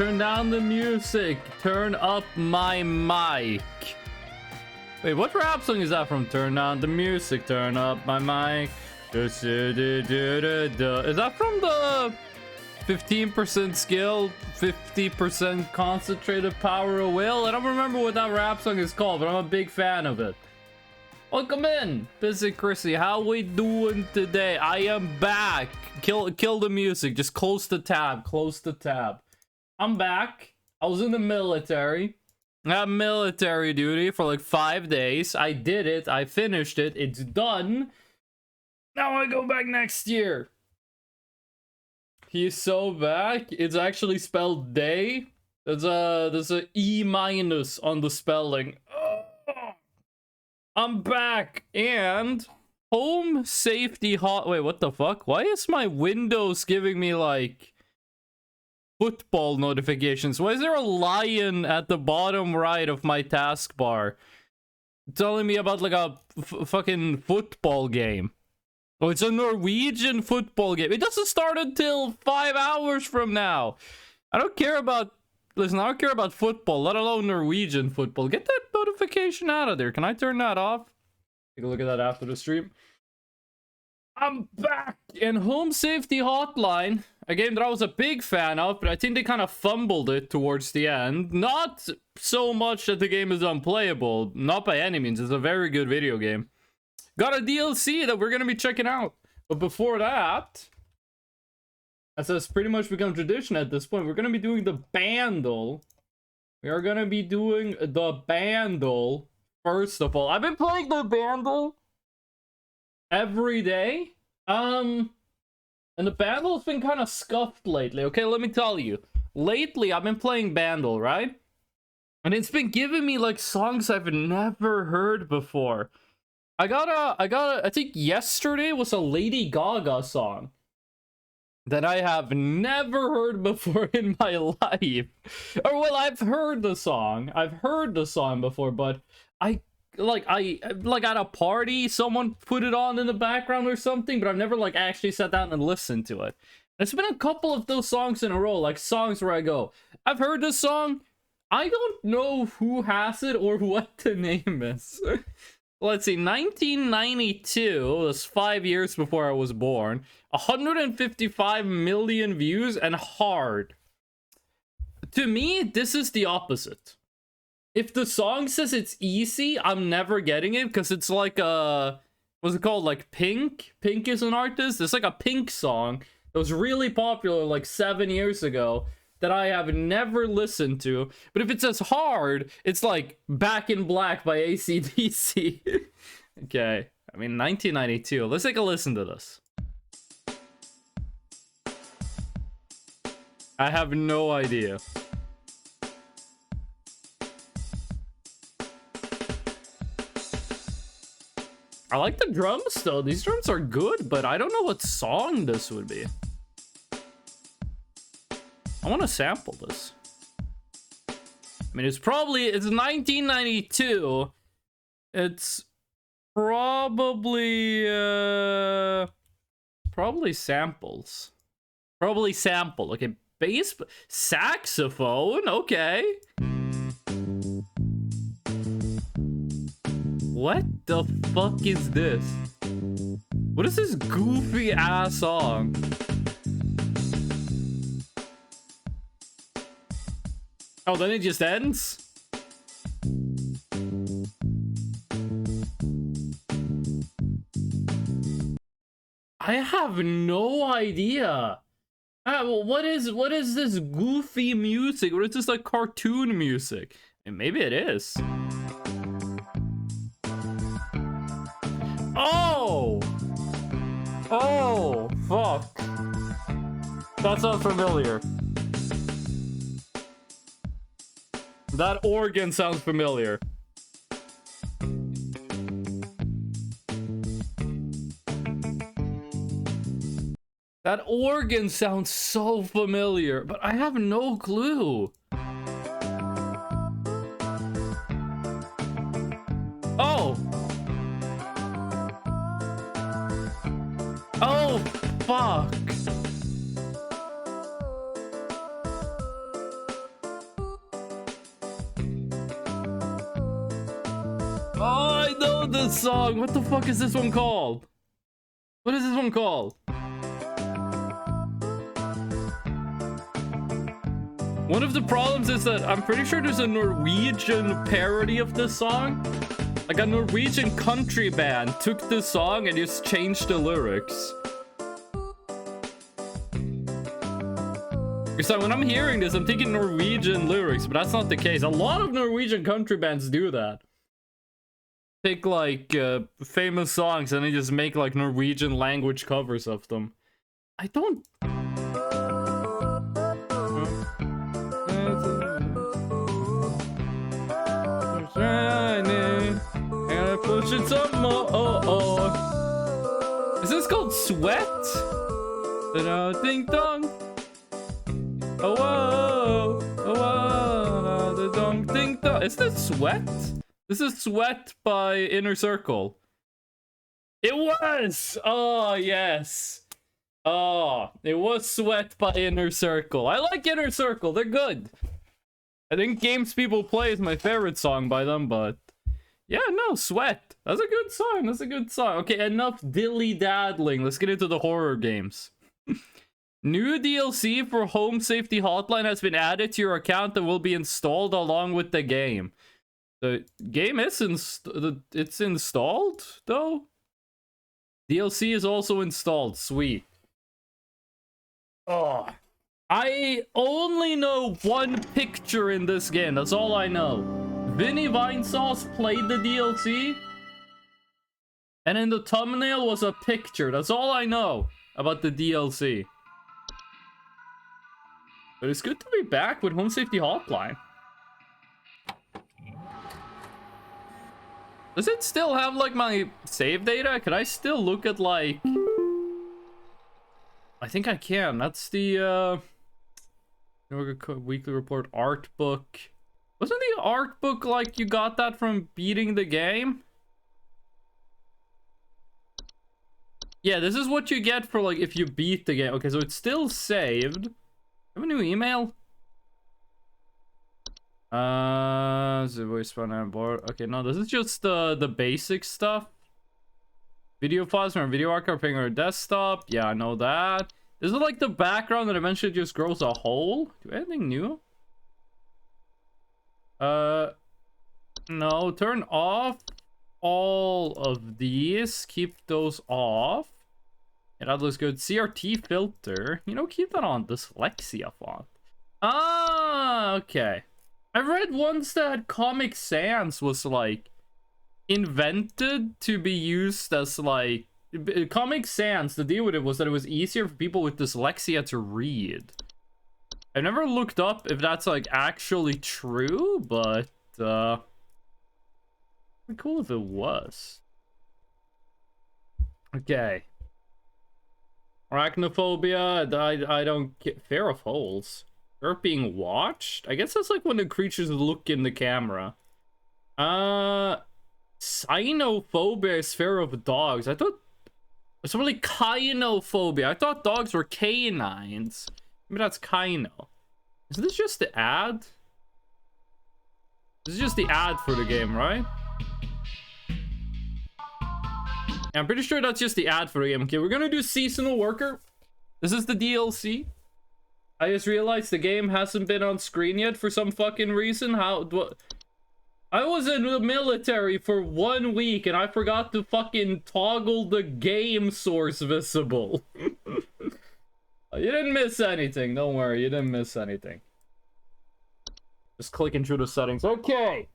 turn down the music. Turn up my mic. Wait, what rap song is that from? Turn down the music, turn up my mic. Is that from the 15% skill, 50% concentrated power of will? I don't remember what that rap song is called, but I'm a big fan of it. Welcome in, Busy Chrissy. How we doing today? I am back. Kill the music. Just close the tab. Close the tab. I'm back. I was in the military. I had military duty for like 5 days. I did it. I finished it. It's done. Now I go back next year. He's so back. It's actually spelled day. There's a E- on the spelling. I'm back, and home safety hot. Wait, what the fuck? Why is my Windows giving me like football notifications? Why is there a lion at the bottom right of my taskbar telling me about like a fucking football game? Oh, it's a Norwegian football game. It doesn't start until 5 hours from now. I don't care about. Listen, I don't care about football, let alone Norwegian football. Get that notification out of there. Can I turn that off? Take a look at that after the stream. I'm back in Home Safety Hotline, a game that I was a big fan of, but I think they kind of fumbled it towards the end. Not so much that the game is unplayable, not by any means. It's a very good video game. Got a DLC that we're going to be checking out. But before that, as has pretty much become tradition at this point, we're going to be doing the bundle. We are going to be doing the bundle first of all. I've been playing the bundle every day. And the bundle's been kind of scuffed lately. Okay, let me tell you. Lately, I've been playing bundle, right? And it's been giving me like songs I've never heard before. I think yesterday was a Lady Gaga song that I have never heard before in my life. Or, well, I've heard the song before, but I at a party, someone put it on in the background or something, but I've never, like, actually sat down and listened to it. There's been a couple of those songs in a row, like, songs where I go, I've heard this song, I don't know who has it or what the name is. Let's see, 1992, was 5 years before I was born, 155 million views, and hard. To me, this is the opposite. If the song says it's easy, I'm never getting it, because it's like a, what's it called, like Pink? Pink is an artist? It's like a Pink song that was really popular like 7 years ago, that I have never listened to. But if it says hard, it's like Back in Black by AC/DC. Okay, I mean 1992. Let's take a listen to this. I have no idea. I like the drums though. These drums are good, but I don't know what song this would be. I want to sample this. I mean, it's 1992. It's probably samples. Probably sample. Okay, bass, saxophone. Okay. What the fuck is this? What is this goofy ass song? Oh, then it just ends? I have no idea. What is this goofy music? Or is this like cartoon music? And maybe it is. Oh! Oh, fuck. That sounds familiar. That organ sounds familiar. That organ sounds so familiar, but I have no clue. Oh! Oh, fuck. song. What the fuck is this one called? What is this one called? One of the problems is that I'm pretty sure there's a Norwegian parody of this song. Like a Norwegian country band took this song and just changed the lyrics. So when I'm hearing this, I'm thinking Norwegian lyrics, but that's not the case. A lot of Norwegian country bands do that. Take like famous songs and they just make like Norwegian language covers of them. I don't... Push it some more. Is this called Sweat? Ding dong. Oh whoa. Oh whoa. Dong ding dong. Is this Sweat? This is Sweat by Inner Circle. It was! Oh yes. Oh, it was Sweat by Inner Circle. I like Inner Circle, they're good. I think Games People Play is my favorite song by them, but yeah, no, Sweat. That's a good song. That's a good song. Okay, enough dilly-daddling. Let's get into the horror games. New DLC for Home Safety Hotline has been added to your account and will be installed along with the game. The game is it's installed, though? DLC is also installed. Sweet. Oh. I only know one picture in this game. That's all I know. Vinny Vinesauce played the DLC, and in the thumbnail was a picture. That's all I know about the DLC. But it's good to be back with Home Safety Hotline. Does it still have like my save data? Can I still look at like... I think I can. That's the weekly report art book. Wasn't the art book like you got that from beating the game? Yeah, this is what you get for like if you beat the game. Okay, so it's still saved. Have a new email? The voice phone on board. Okay, no, this is just the basic stuff. Video files from our video archive playing on our desktop. Yeah, I know that. This is like the background that eventually just grows a hole. Do anything new? No, turn off all of these. Keep those off. Yeah, that looks good. CRT filter. You know, keep that on. Dyslexia font. Ah, okay. I read once that Comic Sans was like invented to be used as like Comic Sans. The deal with it was that it was easier for people with dyslexia to read. I've never looked up if that's like actually true, but pretty cool if it was. Okay. Arachnophobia. I don't get fear of holes. Fear of being watched? I guess that's like when the creatures look in the camera. Cynophobia is fear of dogs. I thought it's really kynophobia. I thought dogs were canines. Maybe that's kyno. Is this just the ad? This is just the ad for the game, right? Yeah, I'm pretty sure that's just the ad for the game. Okay, we're gonna do Seasonal Worker. This is the DLC. I just realized the game hasn't been on screen yet for some fucking reason. What? I was in the military for 1 week and I forgot to fucking toggle the game source visible. You didn't miss anything. Don't worry, you didn't miss anything. Just clicking through the settings. Okay.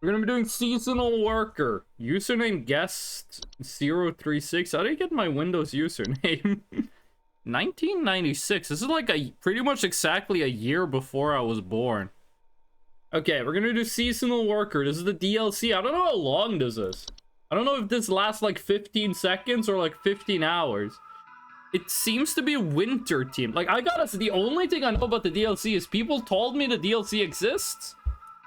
We're gonna be doing Seasonal Worker. Username guest 036. How do I get my Windows username? 1996. This is like pretty much exactly a year before I was born. Okay, we're gonna do Seasonal Worker. This is the DLC. I don't know how long this is. I don't know if this lasts like 15 seconds or like 15 hours. It seems to be winter themed. Like, I gotta say, the only thing I know about the DLC is people told me the DLC exists.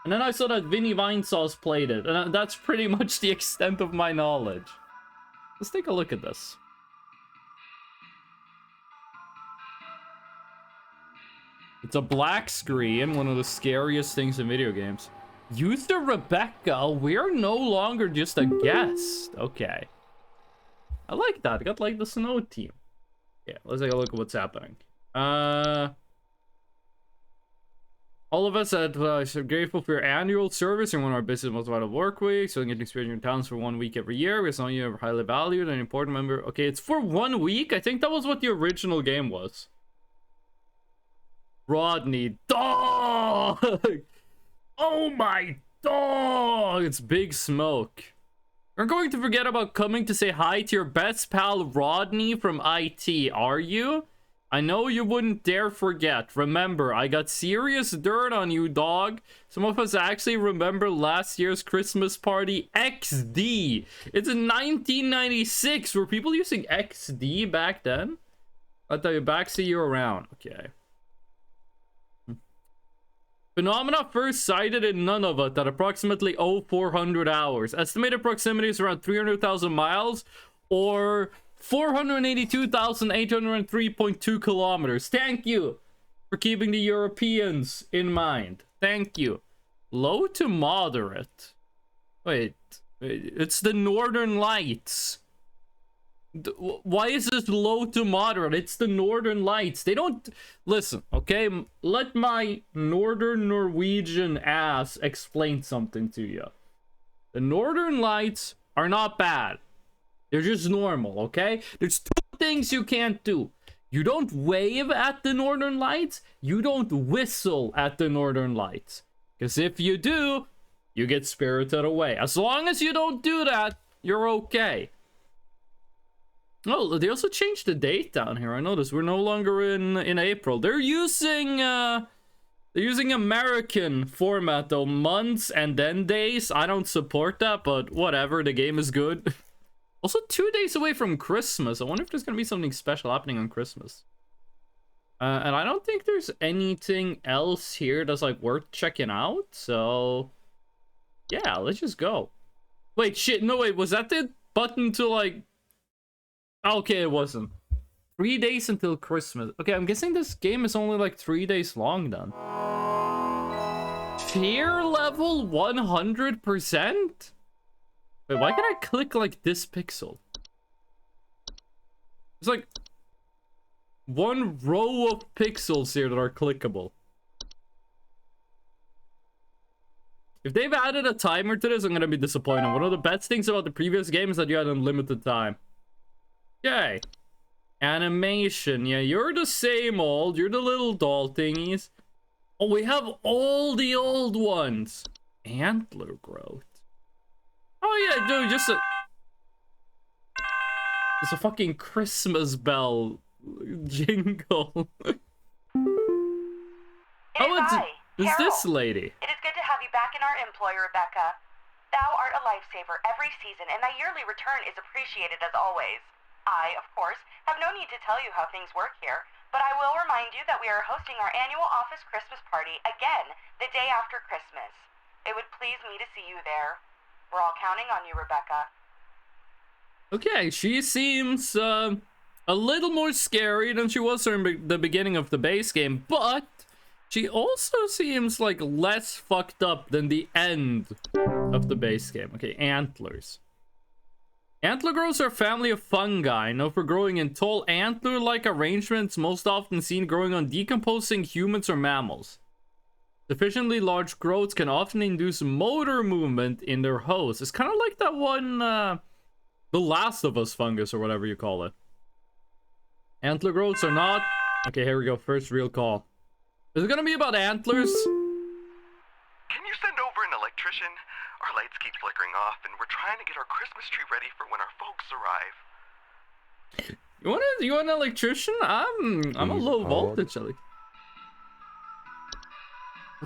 And then I saw that Vinny Vinesauce played it. And that's pretty much the extent of my knowledge. Let's take a look at this. It's a black screen, one of the scariest things in video games. User Rebecca, we're no longer just a guest. Okay. I like that. I got like the snow team. Yeah, let's take a look at what's happening. All of us are grateful for your annual service and one of our business most vital work weeks. So you get to experience your towns for 1 week every year. Because some of you are highly valued and important member. Okay, it's for 1 week. I think that was what the original game was. Rodney, dog! Oh my dog! It's Big Smoke. You're going to forget about coming to say hi to your best pal Rodney from IT, are you? I know you wouldn't dare forget. Remember, I got serious dirt on you, dog. Some of us actually remember last year's Christmas party XD. It's in 1996. Were people using XD back then? I'll tell you, back see you around. Okay. Phenomena first sighted in Nunavut at approximately 0400 hours. Estimated proximity is around 300,000 miles or 482,803.2 kilometers. Thank you for keeping the Europeans in mind. Thank you. Low to moderate. Wait, it's the Northern Lights. Why is this low to moderate? It's the Northern Lights. They don't... Listen, okay? Let my Northern Norwegian ass explain something to you. The Northern Lights are not bad. They're just normal, okay? There's two things you can't do. You don't wave at the Northern Lights. You don't whistle at the Northern Lights. Because if you do, you get spirited away. As long as you don't do that, you're okay. Oh, they also changed the date down here. I noticed we're no longer in April. They're using American format though, months and then days. I don't support that, but whatever. The game is good. Also, 2 days away from Christmas. I wonder if there's gonna be something special happening on Christmas. And I don't think there's anything else here that's like worth checking out. So yeah, let's just go. Wait, shit. No, wait. Was that the button to like? Okay, it wasn't. 3 days until Christmas. Okay, I'm guessing this game is only like 3 days long then. Fear level 100%? Wait, why can I click like this pixel? It's like one row of pixels here that are clickable. If they've added a timer to this, I'm gonna be disappointed. One of the best things about the previous game is that you had unlimited time. Yay. Animation. Yeah, you're the same old. You're the little doll thingies. Oh, we have all the old ones. Antler growth. Oh yeah, dude, just a fucking Christmas bell jingle. Is this lady? It is good to have you back in our employ, Rebecca. Thou art a lifesaver every season, and thy yearly return is appreciated as always. I, of course, have no need to tell you how things work here, but I will remind you that we are hosting our annual office Christmas party again the day after Christmas. It would please me to see you there. We're all counting on you, Rebecca. Okay, she seems a little more scary than she was in the beginning of the base game, but she also seems like less fucked up than the end of the base game. Okay, antlers. Antler growths are a family of fungi known for growing in tall antler-like arrangements, most often seen growing on decomposing humans or mammals. Sufficiently large growths can often induce motor movement in their host. It's kind of like that one, the Last of Us fungus or whatever you call it. Antler growths are not... Okay, here we go. First real call. Is it gonna be about antlers? Can you send over an electrician? Our lights keep flickering off, and we're trying to get our Christmas tree ready for when our folks arrive. You want an electrician? I'm a low voltage.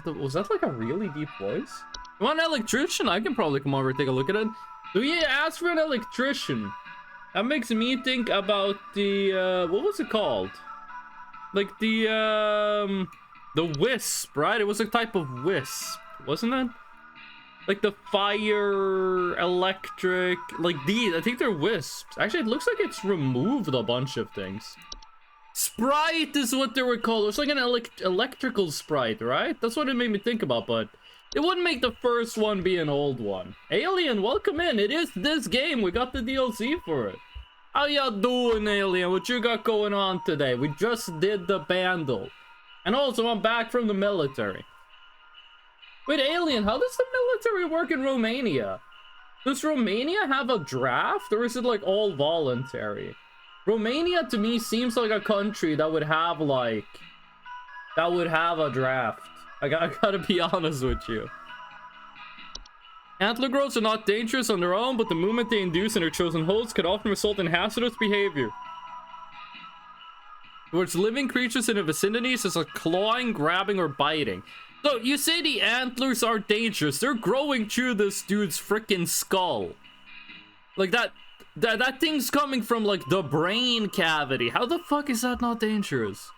Was that like a really deep voice? You want an electrician? I can probably come over and take a look at it. Do you ask for an electrician? That makes me think about the what was it called? Like the wisp, right? It was a type of wisp, wasn't it? Like the fire, electric, like these. I think they're wisps. Actually, it looks like it's removed a bunch of things. Sprite is what they were called. It's like an electrical sprite, right? That's what it made me think about, but It wouldn't make the first one be an old one. Alien, welcome in. It is this game. We got the DLC for it. How y'all doing, Alien? What you got going on today? We just did the bundle. And also, I'm back from the military. Wait, Alien, how does the military work in Romania? Does Romania have a draft, or is it like all voluntary? Romania to me seems like a country that would have like... that would have a draft. I gotta be honest with you. Antler growths are not dangerous on their own, but the movement they induce in their chosen holes could often result in hazardous behavior towards living creatures in the vicinity, such as clawing, grabbing, or biting. So, you say the antlers are dangerous. They're growing through this dude's freaking skull. Like, that thing's coming from, like, the brain cavity. How the fuck is that not dangerous?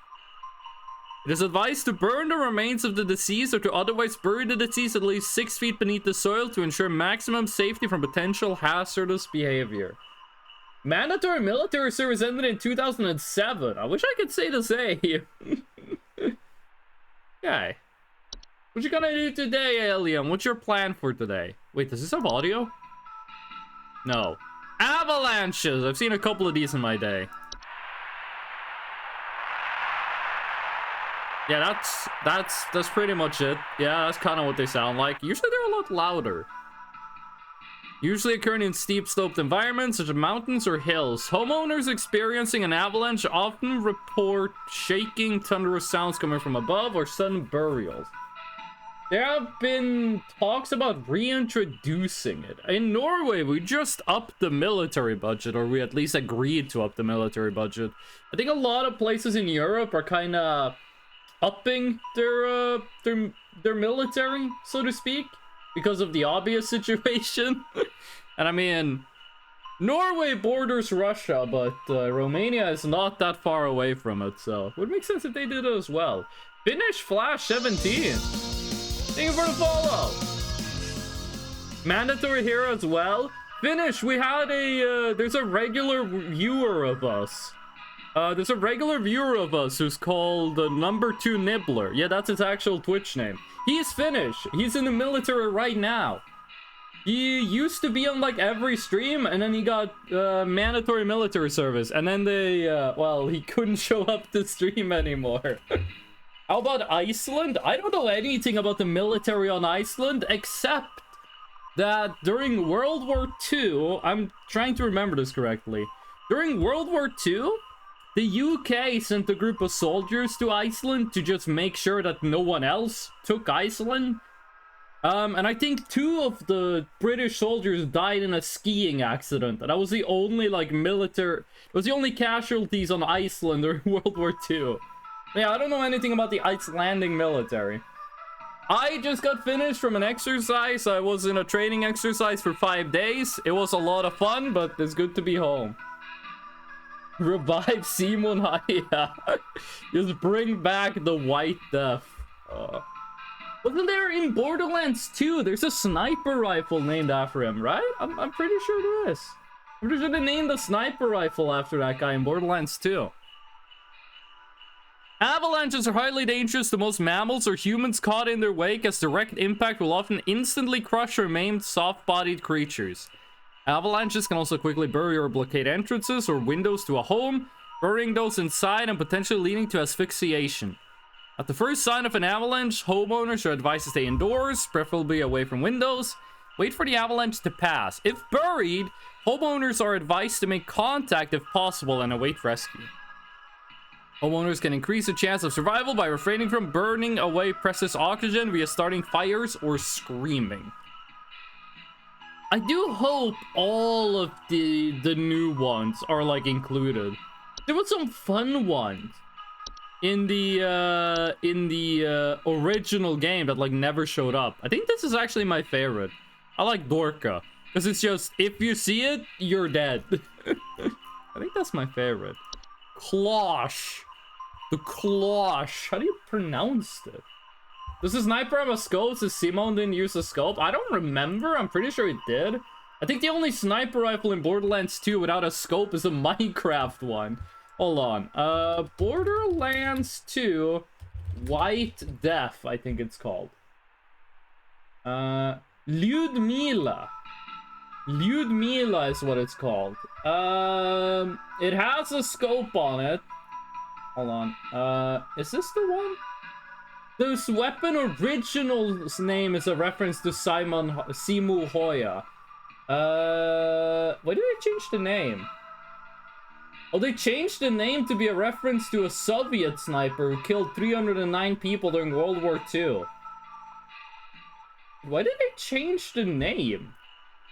It is advised to burn the remains of the deceased or to otherwise bury the deceased at least 6 feet beneath the soil to ensure maximum safety from potential hazardous behavior. Mandatory military service ended in 2007. I wish I could say the same. Okay. What you gonna do today, Alien? What's your plan for today? Wait, does this have audio? No. Avalanches! I've seen a couple of these in my day. Yeah, that's pretty much it. Yeah, that's kind of what they sound like. Usually they're a lot louder. Usually occurring in steep sloped environments such as mountains or hills. Homeowners experiencing an avalanche often report shaking, thunderous sounds coming from above or sudden burials. There have been talks about reintroducing it. In Norway, we just upped the military budget, or we at least agreed to up the military budget. I think a lot of places in Europe are kind of upping their military, so to speak, because of the obvious situation. And I mean, Norway borders Russia, but Romania is not that far away from it, so it would make sense if they did it as well. Finnish Flash 17. Thank you for the follow. Mandatory here as well. Finish, we had a, there's a regular viewer of us. There's a regular viewer of us who's called Number 2 Nibbler. Yeah, that's his actual Twitch name. He's Finnish. He's in the military right now. He used to be on like every stream, and then he got mandatory military service. And then they, well, he couldn't show up to stream anymore. How about Iceland? I don't know anything about the military on Iceland, except that during World War II, I'm trying to remember this correctly. During World War II, the UK sent a group of soldiers to Iceland to just make sure that no one else took Iceland. And I think 2 of the British soldiers died in a skiing accident. And that was the only, like, military... It was the only casualties on Iceland during World War II. Yeah, I don't know anything about the Icelandic military. I just got finished from an exercise. I was in a training exercise for 5 days. It was a lot of fun, but it's good to be home. Revive Simon Haya. Just bring back the White Death. Wasn't there in Borderlands 2? There's a sniper rifle named after him, right? I'm pretty sure there is. I'm pretty sure they named the sniper rifle after that guy in Borderlands 2. Avalanches are highly dangerous to most mammals or humans caught in their wake, as direct impact will often instantly crush or maim soft-bodied creatures. Avalanches can also quickly bury or blockade entrances or windows to a home, burying those inside and potentially leading to asphyxiation. At the first sign of an avalanche, homeowners are advised to stay indoors, preferably away from windows. Wait for the avalanche to pass. If buried, homeowners are advised to make contact if possible and await rescue. Homeowners can increase the chance of survival by refraining from burning away precious oxygen via starting fires or screaming. I do hope all of the new ones are like included. There was some fun ones in the original game that like never showed up. I think this is actually my favorite. I like Dorka because it's just if you see it, you're dead. I think that's my favorite. Closh. The Closh. How do you pronounce it? Does the sniper have a scope? Does Simon didn't use a scope? I don't remember. I'm pretty sure it did. I think the only sniper rifle in Borderlands 2 without a scope is a Minecraft one. Hold on. Borderlands 2 White Death, I think it's called. Lyudmila. Lyudmila is what it's called. It has a scope on it. Hold on. Is this the one? This weapon original's name is a reference to Simu Hoya. Why did they change the name? Oh, they changed the name to be a reference to a Soviet sniper who killed 309 people during World War II. Why did they change the name?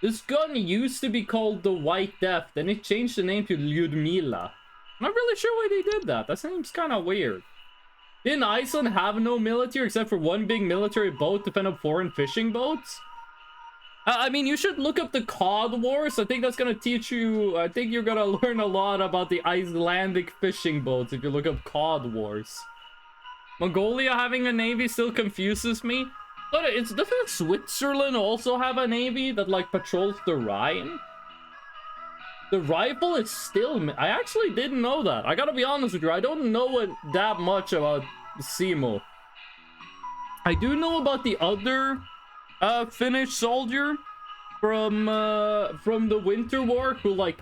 This gun used to be called the White Death, then it changed the name to Lyudmila. I'm not really sure why they did that. That seems kind of weird. Didn't Iceland have no military except for one big military boat to fend up foreign fishing boats? I mean, you should look up the Cod Wars. I think that's gonna teach you... I think you're gonna learn a lot about the Icelandic fishing boats if you look up Cod Wars. Mongolia having a navy still confuses me. But doesn't Switzerland also have a navy that, like, patrols the Rhine? The rifle is still... I actually didn't know that. I gotta be honest with you. I don't know that much about Simo. I do know about the other... Finnish soldier from the Winter War who, like,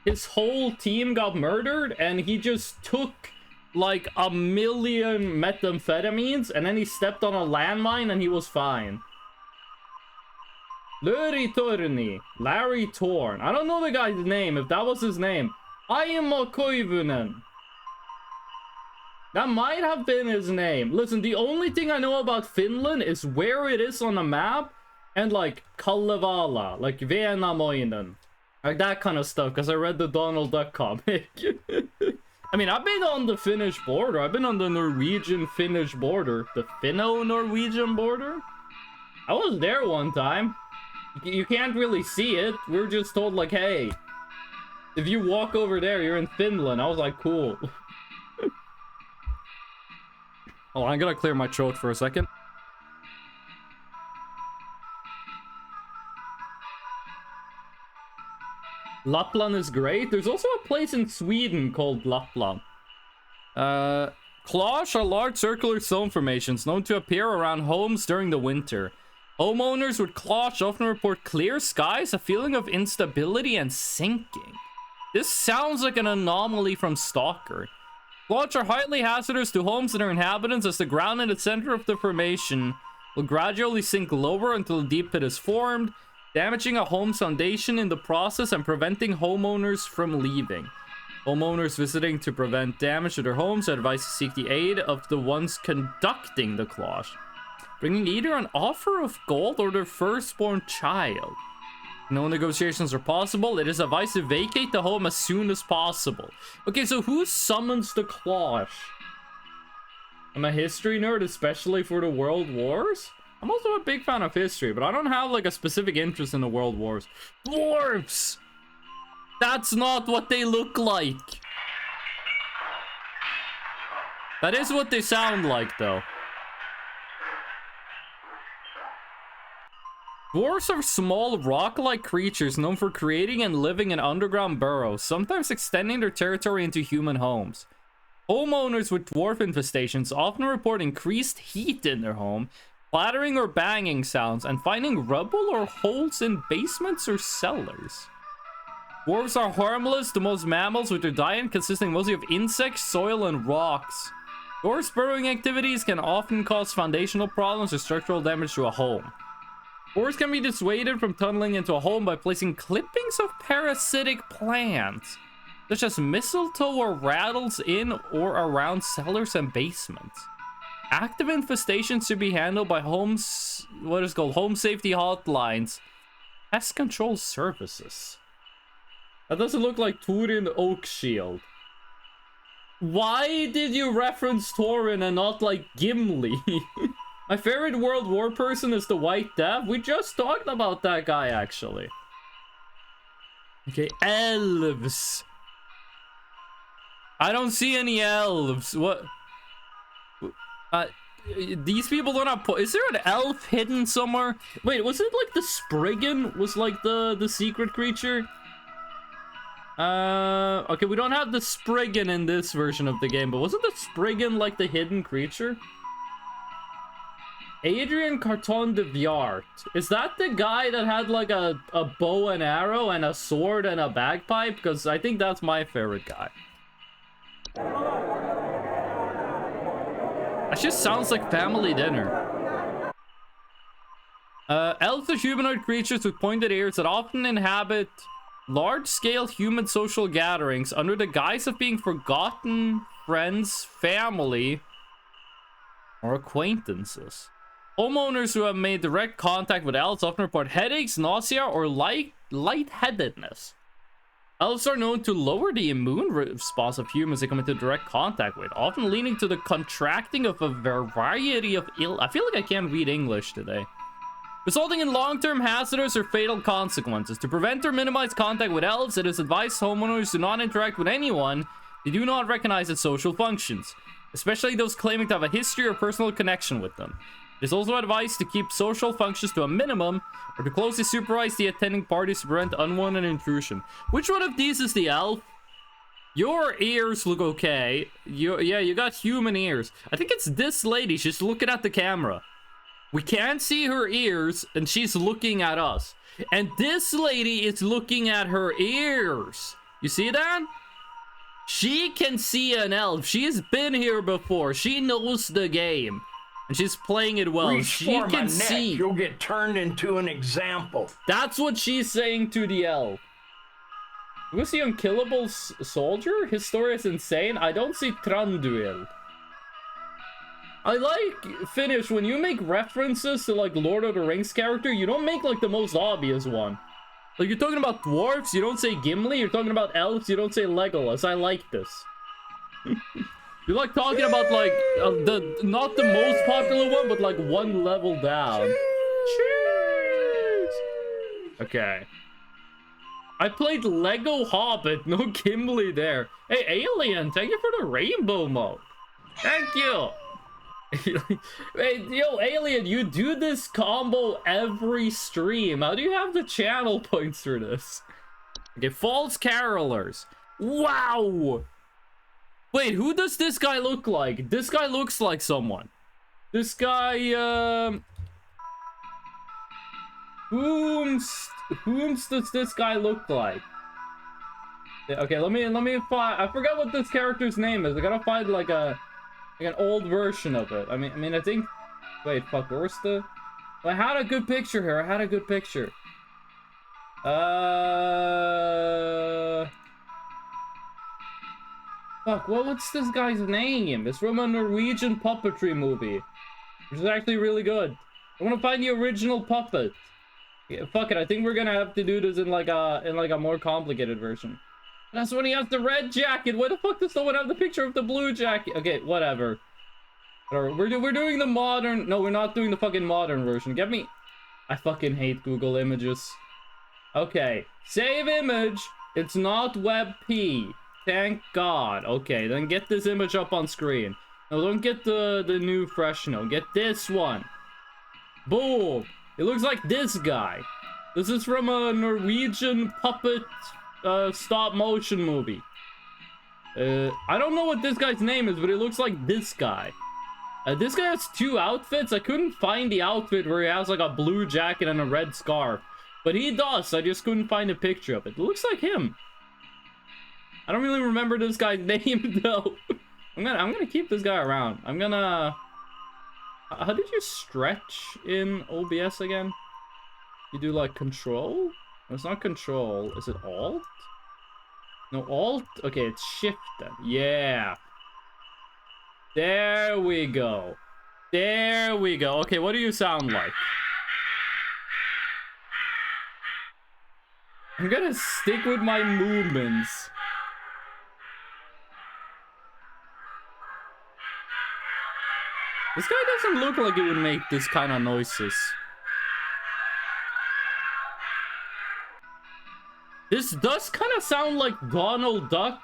his whole team got murdered and he just took like 1 million methamphetamines and then he stepped on a landmine and he was fine. Larry Torn. I don't know the guy's name, if that was his name. Aimo Koivunen. That might have been his name. Listen, the only thing I know about Finland is where it is on the map and, like, Kalevala, like Venamoinen. Like that kind of stuff, because I read the Donald Duck comic. I mean, I've been on the Finnish border. I've been on the Norwegian-Finnish border. The Finno-Norwegian border? I was there one time. You can't really see it. We're just told, like, hey, if you walk over there, you're in Finland. I was like, cool. Oh, I'm gonna clear my throat for a second. Lapland is great. There's also a place in Sweden called Lapland. Cloche are large circular stone formations known to appear around homes during the winter. Homeowners with cloche often report clear skies, a feeling of instability, and sinking. This sounds like an anomaly from Stalker. Cloche are highly hazardous to homes and their inhabitants as the ground in the center of the formation will gradually sink lower until a deep pit is formed, damaging a home's foundation in the process and preventing homeowners from leaving. Homeowners visiting to prevent damage to their homes are advised to seek the aid of the ones conducting the cloche, bringing either an offer of gold or their firstborn child. No negotiations are possible. It is advised to vacate the home as soon as possible. Okay, so who summons the cloche? I'm a history nerd, especially for the World Wars. I'm also a big fan of history, but I don't have like a specific interest in the World Wars. Dwarves! That's not what they look like. That is what they sound like, though. Dwarves are small rock-like creatures known for creating and living in underground burrows, sometimes extending their territory into human homes. Homeowners with dwarf infestations often report increased heat in their home, clattering or banging sounds, and finding rubble or holes in basements or cellars. Dwarves are harmless to most mammals, with their diet consisting mostly of insects, soil, and rocks. Dwarves' burrowing activities can often cause foundational problems or structural damage to a home. Dwarves can be dissuaded from tunneling into a home by placing clippings of parasitic plants, such as mistletoe or rattles in or around cellars and basements. Active infestations should be handled by home safety hotlines, pest control services. That doesn't look like Turin Oakshield. Why did you reference Turin and not like Gimli? My favorite World War person is the White Death. We just talked about that guy, actually. Okay, elves. I don't see any elves. What? These people don't have... Is there an elf hidden somewhere? Wait, was it like the Spriggan was like the secret creature? Okay, we don't have the Spriggan in this version of the game, but wasn't the Spriggan like the hidden creature? Adrian Carton de Viart. Is that the guy that had like a bow and arrow and a sword and a bagpipe? Because I think that's my favorite guy. That just sounds like family dinner. Elves are humanoid creatures with pointed ears that often inhabit large-scale human social gatherings under the guise of being forgotten friends, family, or acquaintances. Homeowners who have made direct contact with elves often report headaches, nausea, or lightheadedness. Elves are known to lower the immune response of humans they come into direct contact with, often leading to the contracting of a variety of I feel like I can't read English today. Resulting in long-term hazardous or fatal consequences. To prevent or minimize contact with elves, it is advised homeowners do not interact with anyone they do not recognize as social functions, especially those claiming to have a history or personal connection with them. It is also advised to keep social functions to a minimum or to closely supervise the attending parties to prevent unwanted intrusion. Which one of these is the elf? Your ears look okay. Yeah, you got human ears. I think it's this lady. She's looking at the camera. We can't see her ears, and she's looking at us. And this lady is looking at her ears. You see that? She can see an elf. She's been here before. She knows the game. And she's playing it well. Reach She for can my see. neck. You'll get turned into an example. That's what she's saying to the elf. You see Unkillable Soldier? His story is insane. I don't see Tranduil. I like, Finnish, when you make references to, like, Lord of the Rings character, you don't make, like, the most obvious one. Like, you're talking about dwarves, you don't say Gimli. You're talking about elves, you don't say Legolas. I like this. You're, like, talking about, like, not the most popular one, but, like, one level down. Cheers! Okay. I played Lego Hobbit, no Gimli there. Hey, Alien, thank you for the rainbow mode. Thank you. Hey, yo, Alien, you do this combo every stream. How do you have the channel points for this? Okay, False Carolers. Wow! Wait, who does this guy look like? This guy looks like someone. This guy, whom's does this guy look like? Yeah, okay, let me find. I forgot what this character's name is. I gotta find like an old version of it. I mean, I think. Wait, fuck. Where's the? I had a good picture here. I had a good picture. Fuck. What's this guy's name? It's from a Norwegian puppetry movie, which is actually really good. I want to find the original puppet. Yeah, fuck it. I think we're gonna have to do this in like a more complicated version. That's when he has the red jacket. Why the fuck does someone have the picture of the blue jacket? Okay, whatever. We're doing the modern. No, we're not doing the fucking modern version. Get me. I fucking hate Google Images. Okay, save image. It's not WebP. Thank God. Okay, then get this image up on screen. No, don't get the new fresh. No, get this one. Boom. It looks like this guy. This is from a Norwegian puppet stop motion movie. I don't know what this guy's name is, but it looks like this guy. This guy has two outfits. I couldn't find the outfit where he has like a blue jacket and a red scarf, but he does. I just couldn't find a picture of it. It looks like him. I don't really remember this guy's name though. I'm gonna keep this guy around. I'm gonna. How did you stretch in OBS again? You do like control? No, it's not control. Is it alt? No, alt? Okay, it's shift then. Yeah. There we go. There we go. Okay, what do you sound like? I'm gonna stick with my movements. This guy doesn't look like he would make this kind of noises. This does kind of sound like Donald Duck,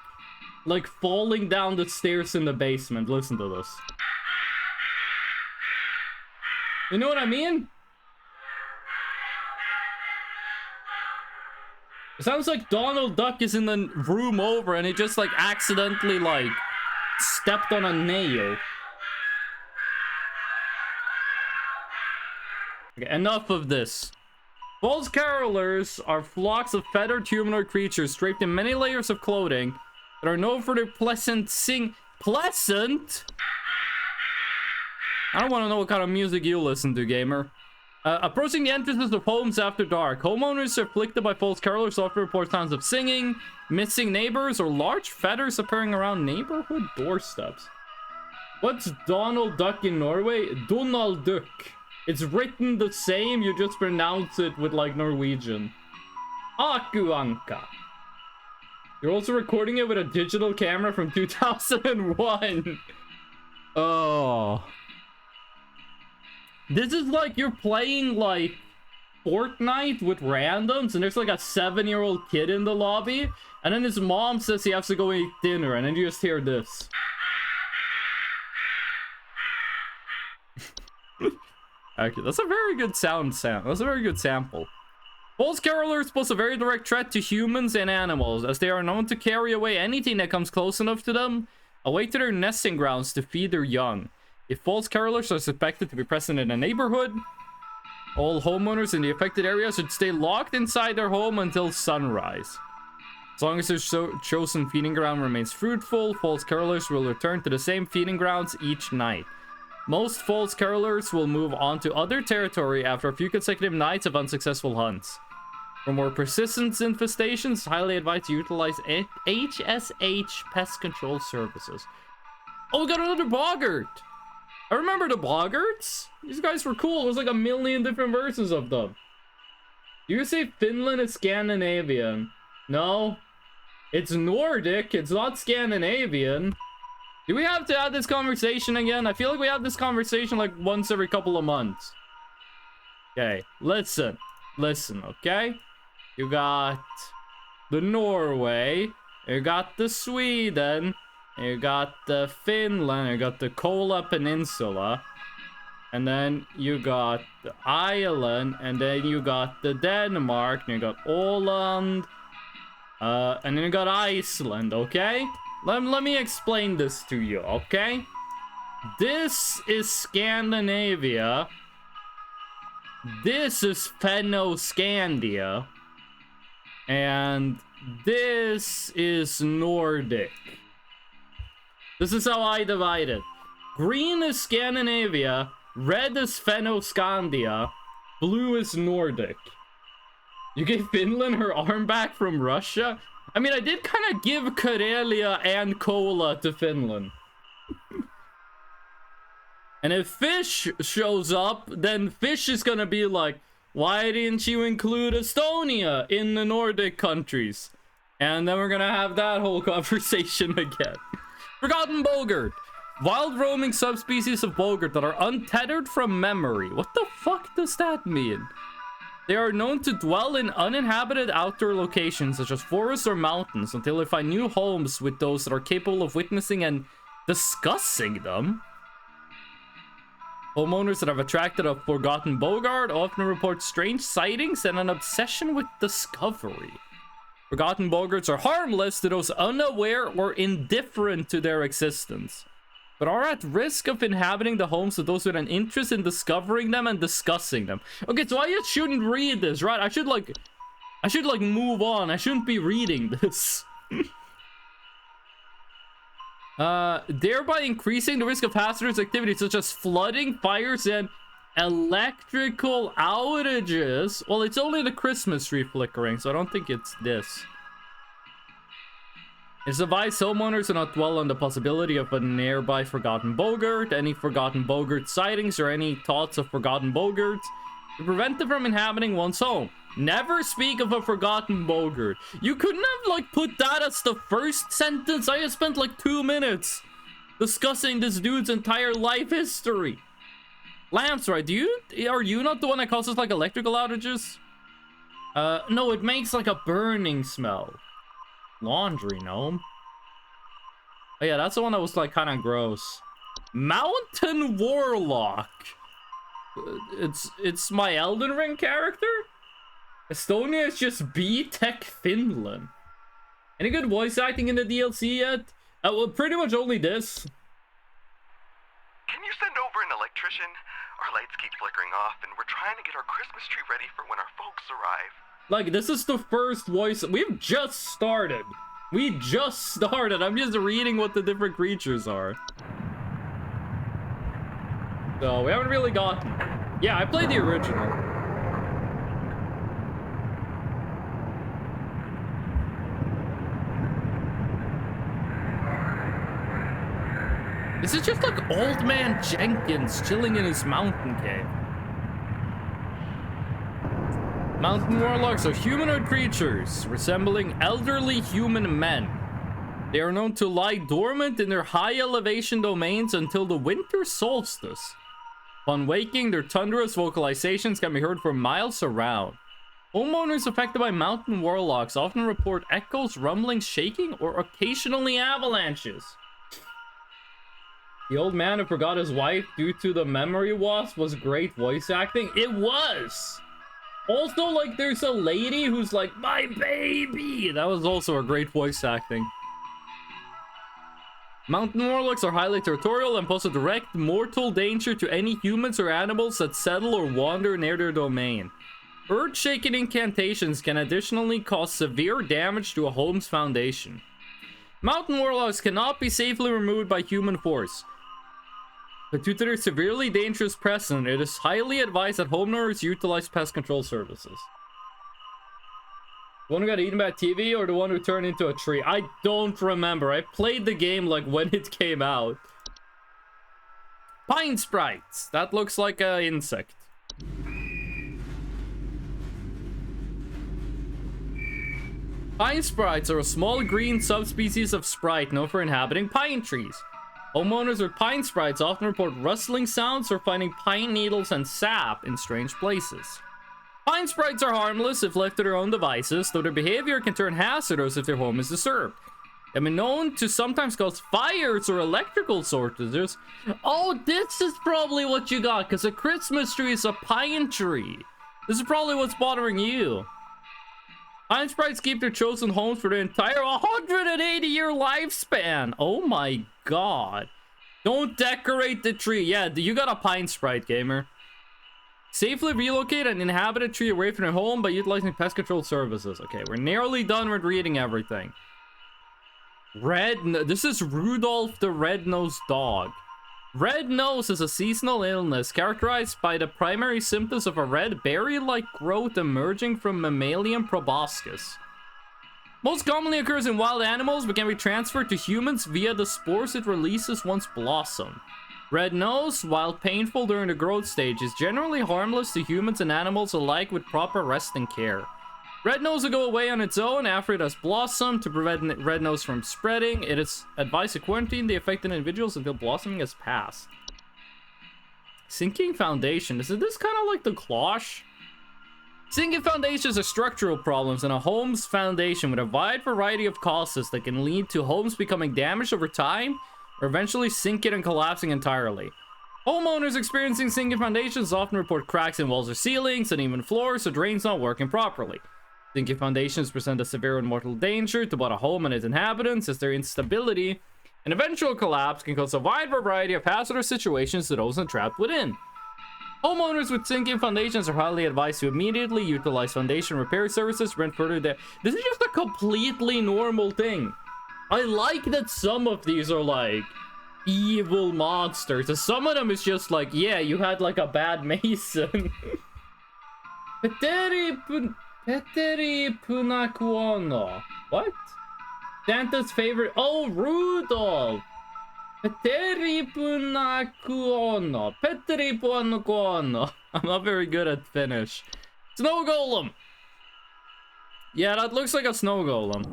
like falling down the stairs in the basement. Listen to this. You know what I mean? It sounds like Donald Duck is in the room over and he just like accidentally like stepped on a nail. Okay, enough of this. False carolers are flocks of feathered humanoid creatures draped in many layers of clothing that are known for their pleasant Pleasant? I don't want to know what kind of music you listen to, gamer. Approaching the entrances of homes after dark. Homeowners afflicted by false carolers often report sounds of singing, missing neighbors, or large feathers appearing around neighborhood doorsteps. What's Donald Duck in Norway? Donald Duck. It's written the same, you just pronounce it with like Norwegian. Akuanka. You're also recording it with a digital camera from 2001. Oh. This is like you're playing like Fortnite with randoms and there's like a 7-year-old kid in the lobby and then his mom says he has to go eat dinner and then you just hear this. Actually, that's a very good that's a very good sample. False carolers pose a very direct threat to humans and animals, as they are known to carry away anything that comes close enough to them, away to their nesting grounds to feed their young. If false carolers are suspected to be present in a neighborhood, all homeowners in the affected area should stay locked inside their home until sunrise. As long as their chosen feeding ground remains fruitful, false carolers will return to the same feeding grounds each night. Most false carolers will move on to other territory after a few consecutive nights of unsuccessful hunts. For more persistent infestations, highly advised to utilize HSH pest control services. Oh, we got another boggart! I remember the boggarts. These guys were cool. There's like a million different versions of them. Do you say Finland is Scandinavian? No. It's Nordic. It's not Scandinavian. Do we have to have this conversation again? I feel like we have this conversation like once every couple of months. Okay, listen. Listen, okay? You got the Norway. You got the Sweden. You got the Finland. You got the Kola Peninsula. And then you got the Ireland. And then you got the Denmark. And you got Åland. And then you got Iceland, okay? Let me explain this to you, okay? This is Scandinavia. This is Fennoscandia. And this is Nordic. This is how I divide it. Green is Scandinavia. Red is Fennoscandia. Blue is Nordic. You gave Finland her arm back from Russia? I mean, I did kind of give Karelia and Kola to Finland. And if Fish shows up, then Fish is gonna be like, why didn't you include Estonia in the Nordic countries? And then we're gonna have that whole conversation again. Forgotten Boggart. Wild roaming subspecies of Boggart that are untethered from memory. What the fuck does that mean? They are known to dwell in uninhabited outdoor locations such as forests or mountains until they find new homes with those that are capable of witnessing and discussing them. Homeowners that have attracted a forgotten Boggart often report strange sightings and an obsession with discovery. Forgotten Boggarts are harmless to those unaware or indifferent to their existence, but are at risk of inhabiting the homes of those with an interest in discovering them and discussing them. Okay, so I just shouldn't read this, right? I should like move on. I shouldn't be reading this. Thereby increasing the risk of hazardous activities such as flooding, fires, and electrical outages. Well, it's only the Christmas tree flickering, so I don't think it's this. It's advised homeowners do not dwell on the possibility of a nearby forgotten Boggart, any forgotten Boggart sightings, or any thoughts of forgotten Boggarts to prevent them from inhabiting one's home. Never speak of a forgotten Boggart. You couldn't have like put that as the first sentence. I just spent like 2 minutes discussing this dude's entire life history. Lamps, right? Are you not the one that causes like electrical outages? No, it makes like a burning smell. Laundry gnome. Oh yeah, that's the one that was like kind of gross. Mountain Warlock. It's my Elden Ring character. Estonia is just B-Tech Finland. Any good voice acting in the DLC yet? Well, pretty much only this. Can you send over an electrician? Our lights keep flickering off, and we're trying to get our Christmas tree ready for when our folks arrive. Like, this is the first voice. We've just started. We just started. I'm just reading what the different creatures are. So, we haven't really gotten... Yeah, I played the original. This is just like Old Man Jenkins chilling in his mountain cave. Mountain warlocks are humanoid creatures resembling elderly human men. They are known to lie dormant in their high elevation domains until the winter solstice. Upon waking, their thunderous vocalizations can be heard for miles around. Homeowners affected by mountain warlocks often report echoes, rumblings, shaking, or occasionally avalanches. The old man who forgot his wife due to the memory loss was great voice acting. It was! Also, like, there's a lady who's like, my baby! That was also a great voice acting. Mountain warlocks are highly territorial and pose a direct mortal danger to any humans or animals that settle or wander near their domain. Earth-shaking incantations can additionally cause severe damage to a home's foundation. Mountain warlocks cannot be safely removed by human force. But due to their severely dangerous presence, it is highly advised that homeowners utilize pest control services. The one who got eaten by a TV or the one who turned into a tree? I don't remember. I played the game like when it came out. Pine sprites. That looks like an insect. Pine sprites are a small green subspecies of sprite known for inhabiting pine trees. Homeowners with pine sprites often report rustling sounds or finding pine needles and sap in strange places. Pine sprites are harmless if left to their own devices, though their behavior can turn hazardous if their home is disturbed. They have been known to sometimes cause fires or electrical shortages. Oh, this is probably what you got, because a Christmas tree is a pine tree. This is probably what's bothering you. Pine sprites keep their chosen homes for their entire 180-year lifespan. Oh my god. Don't decorate the tree. Yeah, you got a pine sprite, gamer. Safely relocate an inhabited tree away from their home by utilizing pest control services. Okay, we're nearly done with reading everything. This is Rudolph the Red-Nosed Dog. Red nose is a seasonal illness characterized by the primary symptoms of a red berry-like growth emerging from mammalian proboscis. Most commonly occurs in wild animals but can be transferred to humans via the spores it releases once blossom. Red nose, while painful during the growth stage, is generally harmless to humans and animals alike with proper rest and care. Red nose will go away on its own after it has blossomed. To prevent red nose from spreading, it is advised to quarantine the affected individuals until blossoming has passed. Sinking foundation. Is this kind of like the cloche? Sinking foundations are structural problems in a home's foundation with a wide variety of causes that can lead to homes becoming damaged over time or eventually sinking and collapsing entirely. Homeowners experiencing sinking foundations often report cracks in walls or ceilings, uneven floors, or drains not working properly. Sinking foundations present a severe and mortal danger to both a home and its inhabitants, as their instability and eventual collapse can cause a wide variety of hazardous situations to those entrapped within. Homeowners with sinking foundations are highly advised to immediately utilize foundation repair services. Rent further there. This is just a completely normal thing. I like that some of these are like evil monsters, and some of them is just like, yeah, you had like a bad mason. Peteri Punakuono. What? Santa's favorite. Oh, Rudolph. Peteri Punakuono. Peteri Punakuono. I'm not very good at Finnish. Snow golem. Yeah, that looks like a snow golem.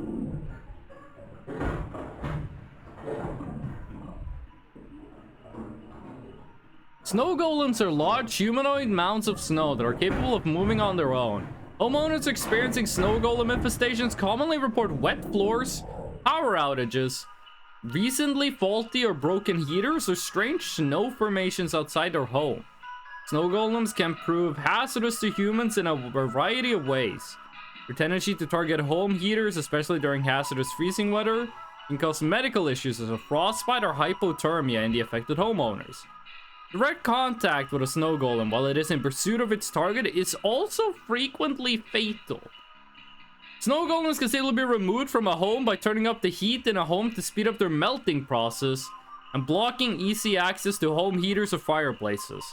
Snow golems are large humanoid mounds of snow that are capable of moving on their own. Homeowners experiencing snow golem infestations commonly report wet floors, power outages, recently faulty or broken heaters, or strange snow formations outside their home. Snow golems can prove hazardous to humans in a variety of ways. Their tendency to target home heaters, especially during hazardous freezing weather, can cause medical issues such as frostbite or hypothermia in the affected homeowners. Direct contact with a snow golem while it is in pursuit of its target is also frequently fatal. Snow golems can still be removed from a home by turning up the heat in a home to speed up their melting process and blocking easy access to home heaters or fireplaces.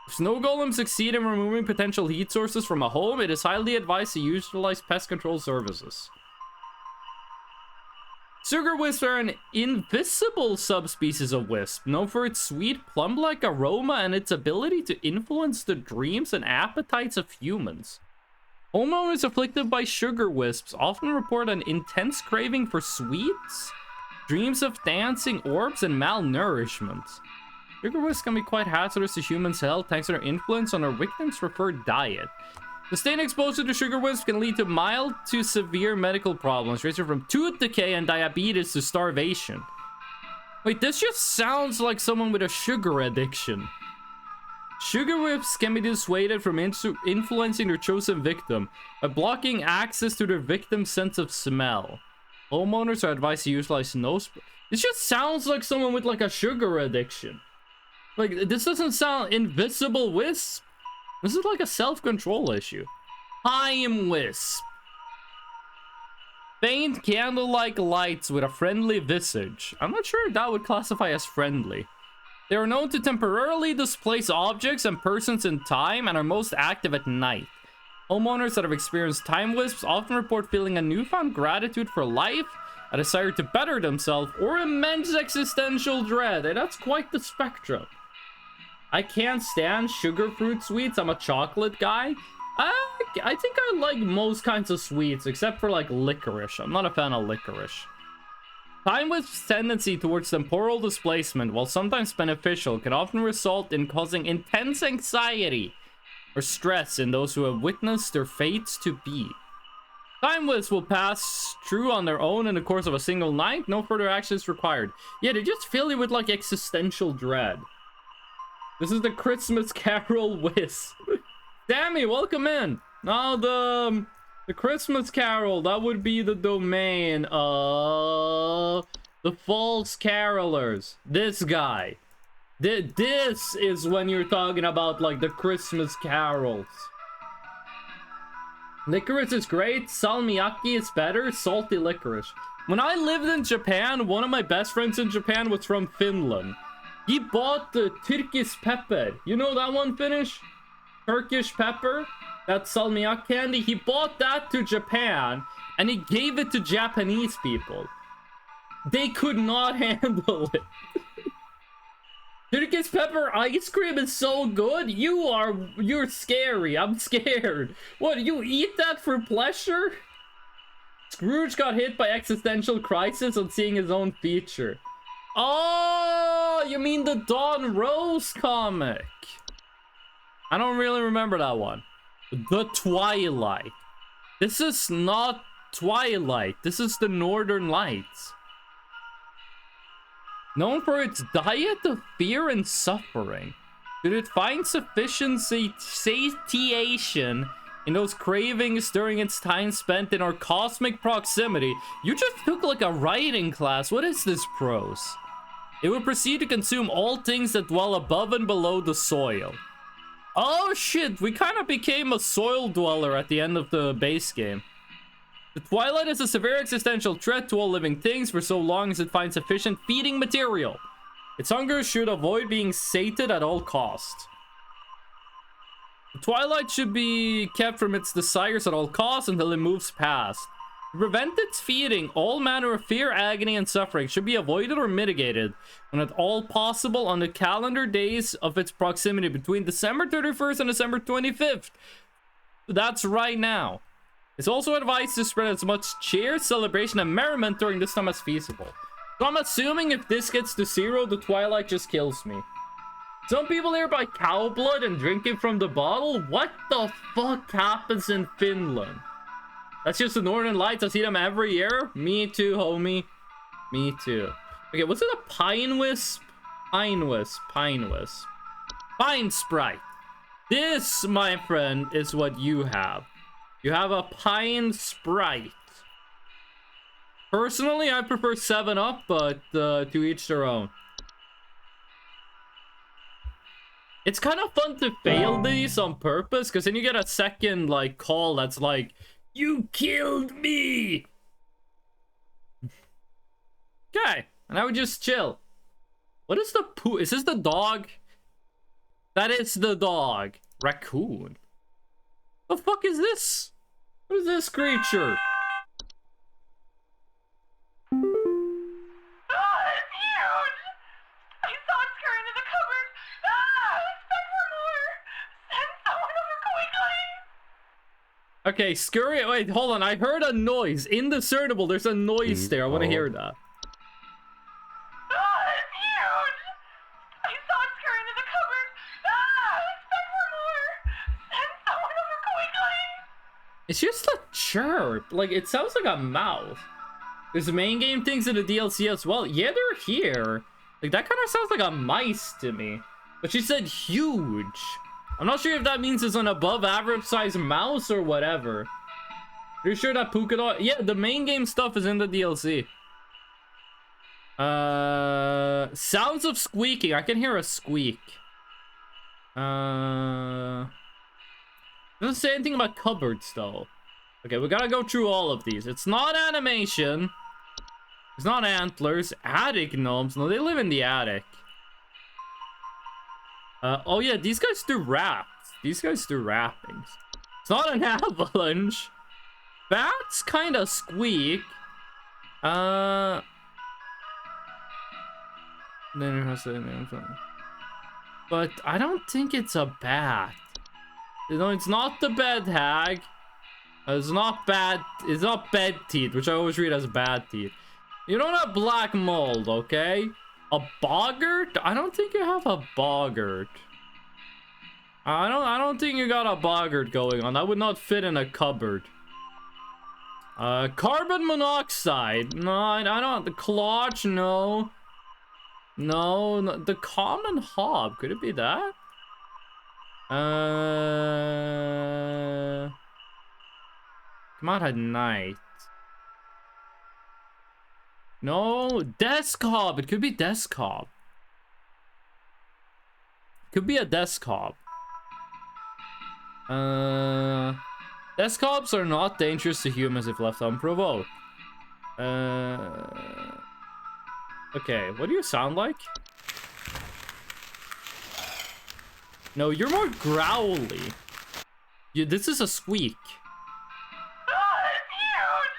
If snow golems succeed in removing potential heat sources from a home, it is highly advised to utilize pest control services. Sugar wisps are an invisible subspecies of wisp, known for its sweet plum-like aroma and its ability to influence the dreams and appetites of humans. Homeowners afflicted by sugar wisps often report an intense craving for sweets, dreams of dancing orbs, and malnourishment. Sugar wisps can be quite hazardous to humans' health thanks to their influence on their victims' preferred diet. Sustained exposure to sugar wisps can lead to mild to severe medical problems, ranging from tooth decay and diabetes to starvation. Wait, this just sounds like someone with a sugar addiction. Sugar wisps can be dissuaded from influencing their chosen victim by blocking access to their victim's sense of smell. Homeowners are advised to utilize nose spray. This just sounds like someone with like a sugar addiction. Like, this doesn't sound invisible wisp. This is like a self-control issue. Time wisp. Faint candle-like lights with a friendly visage. I'm not sure if that would classify as friendly. They are known to temporarily displace objects and persons in time and are most active at night. Homeowners that have experienced time wisps often report feeling a newfound gratitude for life, a desire to better themselves, or immense existential dread. And that's quite the spectrum. I can't stand sugar fruit sweets. I'm a chocolate guy. I think I like most kinds of sweets, except for like licorice. I'm not a fan of licorice. Time wisp's tendency towards temporal displacement, while sometimes beneficial, can often result in causing intense anxiety or stress in those who have witnessed their fates to be. Time wisps will pass through on their own in the course of a single night. No further action is required. Yeah, they just fill you with like existential dread. This is the Christmas Carol wisp. Sammy, welcome in. Now the Christmas Carol, that would be the domain of the false carolers. This guy. This is when you're talking about like the Christmas carols. Licorice is great. Salmiakki is better. Salty licorice. When I lived in Japan, one of my best friends in Japan was from Finland. He bought the Turkish pepper. You know that one, Finnish? Turkish pepper? That salmiak candy. He bought that to Japan and he gave it to Japanese people. They could not handle it. Turkish pepper ice cream is so good. You're scary. I'm scared. What, you eat that for pleasure? Scrooge got hit by existential crisis on seeing his own feature. Oh, you mean the Dawn Rose comic? I don't really remember that one. The Twilight. This is not Twilight. This is the Northern Lights. Known for its diet of fear and suffering, did it find sufficient satiation in those cravings during its time spent in our cosmic proximity? You just took like a writing class. What is this prose? It will proceed to consume all things that dwell above and below the soil. Oh shit, we kind of became a soil dweller at the end of the base game. The Twilight is a severe existential threat to all living things for so long as it finds sufficient feeding material. Its hunger should avoid being sated at all costs. The Twilight should be kept from its desires at all costs until it moves past. To prevent its feeding, all manner of fear, agony, and suffering should be avoided or mitigated when at all possible on the calendar days of its proximity between December 31st and December 25th. That's right now. It's also advised to spread as much cheer, celebration, and merriment during this time as feasible. So I'm assuming if this gets to 0, the Twilight just kills me. Some people here buy cow blood and drink it from the bottle? What the fuck happens in Finland? That's just the Northern Lights. I see them every year. Me too, homie. Me too. Okay, what's it? A pine wisp? Pine wisp. Pine wisp. Pine sprite. This, my friend, is what you have. You have a pine sprite. Personally, I prefer 7-Up, but to each their own. It's kind of fun to fail these on purpose, because then you get a second, like, call that's like, you killed me! Okay, and I would just chill. What is the poo? Is this the dog? That is the dog. Raccoon. The fuck is this? What is this creature? It's huge! I saw it scurry into the cupboard. Expect for more. Send someone over quickly. Okay, scurry. Wait, hold on. I heard a noise. Indiscernible. There's a noise there. I want to hear that. It's huge! I saw it scurry into the cupboard. Expect for more. Send someone over quickly. It's just a chirp. Like, it sounds like a mouse. There's the main game things in the DLC as well. Yeah, they're here. Like, that kind of sounds like a mice to me. But she said huge. I'm not sure if that means it's an above average size mouse or whatever. Are you sure that Puka Dog? Yeah, the main game stuff is in the DLC. Sounds of squeaking. I can hear a squeak. Doesn't say anything about cupboards though. Okay, we gotta go through all of these. It's not animation. It's not antlers. Attic gnomes. No, they live in the attic. Oh yeah, these guys do raps. These guys do rappings. It's not an avalanche. Bats kind of squeak. Then it has to. But I don't think it's a bat. You know, it's not the bed hag. It's not bad. It's not bed teeth, which I always read as bad teeth. You don't have black mold, okay? A boggart? I don't think you have a boggart. I don't think you got a boggart going on. That would not fit in a cupboard. Carbon monoxide. No, I don't. The clutch, no. No, the common hob. Could it be that? Come out at night. No, desk hob. It could be desk hob. Could be a desk hob. Desk hobs are not dangerous to humans if left unprovoked. Okay, what do you sound like? No, you're more growly. This is a squeak. It's huge!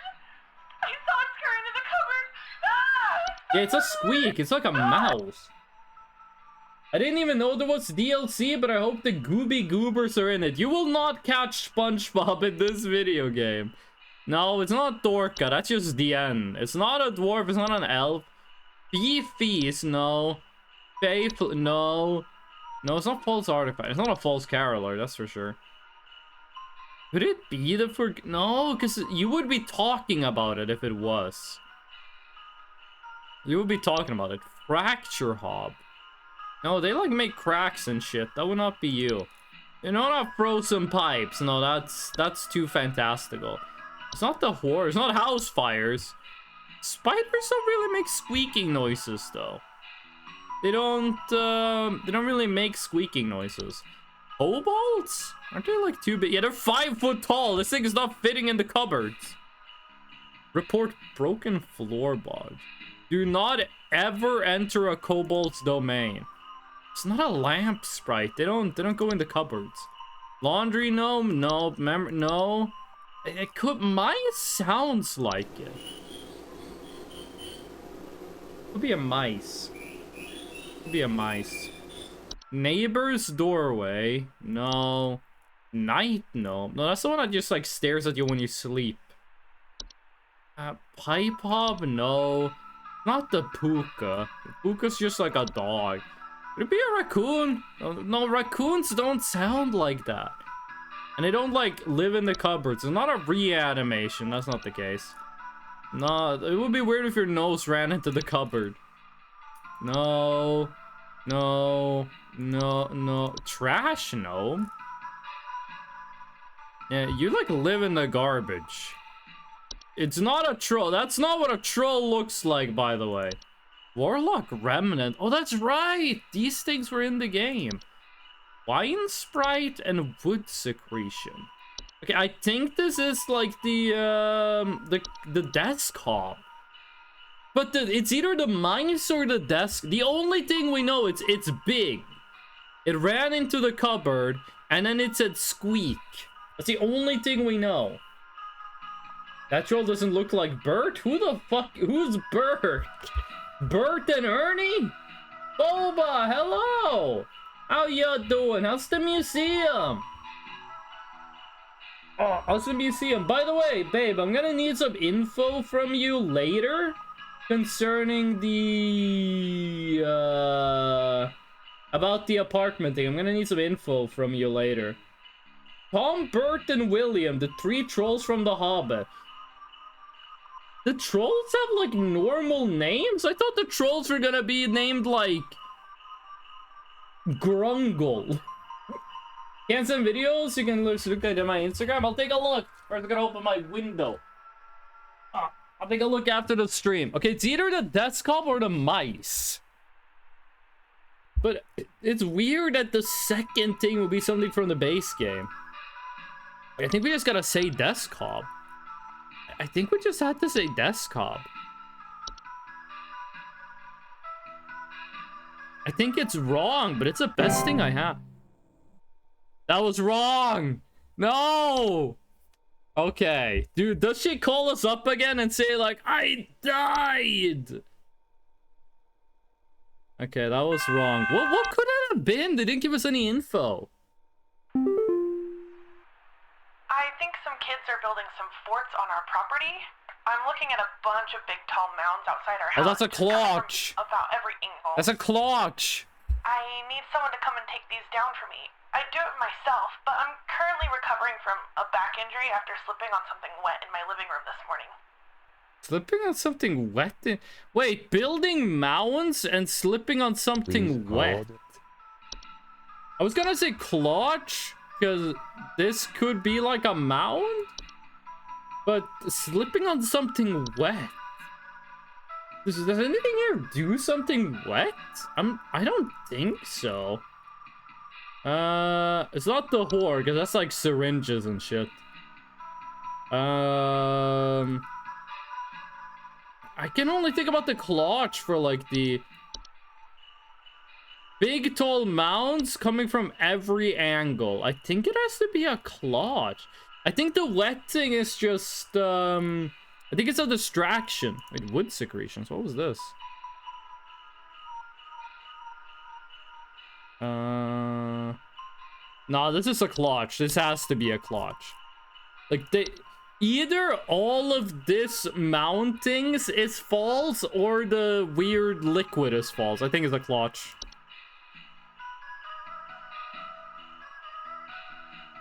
I saw it scurry into the cupboard. Yeah, it's a squeak. It's like a mouse. I didn't even know there was DLC, but I hope the Gooby Goobers are in it. You will not catch SpongeBob in this video game. No, it's not Dorka. That's just the end. It's not a dwarf. It's not an elf. Beefies, no. Faith, no. No, it's not false artifact. It's not a false caroler, that's for sure. Could it be the no, because you would be talking about it if it was. You would be talking about it. Fracture hob. No, they like make cracks and shit. That would not be you. You don't have frozen pipes. No, that's too fantastical. It's not the horror. It's not house fires. Spiders don't really make squeaking noises though. They don't really make squeaking noises. Kobolds? Aren't they like too big? Yeah, they're 5 foot tall. This thing is not fitting in the cupboards. Report broken floorboards. Do not ever enter a kobold's domain. It's not a lamp sprite. They don't go in the cupboards. Laundry gnome? No. Remember? No. It could. Mine sounds like it. Could be a mice. Could be a mice. Neighbor's doorway? No. Night gnome? No, that's the one that just like stares at you when you sleep. Pipe hob? No. Not the puka. The puka's just like a dog. Could it be a raccoon? No, raccoons don't sound like that. And they don't like live in the cupboards. It's not a reanimation. That's not the case. No, it would be weird if your nose ran into the cupboard. No. No. No. No. Trash gnome? Yeah, you like live in the garbage. It's not a troll. That's not what a troll looks like, by the way. Warlock remnant. Oh, that's right. These things were in the game. wine sprite and wood secretion. Okay, I think this is like the desk hop. But it's either the mice or the desk. The only thing we know, it's big. It ran into the cupboard, and then it said squeak. That's the only thing we know. That troll doesn't look like Bert? Who the fuck? Who's Bert? Bert and Ernie? Boba, hello! How y'all doing? How's the museum? Oh, how's the museum? By the way, babe, I'm gonna need some info from you later concerning the about the apartment thing. I'm gonna need some info from you later. Tom, Bert, and William, the 3 trolls from The Hobbit. The trolls have like normal names? I thought the trolls were gonna be named like Grungle. Can't send videos? You can look at my Instagram. I'll take a look. First, I'm gonna open my window. I'll take a look after the stream. Okay, it's either the desk hop or the mice. But it's weird that the second thing will be something from the base game. I think we just gotta say desk hop. I think we just had to say desk hop. I think it's wrong, but it's the best thing I have. That was wrong. No. Okay, dude, does she call us up again and say like, I died? Okay, that was wrong. What could it have been? They didn't give us any info. I think some kids are building some forts on our property. I'm looking at a bunch of big tall mounds outside our house. Oh, that's a clutch. About every angle. That's a clutch. I need someone to come and take these down for me. I'd do it myself, but I'm currently recovering from a back injury after slipping on something wet in my living room this morning. Slipping on something wet? Wait, building mounds and slipping on something wet. I was gonna say clutch, because this could be like a mound, but slipping on something wet. Does anything here do something wet? I don't think so. It's not the whore, because that's like syringes and shit. I can only think about the clutch for like the big tall mounds coming from every angle. I think it has to be a clutch. I think the wet thing is just I think it's a distraction. Wait, wood secretions. What was this? No, this is a clutch. This has to be a clutch. Like either all of this mountings is false or the weird liquid is false. I think it's a clutch.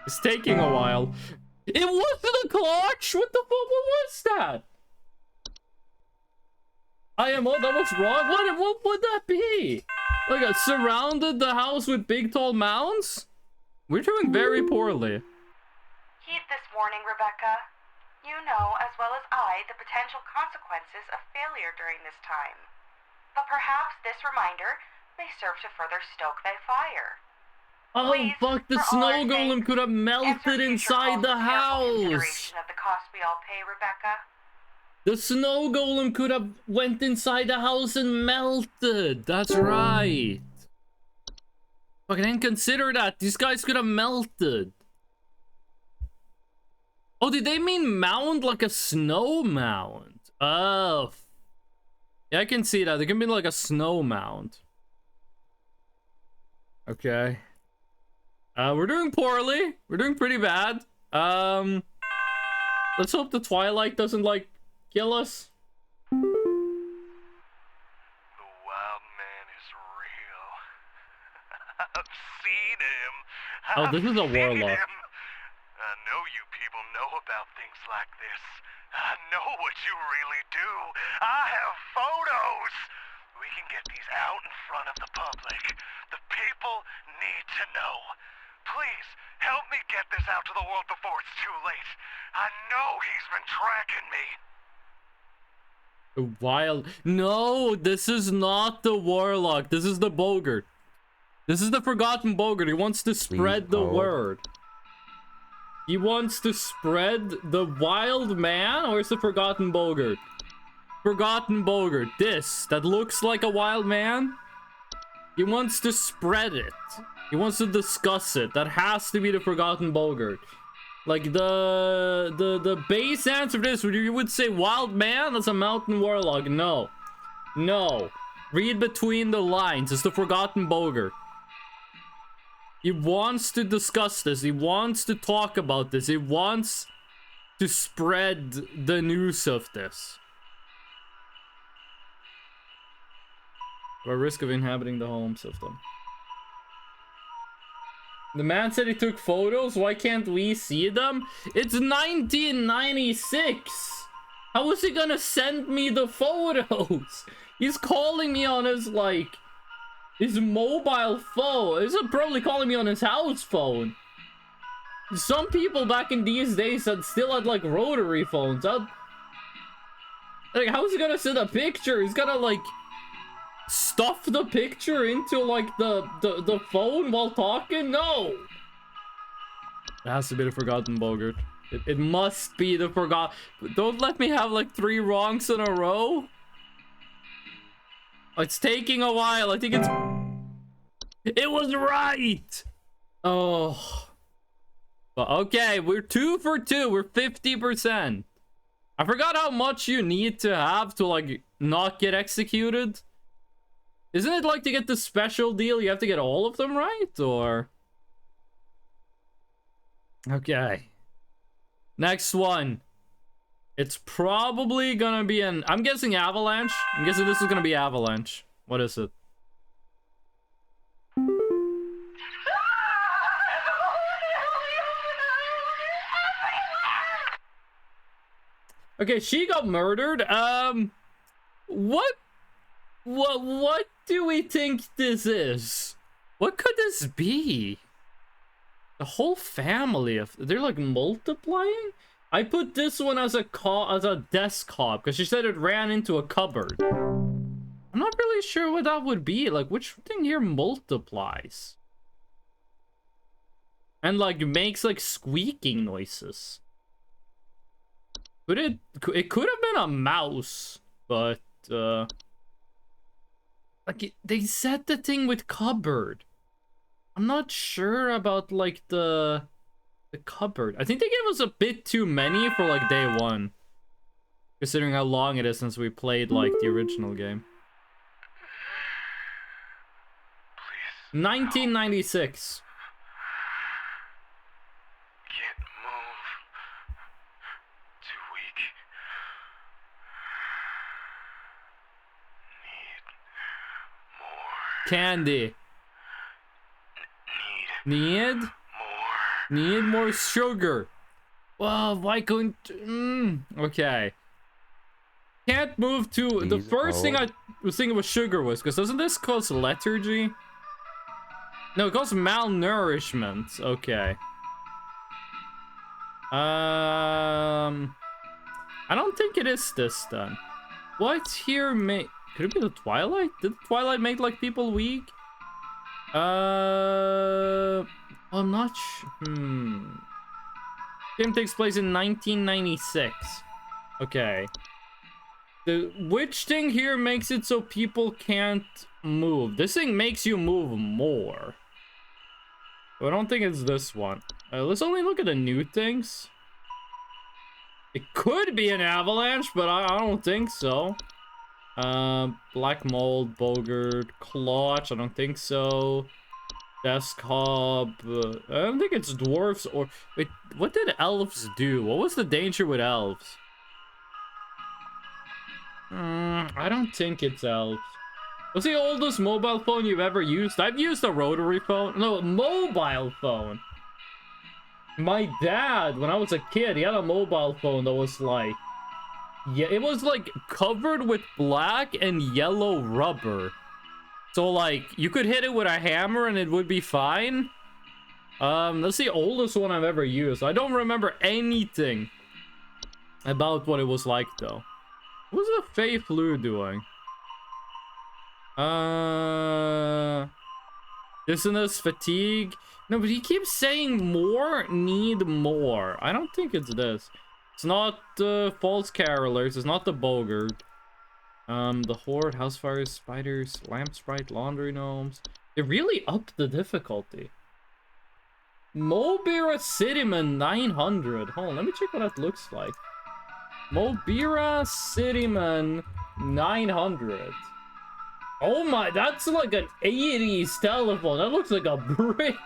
It's taking a while. It wasn't a clutch! What the fuck? What was that? IMO, that was wrong? What would that be? Like, surrounded the house with big tall mounds? We're doing very poorly. Heed this warning, Rebecca. You know, as well as I, the potential consequences of failure during this time. But perhaps this reminder may serve to further stoke thy fire. Oh, Please, fuck, the for all snow our golem sakes, could have melted answer future inside calls the with careful house. consideration of the cost we all pay, Rebecca. The snow golem could have went inside the house and melted. That's right. Fuck, I didn't consider that. These guys could have melted. Oh, did they mean mound like a snow mound? Oh. Yeah, I can see that. They can be like a snow mound. Okay. We're doing poorly. We're doing pretty bad. Let's hope the Twilight doesn't, like, kill us. The wild man is real. I've seen him. Oh, this is a warlock. I know you people know about things like this. I know what you really do. I have photos. We can get these out in front of the public. The people need to know. Please, help me get this out to the world before it's too late. I know he's been tracking me. Wild. No, this is not the warlock. This is the Bogart. This is the Forgotten Bogart. He wants to spread the word. He wants to spread the wild man, or is the Forgotten Bogart? Forgotten Bogart. This, that looks like a wild man. He wants to spread it. He wants to discuss it. That has to be the Forgotten Bogart. Like, the base answer to this, you would say wild man? That's a mountain warlock. No. No. Read between the lines. It's the Forgotten Bogart. He wants to discuss this. He wants to talk about this. He wants to spread the news of this. Or risk of inhabiting the home system. The man said he took photos. Why can't we see them? It's 1996. How is he gonna send me the photos? He's calling me on his, like, his mobile phone. He's probably calling me on his house phone. Some people back in these days still had, like, rotary phones. Like, how is he gonna send a picture? He's gonna, like, stuff the picture into, like, the phone while talking? No! It has to be the Forgotten Bogart. It must be the Forgotten... Don't let me have, like, 3 wrongs in a row. It's taking a while. I think it's... It was right! Oh. But okay, we're 2 for 2. We're 50%. I forgot how much you need to have to, like, not get executed. Isn't it like to get the special deal, you have to get all of them right, or? Okay. Next one. It's probably gonna be an... I'm guessing Avalanche. I'm guessing this is gonna be Avalanche. What is it? Okay, she got murdered. What do we think this is? What could this be? The whole family of... They're like multiplying? I put this one as a desk cop because she said it ran into a cupboard. I'm not really sure what that would be. Like, which thing here multiplies? And, like, makes, like, squeaking noises. It could have been a mouse, but, like, they said the thing with cupboard. I'm not sure about, like, the cupboard. I think they gave us a bit too many for, like, day 1. Considering how long it is since we played, like, the original game. Please. 1996. Can't move. Too weak. Need more. Candy. Need more sugar. Well, why couldn't... okay. Can't move to... The first thing I was thinking was sugar was, because doesn't this cause lethargy? No, it causes malnourishment. Okay. I don't think it is this then. What here make... Could it be the Twilight? Did the Twilight make, like, people weak? I'm not Game takes place in 1996. Okay. Which thing here makes it so people can't move? This thing makes you move more. I don't think it's this one. Let's only look at the new things. It could be an avalanche, but I don't think so. Black mold, Bogart, Clutch, I don't think so. Desk Hob, I don't think it's dwarves or... Wait, what did elves do? What was the danger with elves? I don't think it's elves. What's the oldest mobile phone you've ever used? I've used a rotary phone. No, a mobile phone. My dad, when I was a kid, he had a mobile phone that was like... Yeah, it was like covered with black and yellow rubber. So like, you could hit it with a hammer and it would be fine. That's the oldest one I've ever used. I don't remember anything about what it was like though. What was the Fei Flu doing? Dizziness, fatigue. No, but he keeps saying more, need more. I don't think it's this. It's not false carolers. It's not the Bogart. The Horde, house fires, spiders, lamp sprite, laundry gnomes. They really upped the difficulty. Mobira Cityman 900. Hold on, let me check what that looks like. Mobira Cityman 900. Oh my, that's like an 80s telephone. That looks like a brick.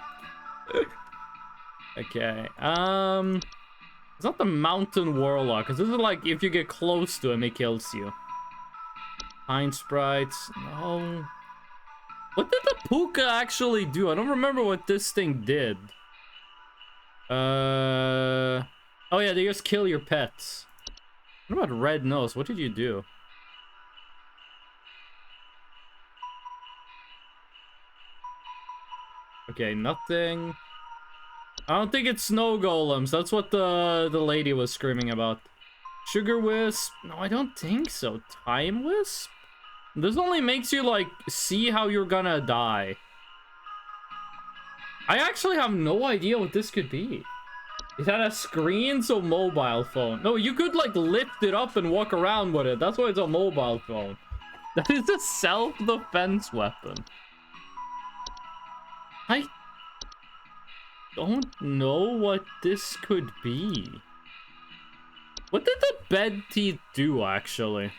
Okay, it's not the Mountain Warlock, because this is like, if you get close to him, it kills you. Pine Sprites, no. What did the Puka actually do? I don't remember what this thing did. Oh yeah, they just kill your pets. What about Red Nose? What did you do? Okay, nothing. I don't think it's snow golems. That's what the lady was screaming about. Sugar Wisp? No, I don't think so. Time Wisp? This only makes you, like, see how you're gonna die. I actually have no idea what this could be. It had a screen, so mobile phone. No, you could, like, lift it up and walk around with it. That's why it's a mobile phone. That is a self-defense weapon. I don't know what this could be. What did the bed teeth do, actually?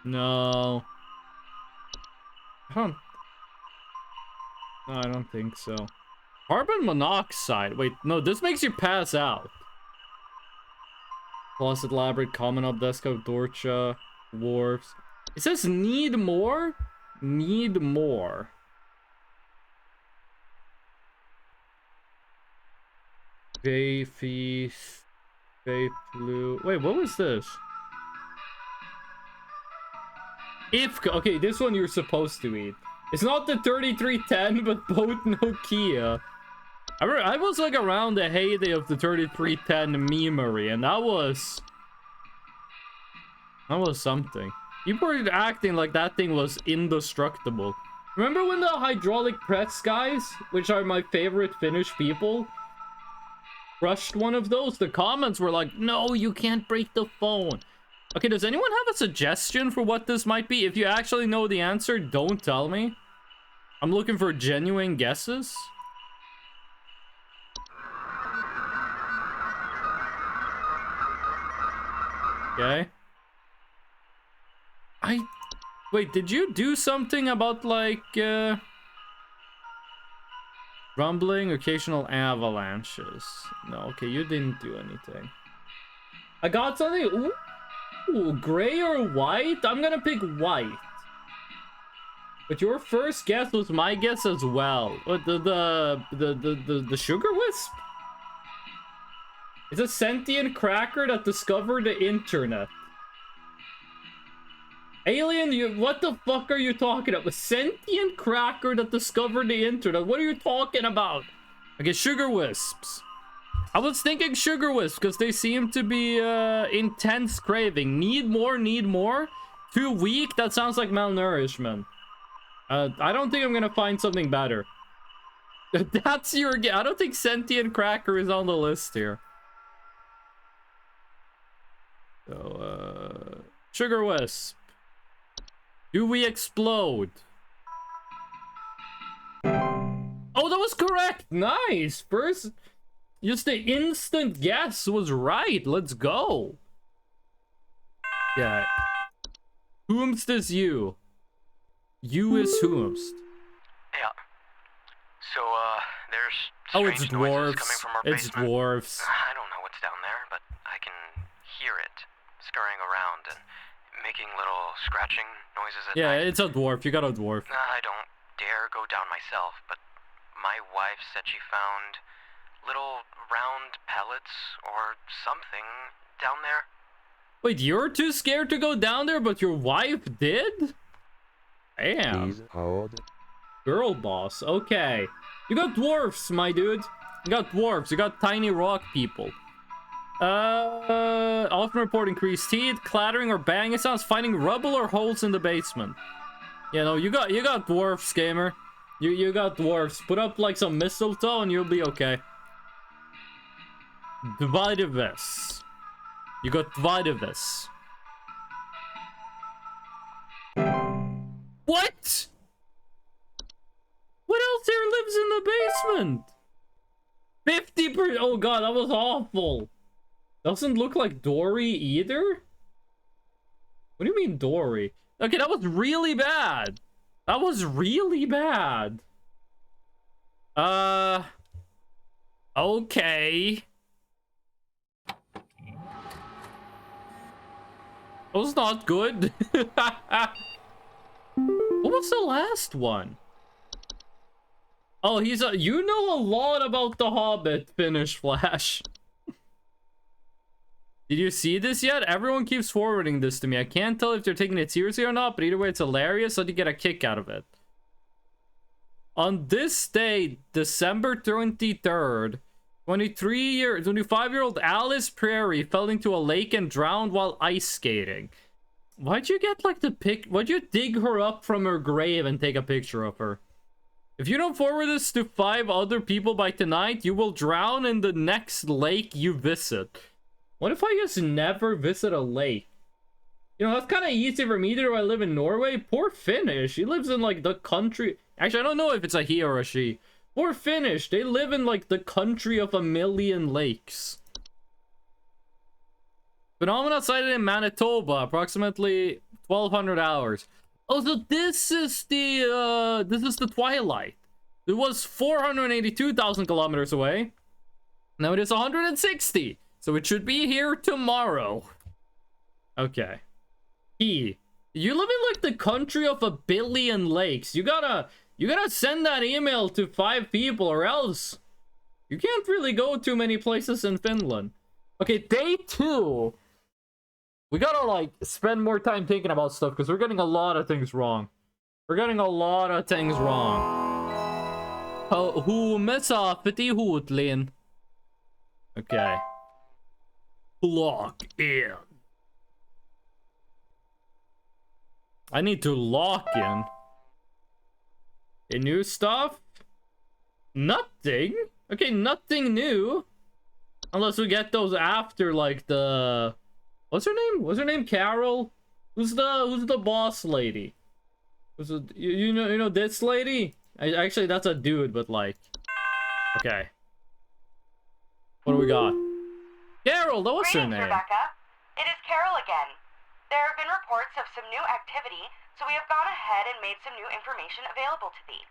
No. No, I don't think so. Carbon monoxide. Wait, no, this makes you pass out. Closet Labyrinth, Common Obdesco, Dorcha, Dwarfs. It says need more? Need more. Bay Feast. Bay Flu. Wait, what was this? If okay, this one you're supposed to eat. It's not the 3310, but both Nokia. I was like around the heyday of the 3310 memery, and that was something. People were acting like that thing was indestructible. Remember when the hydraulic press guys, which are my favorite Finnish people, crushed one of those? The comments were like, no, you can't break the phone. Okay, does anyone have a suggestion for what this might be? If you actually know the answer, don't tell me. I'm looking for genuine guesses. Okay. Wait, did you do something about, like, rumbling, occasional avalanches? No, okay, you didn't do anything. I got something. Ooh, gray or white? I'm gonna pick white. But your first guess was my guess as well. What, the sugar wisp? It's a sentient cracker that discovered the internet. Alien, what the fuck are you talking about? A sentient cracker that discovered the internet. What are you talking about? Okay, sugar wisps. I was thinking sugar wisps because they seem to be intense craving. Need more, need more. Too weak? That sounds like malnourishment. I don't think I'm gonna find something better. That's your guess. I don't think sentient cracker is on the list here. So, sugar wisp. Do we explode? Oh, that was correct. Nice. First, just the instant guess was right. Let's go. Yeah. Whomst is you? You is whomst. Yeah. So, there's Oh, it's strange noises dwarves. coming from our It's basement. dwarves. I don't know what's down there, but I can hear it scurrying around and making little scratching noises at Yeah, night. it's a dwarf. You got a dwarf. I don't dare go down myself, but my wife said she found little round pellets or something down there. Wait, you're too scared to go down there, but your wife did? Damn. Please hold. Girl boss. Okay. You got dwarfs, my dude. You got dwarfs. You got tiny rock people. Often report increased heat, clattering or banging sounds, finding rubble or holes in the basement. Yeah, no, you got dwarfs, gamer. You got dwarfs. Put up like some mistletoe and you'll be okay. Dividivis. You got Dividivis. What? What else here lives in the basement? 50%. Oh god, that was awful. Doesn't look like Dory either. What do you mean Dory? Okay, that was really bad. That was really bad. Okay. That was not good. What was the last one? Oh, you know a lot about the Hobbit, Finish Flash. Did you see this yet? Everyone keeps forwarding this to me. I can't tell if they're taking it seriously or not, but either way, it's hilarious, so you get a kick out of it. On this day, December 23rd, 25-year-old Alice Prairie fell into a lake and drowned while ice skating. Why'd you get, like, why'd you dig her up from her grave and take a picture of her? If you don't forward this to 5 other people by tonight, you will drown in the next lake you visit. What if I just never visit a lake? You know, that's kind of easy for me to do. I live in Norway. Poor Finnish. He lives in, like, the country. Actually, I don't know if it's a he or a she. Poor Finnish. They live in, like, the country of 1,000,000 lakes. Phenomena sighted in Manitoba, approximately 1,200 hours. Oh, so this is the Twilight. It was 482,000 kilometers away. Now it is 160. So it should be here tomorrow. Okay. You live in like the country of 1,000,000,000 lakes. You gotta send that email to 5 people or else you can't really go too many places in Finland. Okay, day 2. We gotta like spend more time thinking about stuff because we're getting a lot of things wrong. Oh, who med Safety Hotline? Okay. Lock in. I need to lock in. New stuff? Nothing? Okay, nothing new. Unless we get those after like the... What's her name? What's her name? Carol? Who's the boss lady? You know this lady? Actually, that's a dude, but like... Okay. What do we got? Carol, that was her name. Rebecca. It is Carol again. There have been reports of some new activity, so we have gone ahead and made some new information available to thee.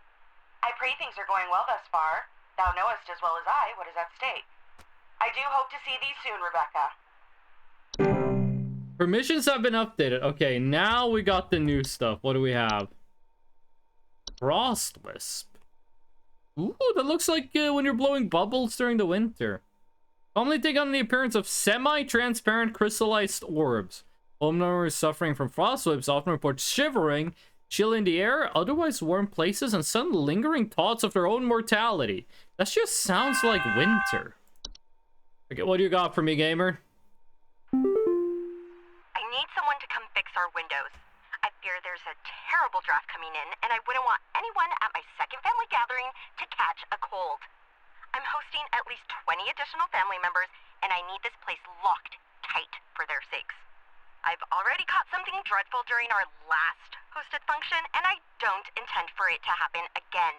I pray things are going well thus far. Thou knowest as well as I what is at stake. I do hope to see thee soon, Rebecca. Permissions have been updated. Okay, now we got the new stuff. What do we have? Frost Wisp. Ooh, that looks like when you're blowing bubbles during the winter. Commonly take on the appearance of semi-transparent crystallized orbs. Homeowners suffering from frost wisps often report shivering, chill in the air, otherwise warm places, and sudden lingering thoughts of their own mortality. That just sounds like winter. Okay, what do you got for me, gamer? I need someone to come fix our windows. I fear there's a terrible draft coming in, and I wouldn't want anyone at my second family gathering to catch a cold. I'm hosting at least 20 additional family members, and I need this place locked tight for their sakes. I've already caught something dreadful during our last hosted function, and I don't intend for it to happen again.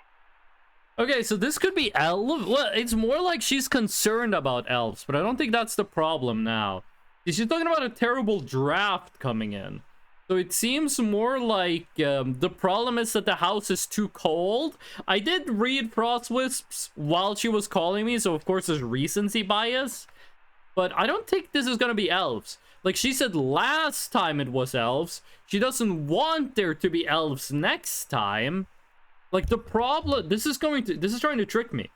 Okay, so this could be elves. Well, it's more like she's concerned about elves, but I don't think that's the problem now. She's talking about a terrible draft coming in. So it seems more like the problem is that the house is too cold. I did read Frost Wisps while she was calling me, so of course there's recency bias. But I don't think this is gonna be elves. Like she said last time it was elves. She doesn't want there to be elves next time. Like the problem, this is trying to trick me.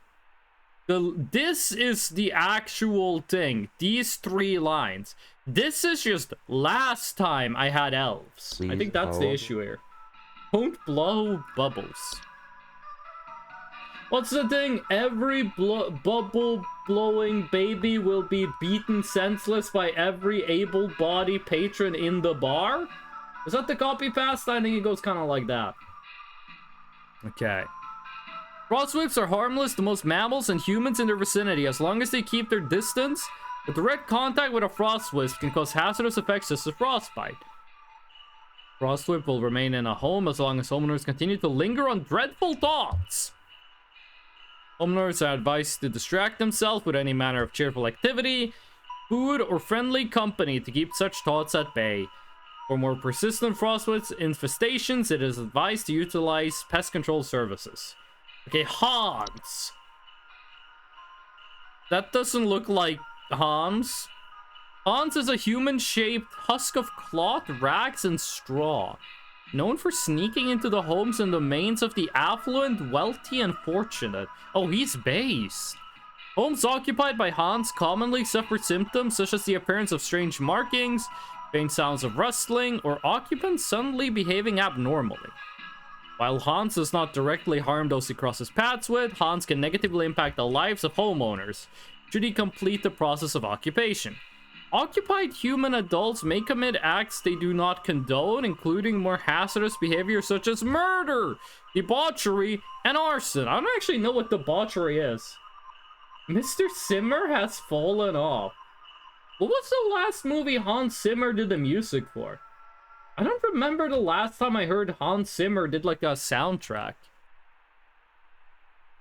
This is the actual thing. These 3 lines. This is just last time I had elves. Please, I think that's the issue here. Don't blow bubbles. What's the thing? Every bubble-blowing baby will be beaten senseless by every able-bodied patron in the bar? Is that the copy paste? I think it goes kind of like that. Okay. Frostwhips are harmless to most mammals and humans in their vicinity as long as they keep their distance. But direct contact with a frostwisp can cause hazardous effects such as frostbite. Frostwhip will remain in a home as long as homeowners continue to linger on dreadful thoughts. Homeowners are advised to distract themselves with any manner of cheerful activity, food, or friendly company to keep such thoughts at bay. For more persistent frostwhip infestations, it is advised to utilize pest control services. Okay, Hans. That doesn't look like Hans. Hans is a human-shaped husk of cloth, rags, and straw. Known for sneaking into the homes and domains of the affluent, wealthy, and fortunate. Oh, he's based. Homes occupied by Hans commonly suffer symptoms such as the appearance of strange markings, faint sounds of rustling, or occupants suddenly behaving abnormally. While Hans does not directly harm those he crosses paths with, Hans can negatively impact the lives of homeowners should he complete the process of occupation. Occupied human adults may commit acts they do not condone, including more hazardous behavior such as murder, debauchery, and arson. I don't actually know what debauchery is. Mr. Zimmer has fallen off. What was the last movie Hans Zimmer did the music for? I don't remember the last time I heard Hans Zimmer did like a soundtrack.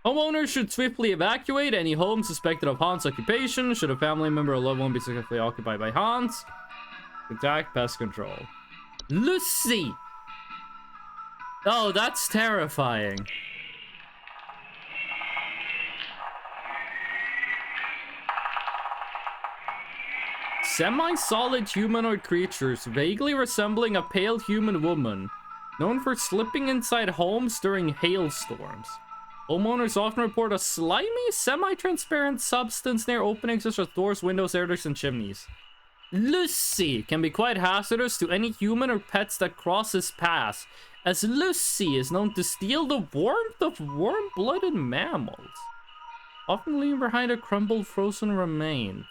Homeowners should swiftly evacuate any home suspected of Hans' occupation. Should a family member or loved one be successfully occupied by Hans, contact pest control. Lucy! Oh, that's terrifying. Semi-solid humanoid creatures vaguely resembling a pale human woman, known for slipping inside homes during hailstorms. Homeowners often report a slimy, semi-transparent substance near openings such as doors, windows, air ducts, and chimneys. Lucy can be quite hazardous to any human or pets that cross his path, as Lucy is known to steal the warmth of warm-blooded mammals, often leaving behind a crumbled frozen remains.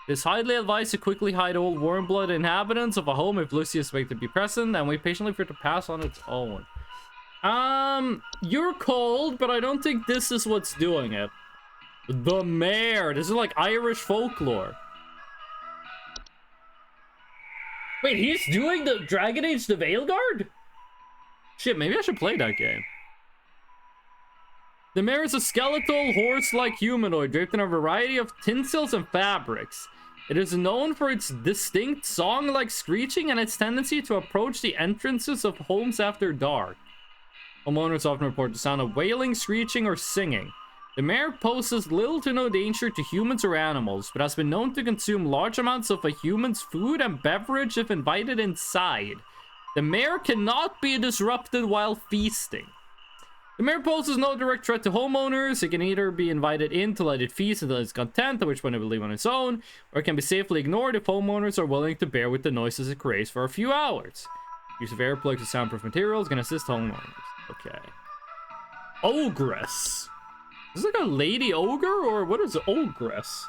It is highly advised to quickly hide all warm-blooded inhabitants of a home if Lucy is expected to be present, and wait patiently for it to pass on its own. You're cold, but I don't think this is what's doing it. The mayor. This is like Irish folklore. Wait, he's doing the Dragon Age the Veilguard? Shit, maybe I should play that game. The mayor is a skeletal, horse-like humanoid draped in a variety of tinsels and fabrics. It is known for its distinct song-like screeching and its tendency to approach the entrances of homes after dark. Homeowners often report the sound of wailing, screeching, or singing. The mare poses little to no danger to humans or animals, but has been known to consume large amounts of a human's food and beverage if invited inside. The mare cannot be disrupted while feasting. The mare poses no direct threat to homeowners. It can either be invited in to let it feast until it's content, at which point it will leave on its own, or it can be safely ignored if homeowners are willing to bear with the noises it creates for a few hours. Use of earplugs and soundproof materials can assist homeowners. Okay. Ogress. Is this like a lady ogre, or what is ogress?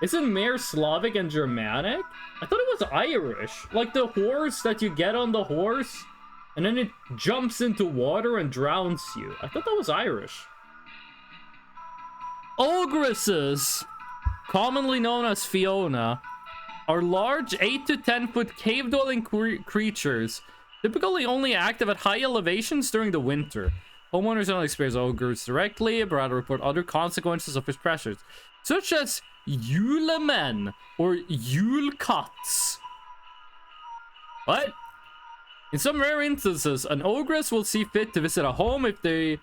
Isn't mare Slavic and Germanic? I thought it was Irish. Like the horse that you get on the horse, and then it jumps into water and drowns you. I thought that was Irish. Ogresses, commonly known as Fiona, are large 8 to 10 foot cave-dwelling creatures, typically only active at high elevations during the winter. Homeowners don't experience ogres directly, but rather report other consequences of its pressures, such as Yule men or Yule cuts. What? In some rare instances, an ogress will see fit to visit a home if they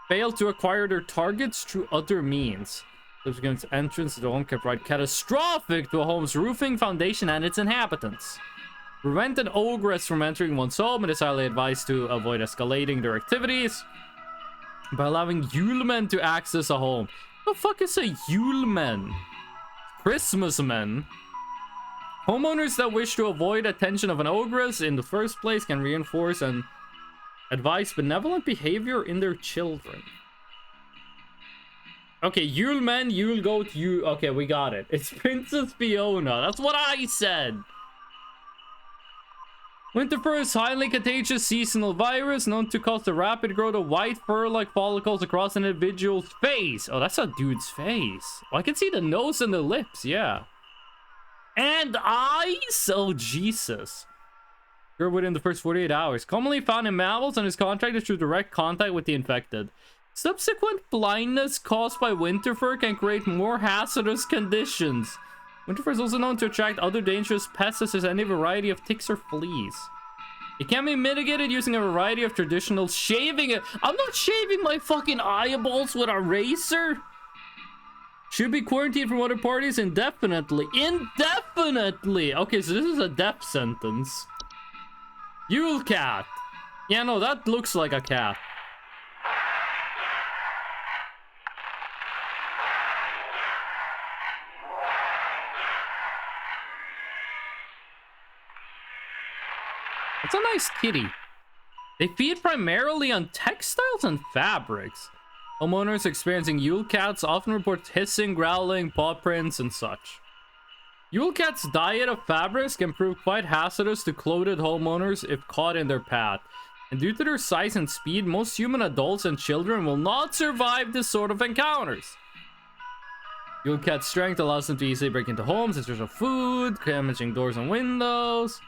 fail to acquire their targets through other means. Subsequent entrance to the home can prove catastrophic to a home's roofing, foundation, and its inhabitants. To prevent an ogress from entering one's home, it is highly advised to avoid escalating their activities by allowing Yule men to access a home. What the fuck is a Yule men? Christmas men? Homeowners that wish to avoid attention of an ogress in the first place can reinforce and advise benevolent behavior in their children. Okay, Yule Men, Yule Goat, Yule... Okay, we got it. It's Princess Fiona. That's what I said. Winter fur is highly contagious seasonal virus known to cause the rapid growth of white fur-like follicles across an individual's face. Oh, that's a dude's face. Oh, I can see the nose and the lips, yeah. And eyes? Oh, Jesus. You're within the first 48 hours. Commonly found in mammals and is contracted through direct contact with the infected. Subsequent blindness caused by winter fur can create more hazardous conditions. Winter fur is also known to attract other dangerous pests such as any variety of ticks or fleas. It can be mitigated using a variety of traditional shaving. I'm not shaving my fucking eyeballs with a razor. Should be quarantined from other parties indefinitely. Indefinitely! Okay, so this is a death sentence. Yule cat. Yeah, no, that looks like a cat. It's a nice kitty. They feed primarily on textiles and fabrics. Homeowners experiencing Yule cats often report hissing, growling, paw prints, and such. Yule cats' diet of fabrics can prove quite hazardous to clothed homeowners if caught in their path. And due to their size and speed, most human adults and children will not survive this sort of encounters. Yule cat's strength allows them to easily break into homes in search of food, damaging doors and windows.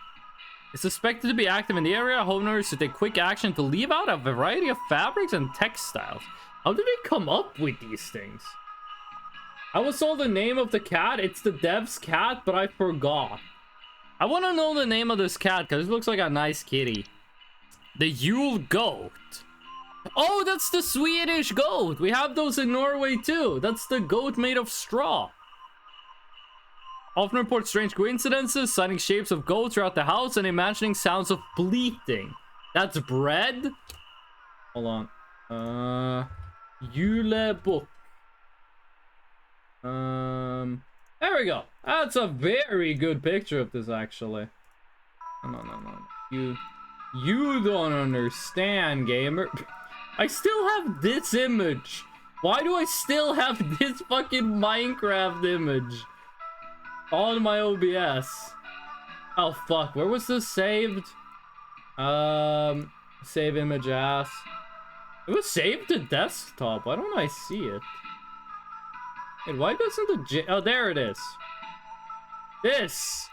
It's suspected to be active in the area. Homeowners should take quick action to leave out a variety of fabrics and textiles. How did they come up with these things? I was told the name of the cat. It's the dev's cat, but I forgot. I want to know the name of this cat because it looks like a nice kitty. The Yule goat. Oh, that's the Swedish goat. We have those in Norway too. That's the goat made of straw. Often report strange coincidences, sighting shapes of goats throughout the house and imagining sounds of bleating. That's bread? Hold on. Yule book. There we go. That's a very good picture of this, actually. No. You don't understand, gamer. I still have this image. Why do I still have this fucking Minecraft image on my OBS? Oh fuck, where was this saved? Save image as. It was saved to desktop. Why don't I see it? Wait, why doesn't the oh, there it is. This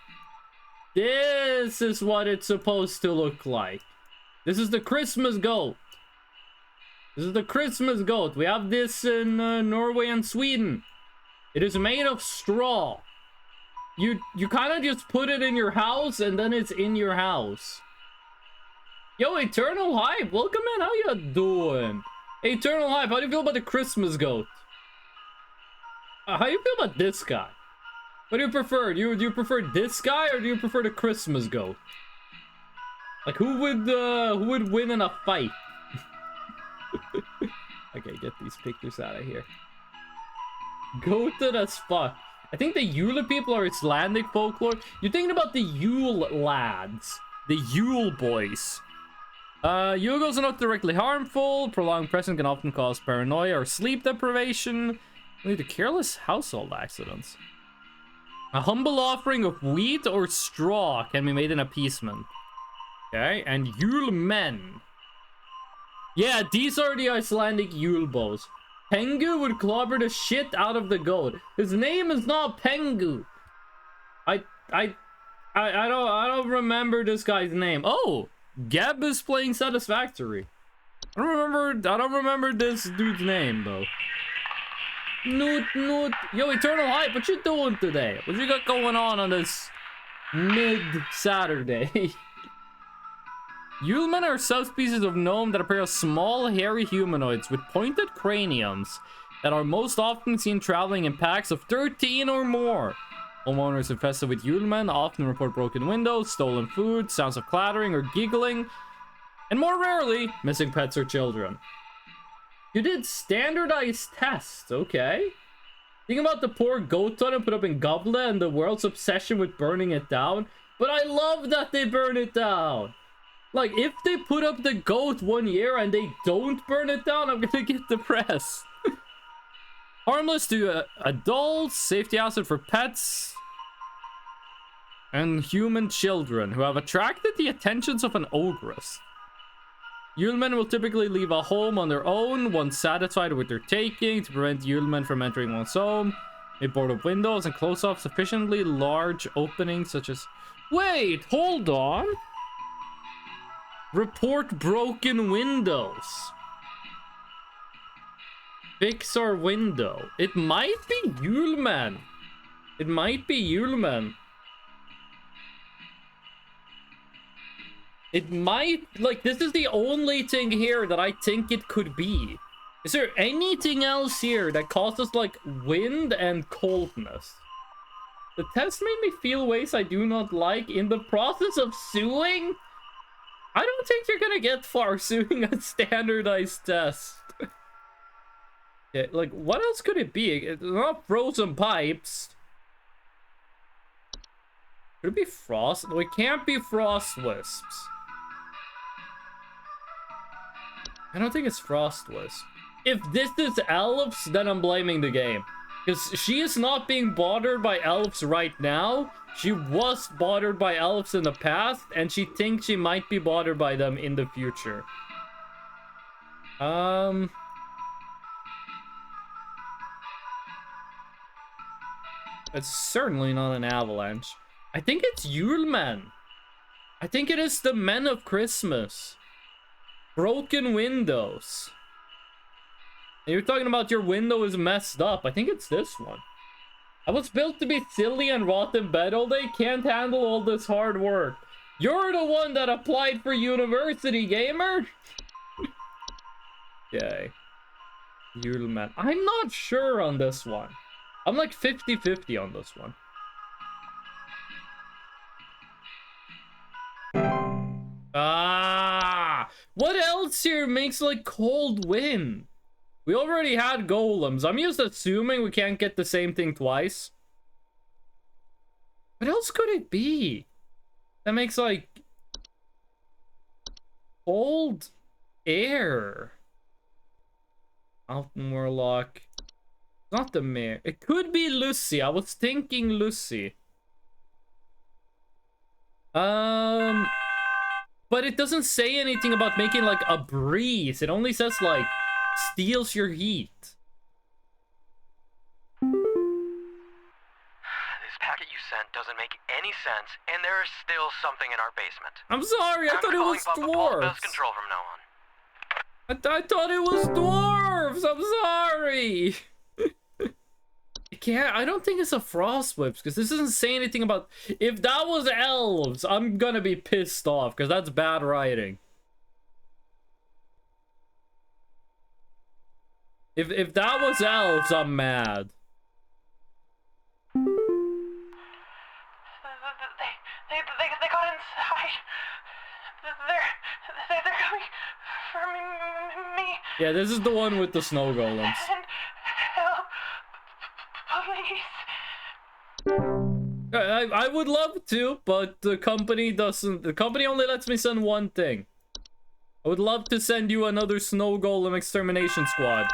is what it's supposed to look like. This is the Christmas goat. This is the Christmas goat. We have this in Norway and Sweden. It is made of straw. You kind of just put it in your house and then it's in your house. Yo, Eternal Hype, welcome in. How you doing? Hey, Eternal Hype, how do you feel about the Christmas goat? How do you feel about this guy? What do you prefer? Do you prefer this guy or do you prefer the Christmas goat? Like, who would win in a fight? Okay, get these pictures out of here. Goated as fuck. I think the Yule people are Icelandic folklore. You're thinking about the Yule lads. The Yule boys. Yule goats are not directly harmful. Prolonged presence can often cause paranoia or sleep deprivation. Lead to careless household accidents. A humble offering of wheat or straw can be made in appeasement. Okay, and Yule men. Yeah, these are the Icelandic Yule bows. Pengu would clobber the shit out of the goat. His name is not Pengu. I don't remember this guy's name. Oh, Geb is playing Satisfactory. I don't remember this dude's name though. Noot. Yo, Eternal Hype, what you doing today? What you got going on this mid-Saturday? Yule men are subspecies of gnome that appear as small, hairy humanoids with pointed craniums that are most often seen traveling in packs of 13 or more. Homeowners infested with Yule men often report broken windows, stolen food, sounds of clattering or giggling, and more rarely, missing pets or children. You did standardized tests, okay? Think about the poor goat tunnel put up in Goblet and the world's obsession with burning it down, but I love that they burn it down. Like, if they put up the goat 1 year and they don't burn it down, I'm gonna get depressed. Harmless to adults, safety hazard for pets, and human children who have attracted the attentions of an ogress. Yulemen will typically leave a home on their own once satisfied with their taking to prevent Yulemen from entering one's home. They board up windows and close off sufficiently large openings such as... Wait, hold on. Report broken windows. Fix our window. It might be Yulemen. It might be Yulemen. It might, like, this is the only thing here that I think it could be. Is there anything else here that causes, like, wind and coldness? The test made me feel ways I do not like. In the process of suing? I don't think you're gonna get far suing a standardized test. Yeah, like, what else could it be? It's not frozen pipes. Could it be frost? No, it can't be frost wisps. I don't think it's frost wisp. If this is elves, then I'm blaming the game. Because she is not being bothered by elves right now. She was bothered by elves in the past, and she thinks she might be bothered by them in the future. It's certainly not an avalanche. I think it's Yulemen. I think it is the Men of Christmas. Broken windows. And you're talking about your window is messed up. I think it's this one. I was built to be silly and rot in bed all day. Can't handle all this hard work. You're the one that applied for university, gamer. Yay. Yulemen. I'm not sure on this one. I'm like 50-50 on this one. What else here makes like cold wind? We already had golems. I'm just assuming we can't get the same thing twice. What else could it be that makes like cold air? Mountain Warlock. Not the mayor. It could be Lucy. I was thinking Lucy. But it doesn't say anything about making like a breeze. It only says like steals your heat. This packet you sent doesn't make any sense, and there is still something in our basement. I'm sorry, I thought it was dwarves. Control from now on. I thought it was dwarves. I'm sorry. I don't think it's a frost whips because this doesn't say anything about. If that was elves, I'm gonna be pissed off because that's bad writing. If that was elves, I'm mad. They got inside. They're coming for me. Yeah, this is the one with the snow golems. And help, please. I would love to, but the company doesn't. The company only lets me send one thing. I would love to send you another snow golem extermination squad.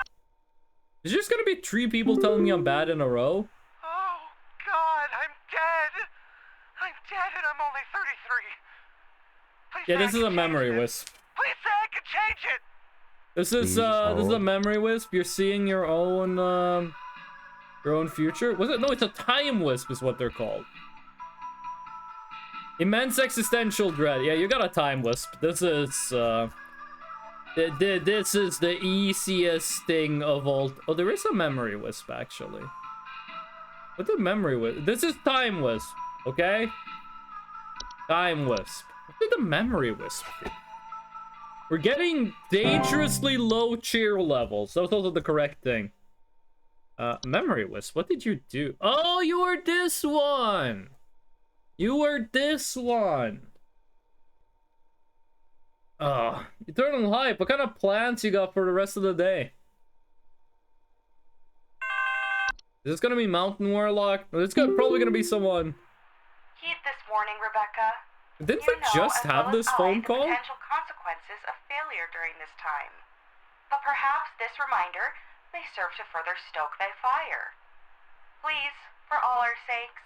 Is just gonna be 3 people telling me I'm bad in a row? Oh, God, I'm dead. I'm dead and I'm only 33. Please Yeah, say this I is a can memory change it. wisp. Please say I can change it. This is a memory wisp. You're seeing your own future. Was it? No, it's a time wisp is what they're called. Immense existential dread. Yeah, you got a time wisp. This is this is the easiest thing of all. Oh, there is a memory wisp actually. What did memory wisp? This is time wisp. Okay. Time wisp. What did the memory wisp do? We're getting dangerously low cheer levels. That was also the correct thing. Memory wisp. What did you do? Oh, you were this one. You were this one. Eternal Hype. What kind of plans you got for the rest of the day? Is this gonna be Mountain Warlock? It's probably gonna be someone. Heed this warning, Rebecca. Didn't You we know just as have well this as phone I the call? potential consequences of failure during this time. But perhaps this reminder may serve to further stoke thy fire. Please, for all our sakes,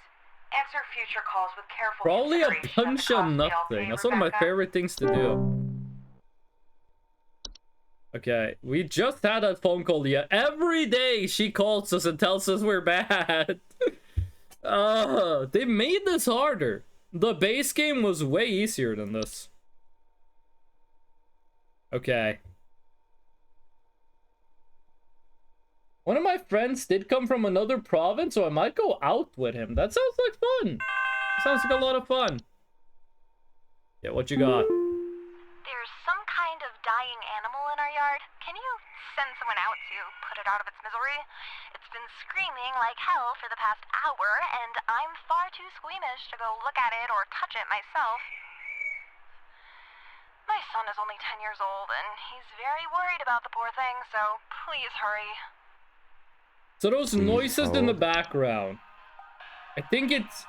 answer future calls with careful Probably a consideration punch of the on cost we all nothing. pay, That's one of my Rebecca. favorite things to do. Okay, we just had that phone call. Yeah, every day she calls us and tells us we're bad. They made this harder. The base game was way easier than this. Okay. One of my friends did come from another province, so I might go out with him. That sounds like fun. Sounds like a lot of fun. Yeah, what you got? There's some kind of dying animal in our yard. Can you send someone out to put it out of its misery? It's been screaming like hell for the past hour, and I'm far too squeamish to go look at it or touch it myself. My son is only 10 years old, and he's very worried about the poor thing, so please hurry. So those noises in the background. I think it's...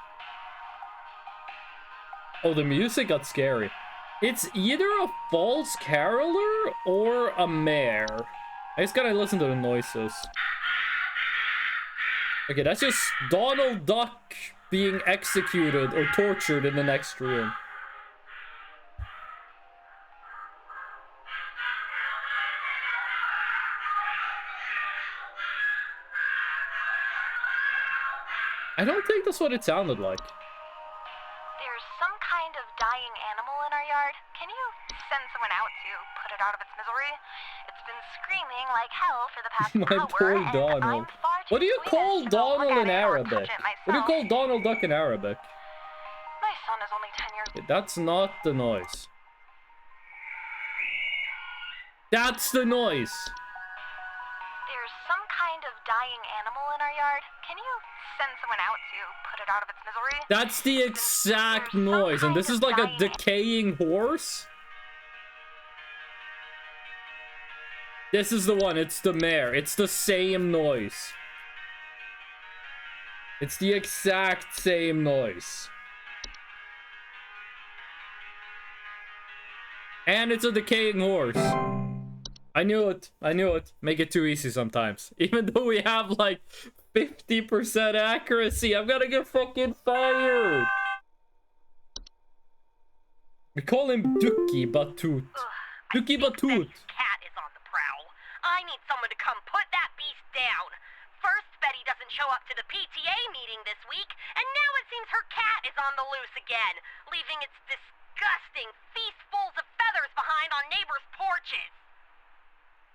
Oh, the music got scary. It's either a false caroler or a mare. I just gotta listen to the noises. Okay, that's just Donald Duck being executed or tortured in the next room. I don't think that's what it sounded like. There's some kind of dying animal in our yard. Can you send someone out to put it out of its misery? It's been screaming like hell for the past My hour, poor and Donald. I'm far too What do you call squeamish to go look Donald at in it or Arabic? touch it What do you myself. call Donald Duck in Arabic? My son is only 10 years old. That's not the noise. That's the noise. There's some kind of dying animal in our yard. Can you send someone out to put it out of its misery? That's the exact noise, and this is like a decaying horse. This is the one, it's the mare. It's the same noise. It's the exact same noise. And it's a decaying horse. I knew it. I knew it. Make it too easy sometimes. Even though we have like 50% accuracy, I'm gonna get fucking fired. We call him Ducky Batut. Ducky Batut. Cat is on the prowl. I need someone to come put that beast down. First, Betty doesn't show up to the PTA meeting this week, and now it seems her cat is on the loose again, leaving its disgusting feastfuls of feathers behind on neighbors' porches.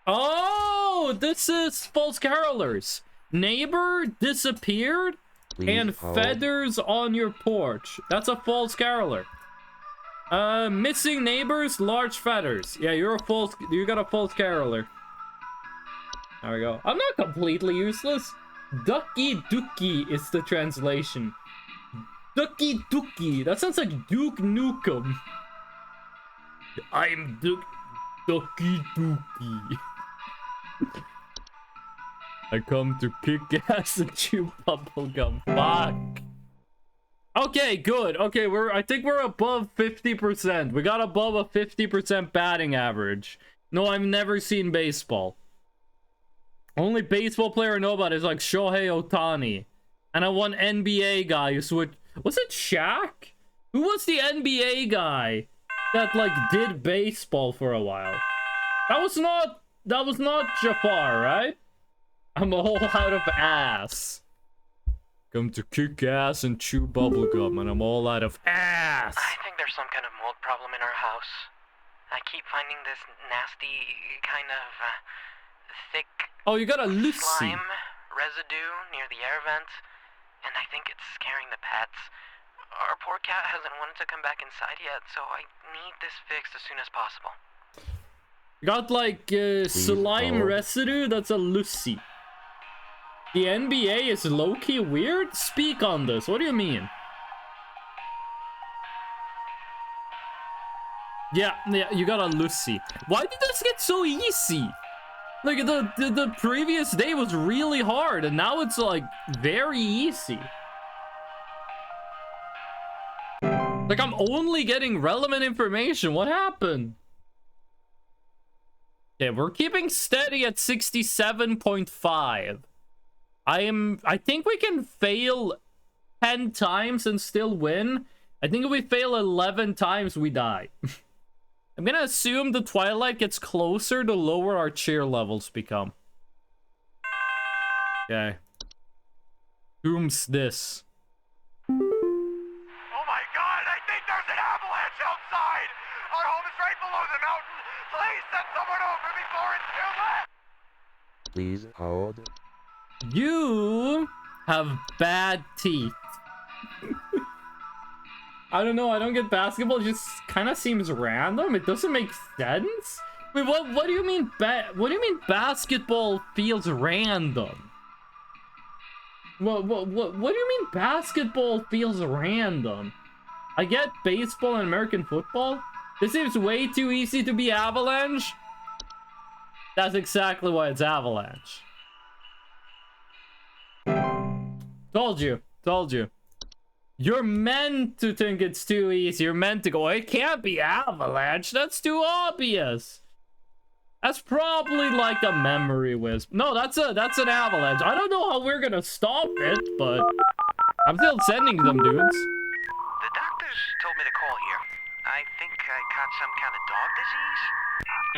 Oh, this is false carolers. Neighbor disappeared and feathers on your porch. That's a false caroler. Missing neighbors, large feathers. Yeah, you got a false caroler. There we go. I'm not completely useless. Ducky Dookie is the translation. Ducky Dookie. That sounds like Duke Nukem. I'm Ducky Dookie. I come to kick ass and chew bubblegum. Fuck. Okay, good. Okay, I think we're above 50%. We got above a 50% batting average. No, I've never seen baseball. Only baseball player I know about is like Shohei Ohtani. And I one NBA guy who switched. Was it Shaq? Who was the NBA guy that like did baseball for a while? That was not Jafar, right? I'm all out of ass. Come to kick ass and chew bubblegum, and I'm all out of ass. I think there's some kind of mold problem in our house. I keep finding this nasty kind of thick Oh, you got a Lucy. slime residue near the air vent, and I think it's scaring the pets. Our poor cat hasn't wanted to come back inside yet, so I need this fixed as soon as possible. Got like slime residue. That's a Lucy. The NBA is low-key weird? Speak on this. What do you mean? Yeah, you got a Lucy. Why did this get so easy? Like, the previous day was really hard, and now it's, like, very easy. Like, I'm only getting relevant information. What happened? Okay, we're keeping steady at 67.5. I think we can fail 10 times and still win. I think if we fail 11 times, we die. I'm gonna assume the twilight gets closer the lower our cheer levels become. Okay. Whom's this? Oh my god, I think there's an avalanche outside! Our home is right below the mountain! Please send someone over before it's too late! Please hold. You have bad teeth. I don't know, I don't get basketball. It just kind of seems random. It doesn't make sense. Wait, what do you mean what do you mean basketball feels random? What do you mean basketball feels random? I get baseball and American football. This seems way too easy to be Avalanche. That's exactly why it's Avalanche. Told you. You're meant to think it's too easy. You're meant to go, it can't be Avalanche. That's too obvious. That's probably like a memory wisp. No, that's an Avalanche. I don't know how we're gonna stop it, but I'm still sending them dudes. The doctors told me to call here. I think I caught some kind of dog disease.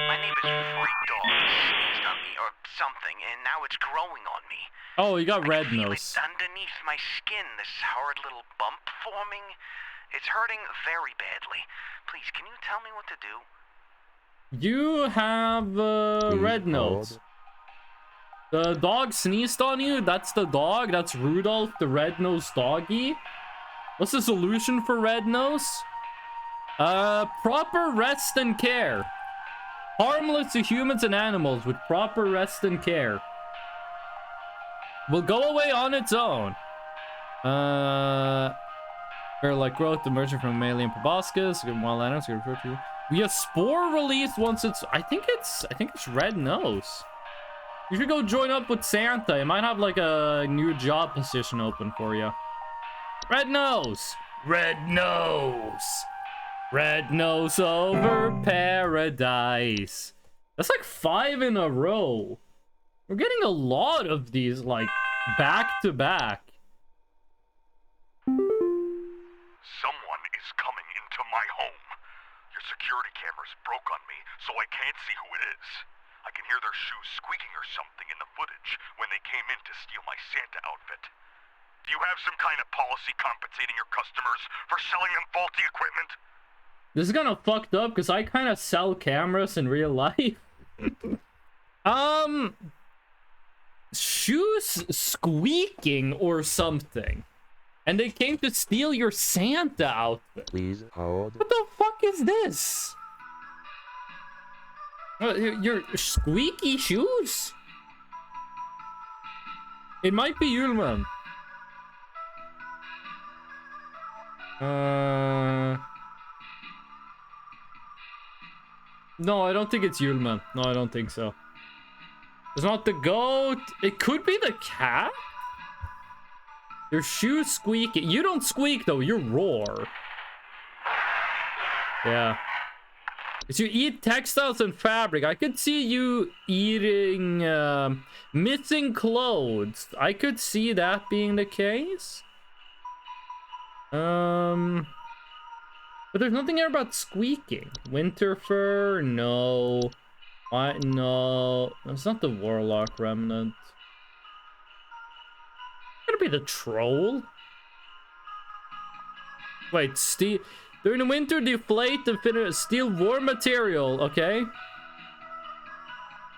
My neighbor's freak dog sneezed on me or something, and now it's growing on me. Oh, you got red I can feel nose. it underneath my skin, this horrid little bump forming. It's hurting very badly. Please, can you tell me what to do? You have red nose. The dog sneezed on you. That's the dog. That's Rudolph, the red-nosed doggy. What's the solution for red nose? Proper rest and care. Harmless to humans and animals with proper rest and care. Will go away on its own. Or like growth emerging from mammalian proboscis. Wild animals can refer to. We have spore released once it's. I think it's red nose. You should go join up with Santa. It might have like a new job position open for you. Red nose. Red nose. Red nose over paradise. That's like 5 in a row. We're getting a lot of these like back to back. Someone is coming into my home. Your security cameras broke on me, so I can't see who it is. I can hear their shoes squeaking or something in the footage when they came in to steal my Santa outfit. Do you have some kind of policy compensating your customers for selling them faulty equipment? This is kind of fucked up because I kind of sell cameras in real life. Shoes squeaking or something. And they came to steal your Santa outfit. Please hold. What the fuck is this? Your squeaky shoes? It might be Yulman. No, I don't think it's Yulman. No, I don't think so. It's not the goat. It could be the cat. Your shoes squeak. You don't squeak though. You roar. Yeah. It's you eat textiles and fabric. I could see you eating missing clothes. I could see that being the case. But there's nothing here about squeaking. Winter fur? No. Why? No. It's not the warlock remnant. It's gonna be the troll. Wait, steel. During the winter, deflate and steal warm material. Okay.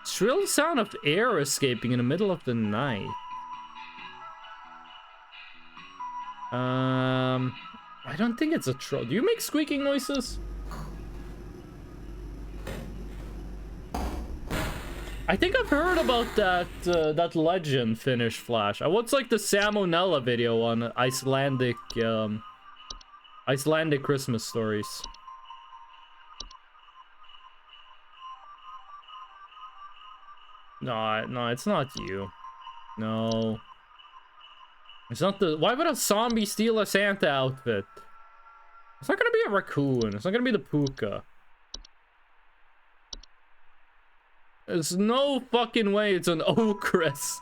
Shrill sound of air escaping in the middle of the night. I don't think it's a troll. Do you make squeaking noises? I think I've heard about that that legend finish Flash. I watched like the Salmonella video on Icelandic Christmas stories. No, it's not you. No. It's not the... Why would a zombie steal a Santa outfit? It's not gonna be a raccoon. It's not gonna be the puka. There's no fucking way it's an okra's.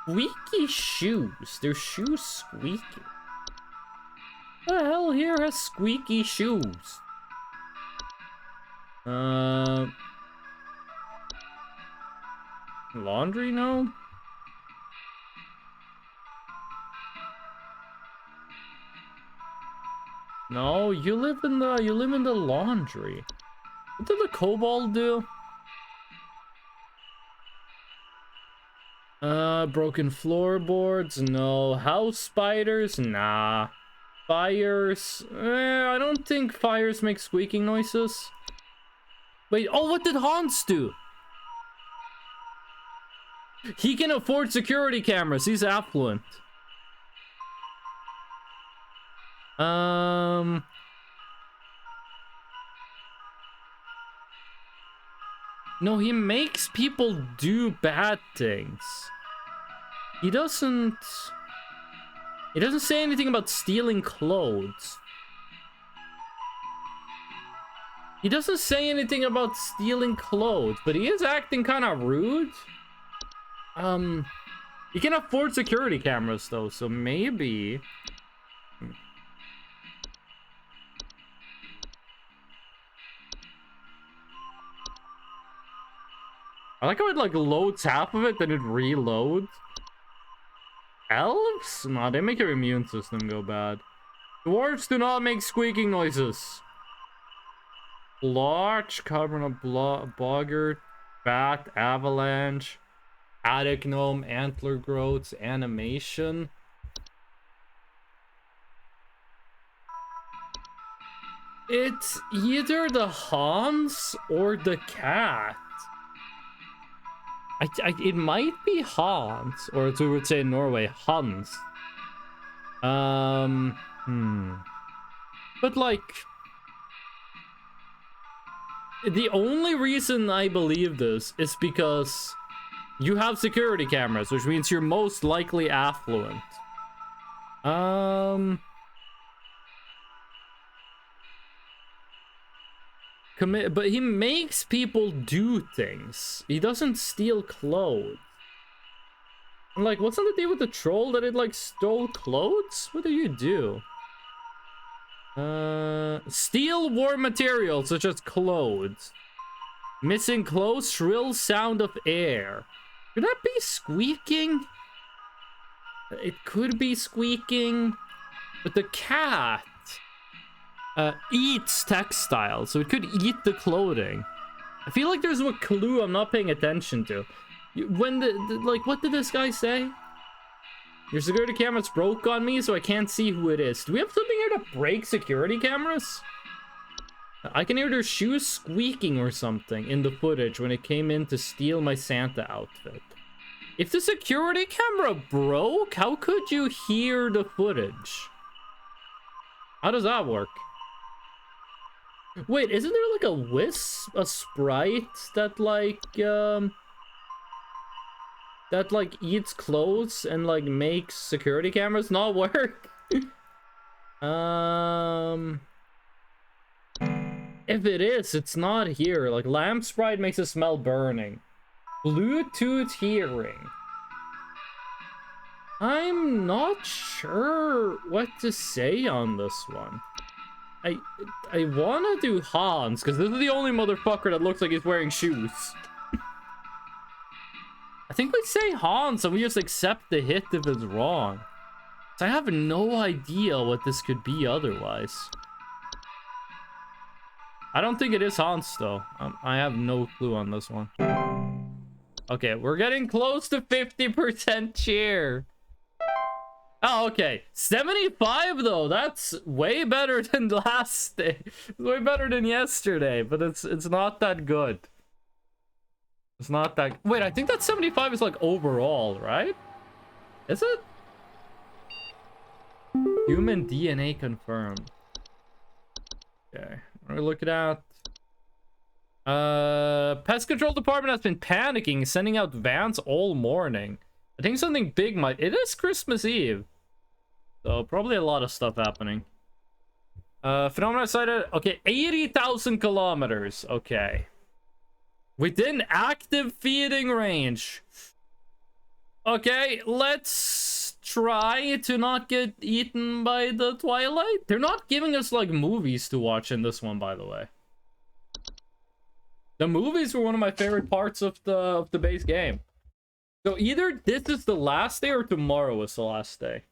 Squeaky shoes. Their shoes squeaky. What the hell here has squeaky shoes? Laundry, no? No, you live in the laundry. What did the kobold do? Broken floorboards, no. House spiders, nah. Fires, I don't think fires make squeaking noises. Wait, oh, what did Hans do? He can afford security cameras. He's affluent. No, he makes people do bad things. He doesn't say anything about stealing clothes. He doesn't say anything about stealing clothes, but he is acting kind of rude. He can afford security cameras though, so maybe. I like how it like loads half of it, then it reloads. Elves? No, they make your immune system go bad. Dwarves do not make squeaking noises. Large, carbon boggart, bat, avalanche, attic gnome, antler growths, animation. It's either the Hans or the cat. It might be Hans, or as we would say in Norway, Hans. But like, the only reason I believe this is because you have security cameras, which means you're most likely affluent. But he makes people do things. He doesn't steal clothes. I'm like, what's the deal with the troll that it like stole clothes? What do you do? Steal war materials such as clothes. Missing clothes, shrill sound of air. Could that be squeaking? It could be squeaking. But the cat eats textiles, so it could eat the clothing. I feel like there's a clue I'm not paying attention to. When like, what did this guy say? Your security cameras broke on me, so I can't see who it is. Do we have something here to break security cameras? I can hear their shoes squeaking or something in the footage when it came in to steal my Santa outfit. If the security camera broke, how could you hear the footage? How does that work? Wait, isn't there like a sprite that like eats clothes and like makes security cameras not work? If it is, it's not here. Like lamp sprite makes it smell burning. Bluetooth hearing. I'm not sure what to say on this one. I wanna do Hans, because this is the only motherfucker that looks like he's wearing shoes. I think we say Hans and we just accept the hit if it's wrong. So I have no idea what this could be otherwise. I don't think it is Hans though. I have no clue on this one. Okay, we're getting close to 50% cheer. Oh, okay. 75 though. That's way better than last day. It's way better than yesterday, but it's not that good. It's not that. Wait, I think that 75 is like overall, right? Is it? Human DNA confirmed. Okay, what are we looking at? Pest control department has been panicking, sending out vans all morning. I think something big might. It is Christmas Eve. So probably a lot of stuff happening. Phenomena cited. Okay, 80,000 kilometers. Okay. Within active feeding range. Okay, let's try to not get eaten by the Twilight. They're not giving us, like, movies to watch in this one, by the way. The movies were one of my favorite parts of the base game. So either this is the last day or tomorrow is the last day.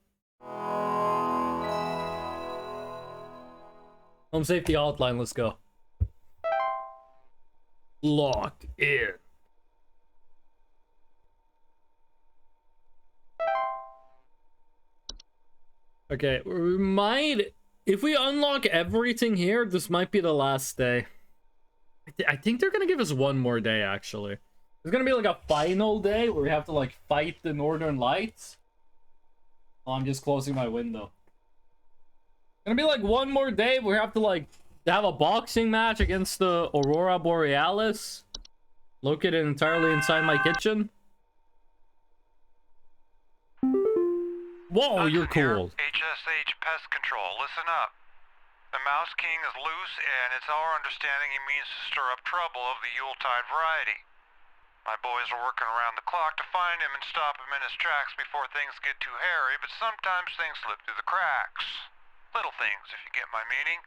Home Safety Hotline, let's go. Lock in. Okay, we might... If we unlock everything here, this might be the last day. I think they're gonna give us one more day, actually. There's gonna be like a final day where we have to like fight the Northern Lights. Oh, I'm just closing my window. Gonna be like one more day where we have to like have a boxing match against the Aurora Borealis, located entirely inside my kitchen. Whoa, you're cool. HSH Pest Control, listen up. The Mouse King is loose, and it's our understanding he means to stir up trouble of the Yuletide variety. My boys are working around the clock to find him and stop him in his tracks before things get too hairy, but sometimes things slip through the cracks. Little things, if you get my meaning.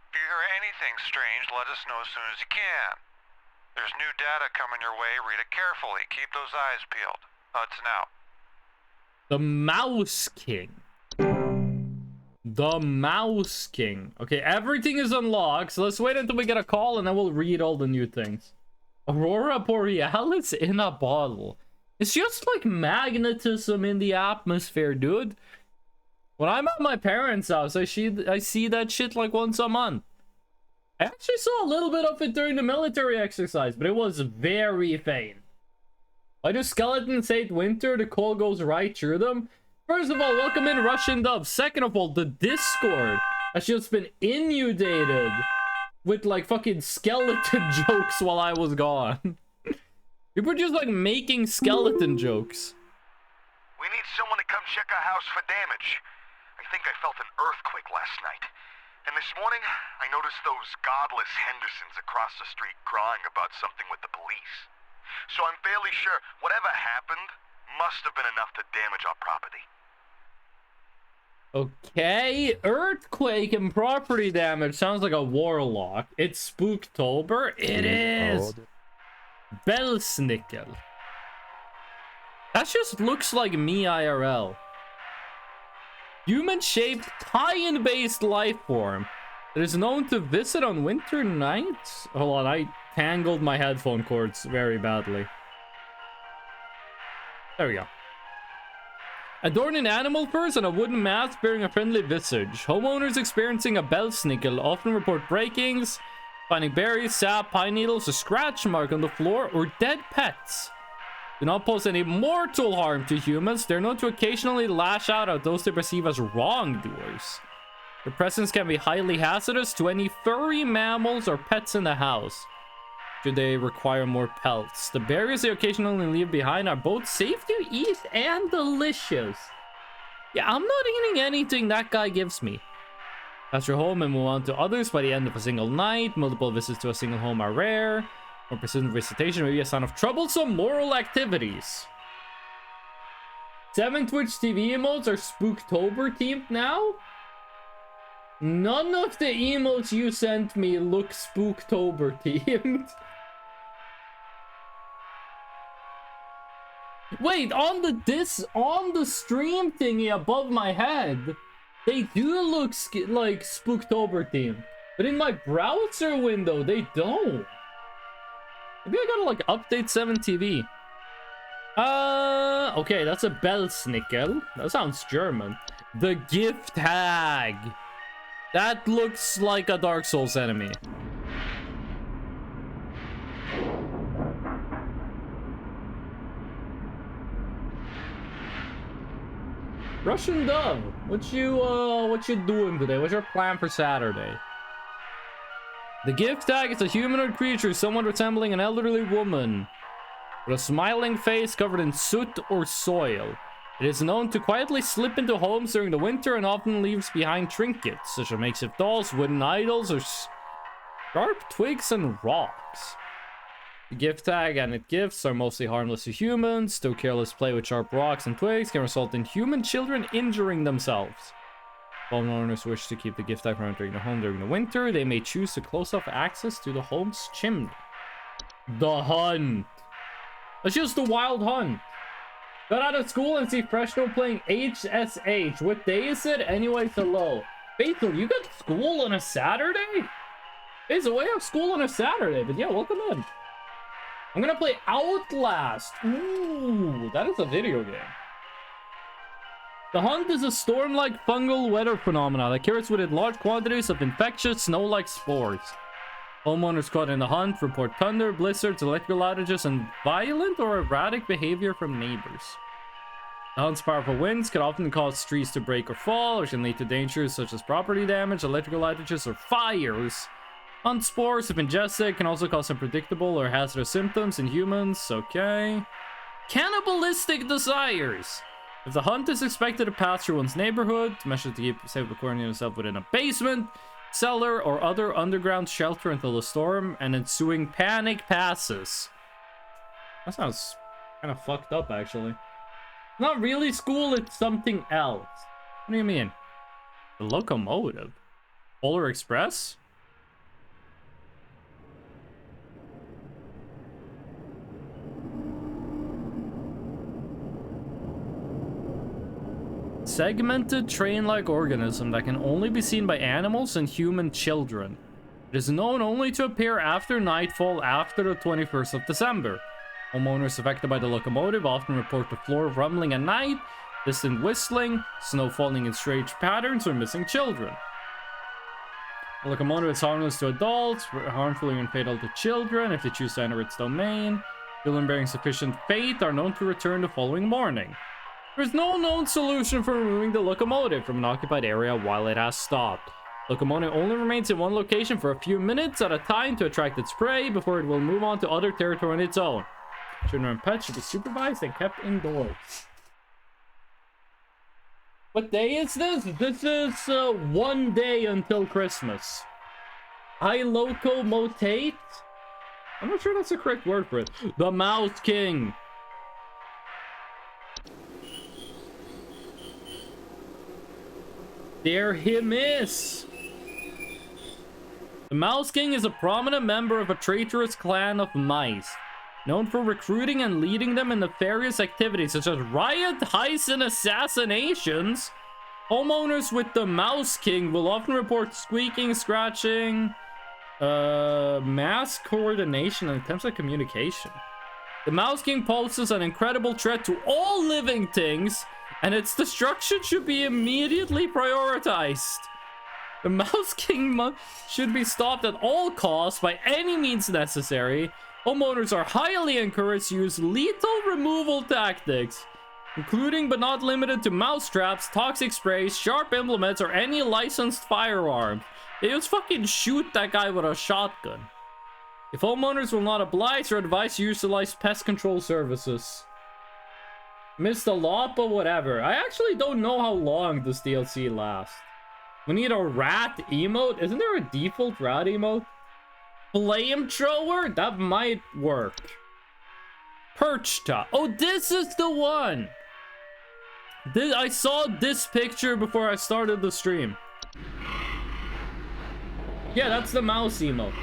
If you hear anything strange, let us know as soon as you can. There's new data coming your way, read it carefully. Keep those eyes peeled. Hudson out. The Mouse King. The Mouse King. Okay, everything is unlocked, so let's wait until we get a call and then we'll read all the new things. Aurora Borealis in a bottle. It's just like magnetism in the atmosphere, dude. When I'm at my parents' house, I see that shit like once a month. I actually saw a little bit of it during the military exercise, but it was very faint. Why do skeletons hate winter? The cold goes right through them. First of all, welcome in Russian Dove. Second of all, the Discord has just been inundated with like fucking skeleton jokes while I was gone. People are just like making skeleton jokes. We need someone to come check our house for damage. I think I felt an earthquake last night. And this morning, I noticed those godless Hendersons across the street crying about something with the police. So I'm fairly sure whatever happened must have been enough to damage our property. Okay, earthquake and property damage sounds like a warlock. It's Spooktober. It is Belsnickel. That just looks like me IRL. Human-shaped, tie-in-based life form that is known to visit on winter nights. Hold on, I tangled my headphone cords very badly. There we go. Adorned in animal furs and a wooden mask bearing a friendly visage. Homeowners experiencing a Belsnickel often report breakings, finding berries, sap, pine needles, a scratch mark on the floor, or dead pets. Do not pose any mortal harm to humans. They're known to occasionally lash out at those they perceive as wrongdoers. Their presence can be highly hazardous to any furry mammals or pets in the house, should they require more pelts. The berries they occasionally leave behind are both safe to eat and delicious. Yeah, I'm not eating anything that guy gives me. Pass your home and move on to others by the end of a single night. Multiple visits to a single home are rare. More persistent visitation may be a sign of troublesome moral activities. 7 Twitch TV emotes are Spooktober themed now? None of the emotes you sent me look Spooktober themed. Wait, on the stream thingy above my head, they do look like Spooktober themed. But in my browser window, they don't. Maybe I gotta like update 7 TV. Okay, that's a Belsnickel. That sounds German. The gift tag. That looks like a Dark Souls enemy. Russian Dove, what you doing today? What's your plan for Saturday? The gift tag is a humanoid creature somewhat resembling an elderly woman with a smiling face covered in soot or soil. It is known to quietly slip into homes during the winter and often leaves behind trinkets, such as makeshift dolls, wooden idols, or sharp twigs and rocks. The gift tag and its gifts are mostly harmless to humans, though careless play with sharp rocks and twigs can result in human children injuring themselves. If homeowners wish to keep the gift tag from entering the home during the winter, they may choose to close off access to the home's chimney. The hunt. Let's use the wild hunt. Got out of school and see Freshno playing HSH. What day is it? Anyways, hello. Faithful, you got school on a Saturday? Faithful, we have school on a Saturday, but yeah, welcome in. I'm gonna play Outlast. Ooh, that is a video game. The hunt is a storm-like fungal weather phenomena that carries with it large quantities of infectious snow-like spores. Homeowners caught in the hunt report thunder, blizzards, electrical outages, and violent or erratic behavior from neighbors. The hunt's powerful winds can often cause trees to break or fall, which can lead to dangers such as property damage, electrical outages, or fires. Hunt spores, if ingested, can also cause unpredictable or hazardous symptoms in humans. Okay. Cannibalistic desires. If the hunt is expected to pass through one's neighborhood, measure to keep safe quarantining yourself within a basement, cellar, or other underground shelter until the storm and ensuing panic passes. That sounds kind of fucked up, actually. Not really school, it's something else. What do you mean? The locomotive? Polar Express? Segmented train-like organism that can only be seen by animals and human children. It is known only to appear after nightfall after the 21st of December. Homeowners affected by the locomotive often report the floor rumbling at night, distant whistling, snow falling in strange patterns, or missing children. The locomotive is harmless to adults, harmful and fatal to children if they choose to enter its domain. Children bearing sufficient faith are known to return the following morning. There is no known solution for removing the locomotive from an occupied area while it has stopped. Locomotive only remains in one location for a few minutes at a time to attract its prey before it will move on to other territory on its own. Children and pets should be supervised and kept indoors. What day is this? This is 1 day until Christmas. I locomotate? I'm not sure that's the correct word for it. The Mouse King. There him is. The Mouse King is a prominent member of a traitorous clan of mice, known for recruiting and leading them in nefarious activities such as riot, heists, and assassinations. Homeowners with the Mouse King will often report squeaking, scratching, mass coordination, and attempts at communication. The Mouse King poses an incredible threat to all living things, and its destruction should be immediately prioritized. The Mouse King should be stopped at all costs by any means necessary. Homeowners are highly encouraged to use lethal removal tactics, including but not limited to mouse traps, toxic sprays, sharp implements, or any licensed firearm. They just fucking shoot that guy with a shotgun. If homeowners will not oblige, they're advised to utilize pest control services. Missed a lot, but whatever. I actually don't know how long this DLC lasts. We need a rat emote. Isn't there a default rat emote? Flamethrower? That might work. Perch top. Oh, this is the one. I saw this picture before I started the stream. Yeah, that's the mouse emote.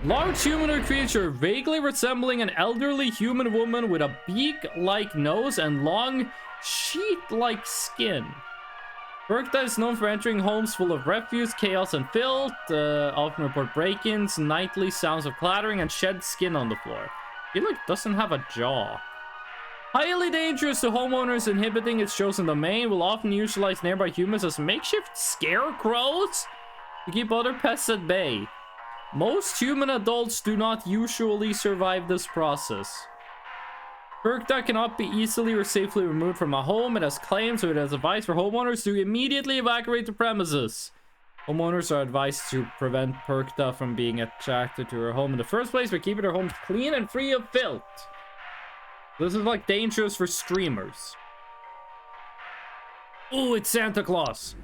Large humanoid creature vaguely resembling an elderly human woman with a beak-like nose and long sheet-like skin. Berkta is known for entering homes full of refuse, chaos, and filth, often report break-ins, nightly sounds of clattering, and shed skin on the floor. He doesn't have a jaw. Highly dangerous to homeowners inhibiting its chosen domain, will often utilize nearby humans as makeshift scarecrows to keep other pests at bay. Most human adults do not usually survive this process. Berkta cannot be easily or safely removed from a home it has claimed, so it has advised for homeowners to immediately evacuate the premises. Homeowners are advised to prevent Berkta from being attracted to her home in the first place by keeping their homes clean and free of filth. This is like dangerous for streamers. Ooh, it's Santa Claus.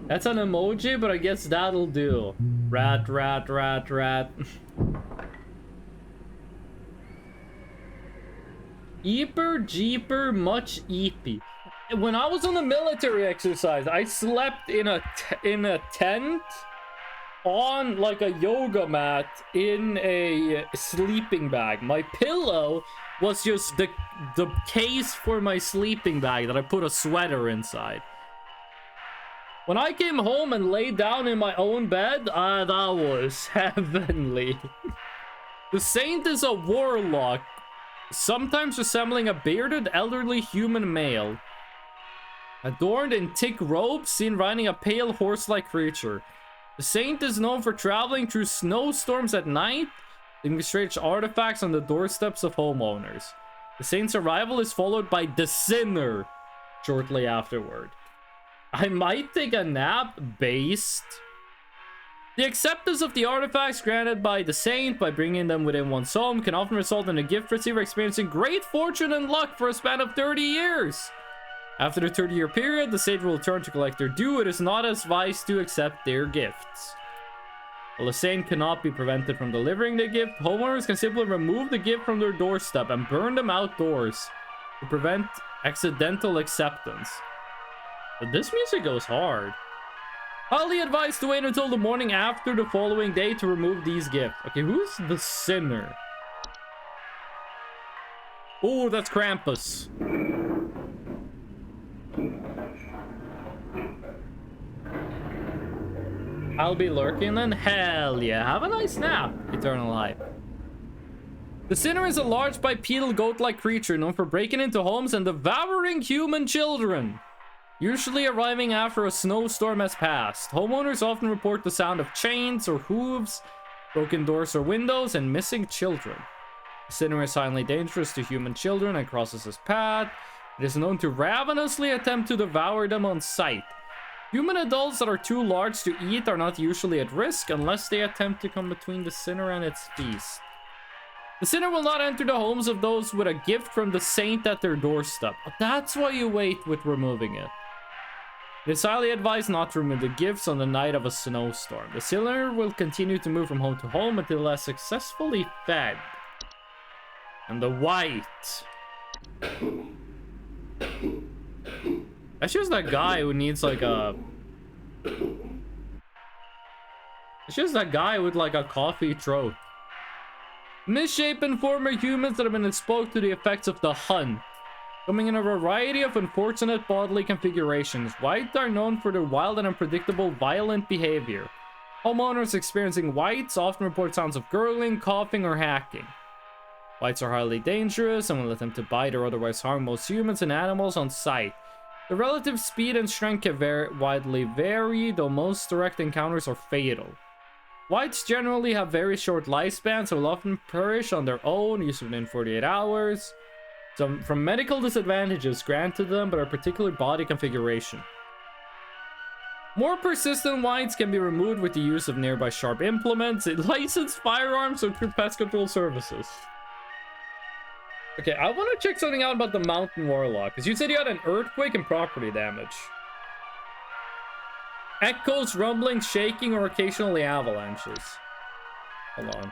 That's an emoji, but I guess that'll do. Rat, rat, rat, rat. Eeper, jeeper, much eepy. When I was on the military exercise, I slept in a tent on like a yoga mat in a sleeping bag. My pillow was just the case for my sleeping bag that I put a sweater inside. When I came home and laid down in my own bed, that was heavenly. The saint is a warlock, sometimes resembling a bearded elderly human male, adorned in thick robes, seen riding a pale horse-like creature. The saint is known for traveling through snowstorms at night, leaving strange artifacts on the doorsteps of homeowners. The saint's arrival is followed by the sinner shortly afterward. I might take a nap based. The acceptance of the artifacts granted by the saint by bringing them within one's home can often result in a gift receiver experiencing great fortune and luck for a span of 30 years. After the 30-year period, the saint will return to collect their due. It is not advised to accept their gifts. While the saint cannot be prevented from delivering the gift, homeowners can simply remove the gift from their doorstep and burn them outdoors to prevent accidental acceptance. But this music goes hard. Highly advised to wait until the morning after the following day to remove these gifts. Okay, who's the sinner? Oh, that's Krampus. I'll be lurking then? Hell yeah. Have a nice nap, Eternal Hype. The sinner is a large bipedal goat-like creature known for breaking into homes and devouring human children. Usually arriving after a snowstorm has passed. Homeowners often report the sound of chains or hooves, broken doors or windows, and missing children. The sinner is silently dangerous to human children and crosses his path. It is known to ravenously attempt to devour them on sight. Human adults that are too large to eat are not usually at risk unless they attempt to come between the sinner and its feast. The sinner will not enter the homes of those with a gift from the saint at their doorstep. That's why you wait with removing it. It is highly advised not to remove the gifts on the night of a snowstorm. The sinner will continue to move from home to home until they are successfully fed. And the white. That's just that guy who needs like a... It's just that guy with like a coffee throat. Misshapen former humans that have been exposed to the effects of the hunt, coming in a variety of unfortunate bodily configurations. Whites are known for their wild and unpredictable violent behavior. Homeowners experiencing whites often report sounds of gurgling, coughing, or hacking. Whites are highly dangerous and will attempt to bite or otherwise harm most humans and animals on sight. The relative speed and strength can widely vary, though most direct encounters are fatal. Whites generally have very short lifespans and will often perish on their own, usually within 48 hours. Some from medical disadvantages granted them by a particular body configuration. More persistent whites can be removed with the use of nearby sharp implements, licensed firearms, or through pest control services. Okay, I want to check something out about the Mountain Warlock, because you said you had an earthquake and property damage. Echoes, rumbling, shaking, or occasionally avalanches. Hold on.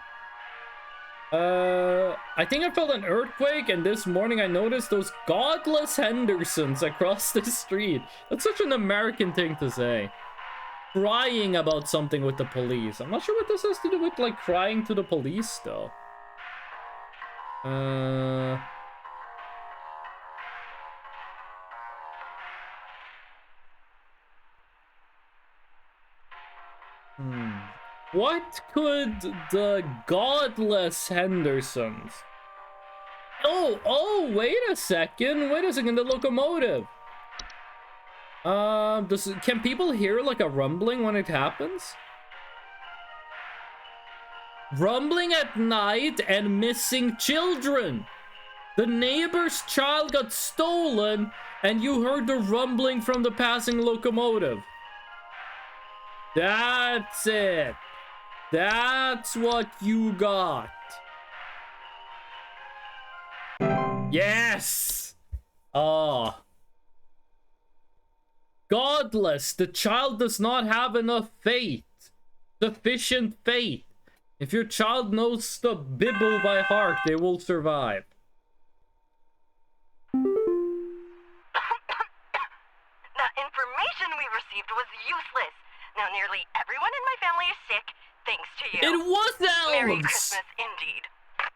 I think I felt an earthquake, and this morning I noticed those godless Hendersons across the street. That's such an American thing to say. Crying about something with the police. I'm not sure what this has to do with, like, crying to the police, though. What could the godless Hendersons... Oh, wait a second, the locomotive. Can people hear, like, a rumbling when it happens? Rumbling at night and missing children. The neighbor's child got stolen and you heard the rumbling from the passing locomotive. That's it. That's what you got. Yes. Oh. godless. The child does not have enough faith. Sufficient faith. If your child knows the Bible by heart, they will survive. The information we received was useless. Now nearly everyone in my family is sick, thanks to you. It was Merry elves! Christmas, indeed.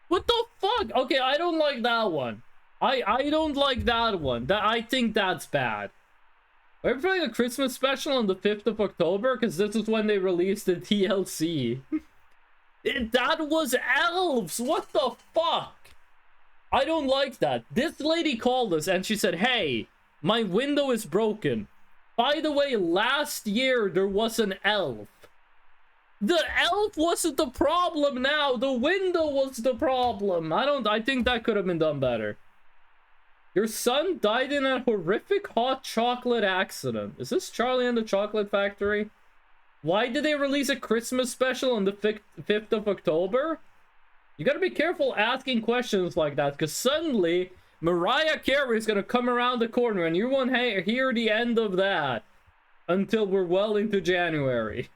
What the fuck? Okay, I don't like that one. I don't like that one. I think that's bad. Are we playing a Christmas special on the 5th of October? Because this is when they released the DLC. That was elves! What the fuck? I don't like that. This lady called us and she said, hey, my window is broken. By the way, last year there was an elf. The elf wasn't the problem now. The window was the problem. I think that could have been done better. Your son died in a horrific hot chocolate accident. Is this Charlie and the Chocolate Factory? Why did they release a Christmas special on the 5th of October? You gotta be careful asking questions like that, because suddenly Mariah Carey is gonna come around the corner and you won't hear the end of that until we're well into January.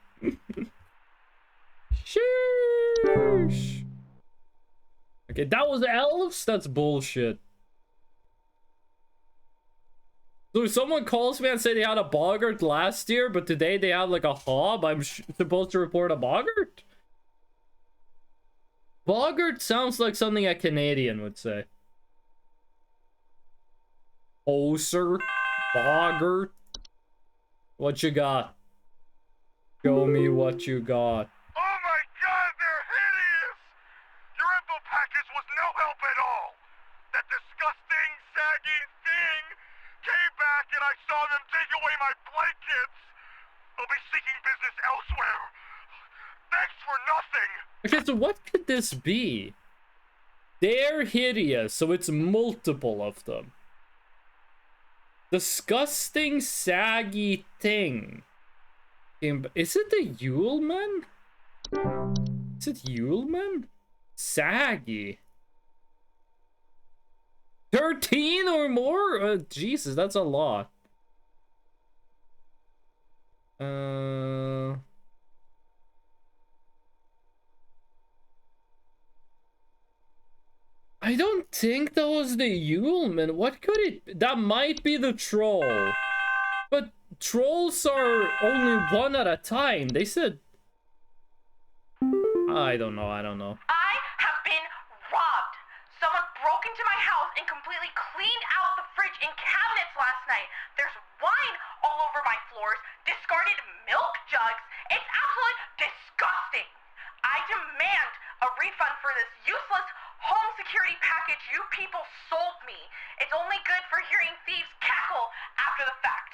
Sheesh. Okay, that was elves? That's bullshit. So someone calls me and say they had a boggart last year, but today they have like a hob. I'm supposed to report a boggart? Boggart sounds like something a Canadian would say. Oh, sir. Boggart. What you got? Show me what you got. Oh my god, they're hideous! Your info package was no help at all! That disgusting, saggy thing came back and I saw them take away my blankets! I'll be seeking business elsewhere! Thanks for nothing! Okay, so what could this be? They're hideous, so it's multiple of them. Disgusting, saggy thing. Is it the Yuleman? Is it Yuleman? Saggy. 13 or more? Jesus, that's a lot. I don't think that was the Yuleman. What could it... That might be the troll. But trolls are only one at a time. They said... I don't know. I have been robbed. Someone broke into my house and completely cleaned out the fridge and cabinets last night. There's wine all over my floors, discarded milk jugs. It's absolutely disgusting. I demand a refund for this useless home security package you people sold me. It's only good for hearing thieves cackle after the fact.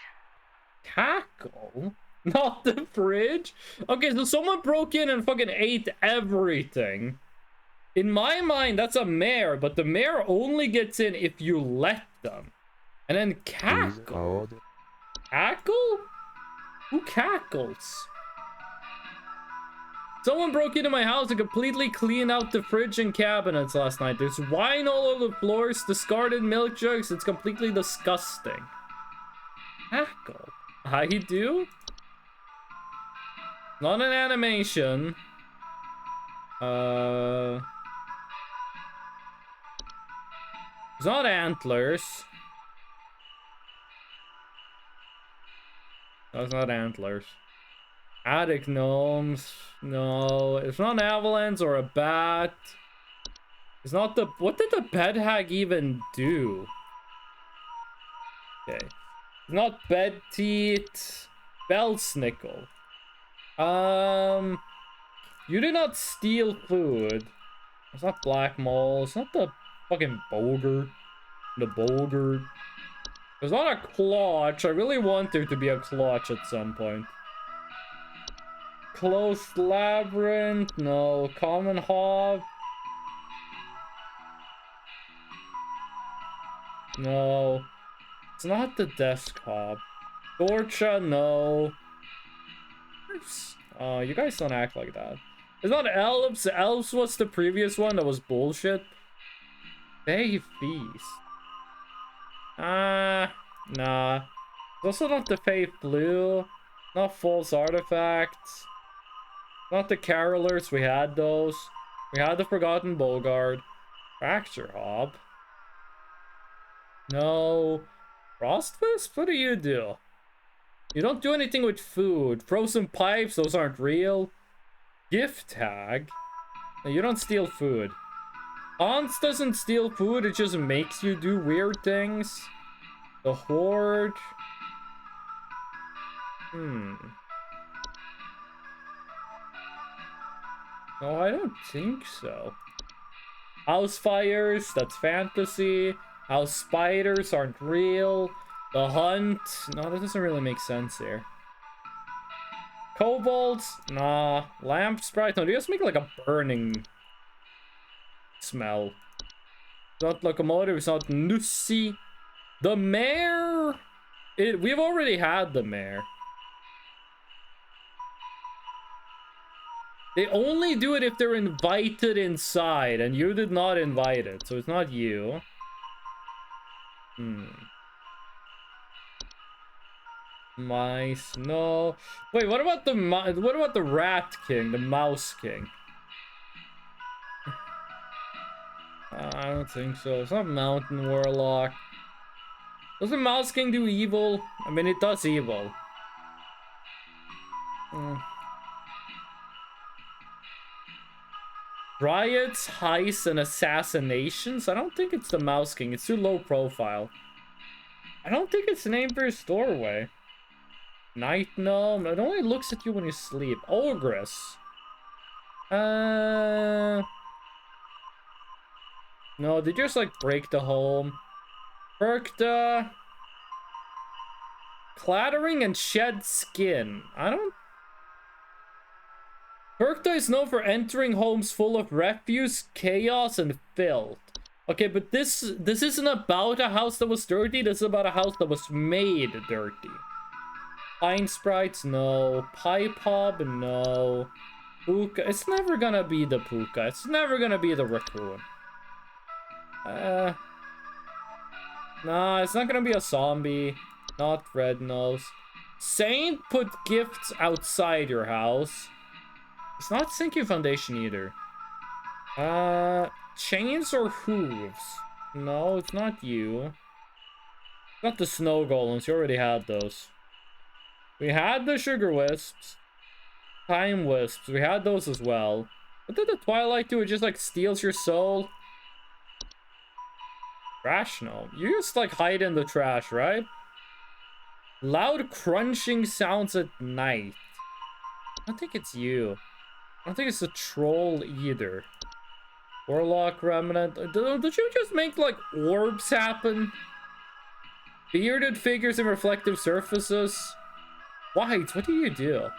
Cackle? Not the fridge? Okay, so someone broke in and fucking ate everything. In my mind, that's a mare, but the mare only gets in if you let them. And then cackle. Cackle? Who cackles? Someone broke into my house and completely cleaned out the fridge and cabinets last night. There's wine all over the floors, discarded milk jugs. It's completely disgusting. Cackle. How you do? Not an animation. It's not antlers. That's not antlers. Attic gnomes. No, it's not an avalanche or a bat. It's not the... What did the bed hag even do? Okay. It's not bed teeth. Belsnickel. You did not steal food. It's not black mole. It's not the fucking boggart. The boggart. There's not a clutch. I really want there to be a clutch at some point. Closed labyrinth. No. Common hob. No. It's not the desk hob. Torcha. No. Oh, you guys don't act like that. It's not elves. Elves was the previous one that was bullshit. Bay Feast. Nah. It's also not the Faith Blue, not False Artifacts, not the Carolers, we had those. We had the Forgotten Bogard, Fracture Hob. No. Frostfist? What do? You don't do anything with food. Frozen Pipes, those aren't real. Gift Tag. No, you don't steal food. Aunts doesn't steal food, it just makes you do weird things. The Horde. No, I don't think so. House Fires, that's fantasy. House Spiders aren't real. The Hunt, no, that doesn't really make sense here. Kobolds, nah. Lamp Sprite, no, they just make like a burning smell. It's not Locomotive, it's not Nussi. The Mayor, we've already had the Mayor. They only do it if they're invited inside, and you did not invite it, so it's not you. Mice, no. Wait, what about the Rat King, the Mouse King? I don't think so. It's not Mountain Warlock. Doesn't Mouse King do evil? I mean, it does evil. Riots, heists, and assassinations? I don't think it's the Mouse King. It's too low profile. I don't think it's named for his doorway. Night Gnome. It only looks at you when you sleep. Ogress. No, they just like break the home. Perkta. Clattering and shed skin. I don't... Perkta is known for entering homes full of refuse, chaos, and filth. Okay, but this isn't about a house that was dirty. This is about a house that was made dirty. Pine Sprites, no. Pipe Hob, no. Puka, it's never gonna be the Puka. It's never gonna be the Raccoon. Nah, it's not gonna be a zombie. Not Red Nose. Saint put gifts outside your house. It's not Sinking Foundation either. Chains or hooves? No, it's not you. It's not the Snow Golems. You already had those. We had the Sugar Wisps. Time Wisps. We had those as well. What did the Twilight do? It just like steals your soul. Trash Gnome. You just like hide in the trash, right? Loud crunching sounds at night. I don't think it's you. I don't think it's a troll either. Warlock Remnant. Did you just make like orbs happen? Bearded figures and reflective surfaces. White, what do you do?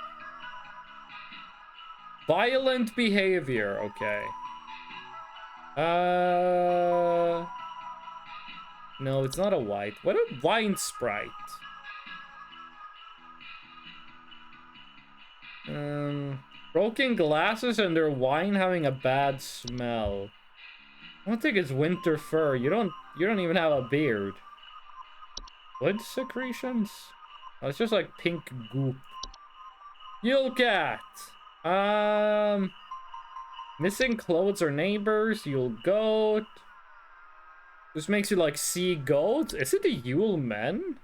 Violent behavior, okay. No, it's not a white. What a wine sprite. Broken glasses and their wine having a bad smell. I don't think it's winter fur. You don't even have a beard. Wood secretions? Oh, it's just like pink goop. Yule cat. Missing clothes or neighbors. Yule goat. This makes you like see goats. Is it the Yule men?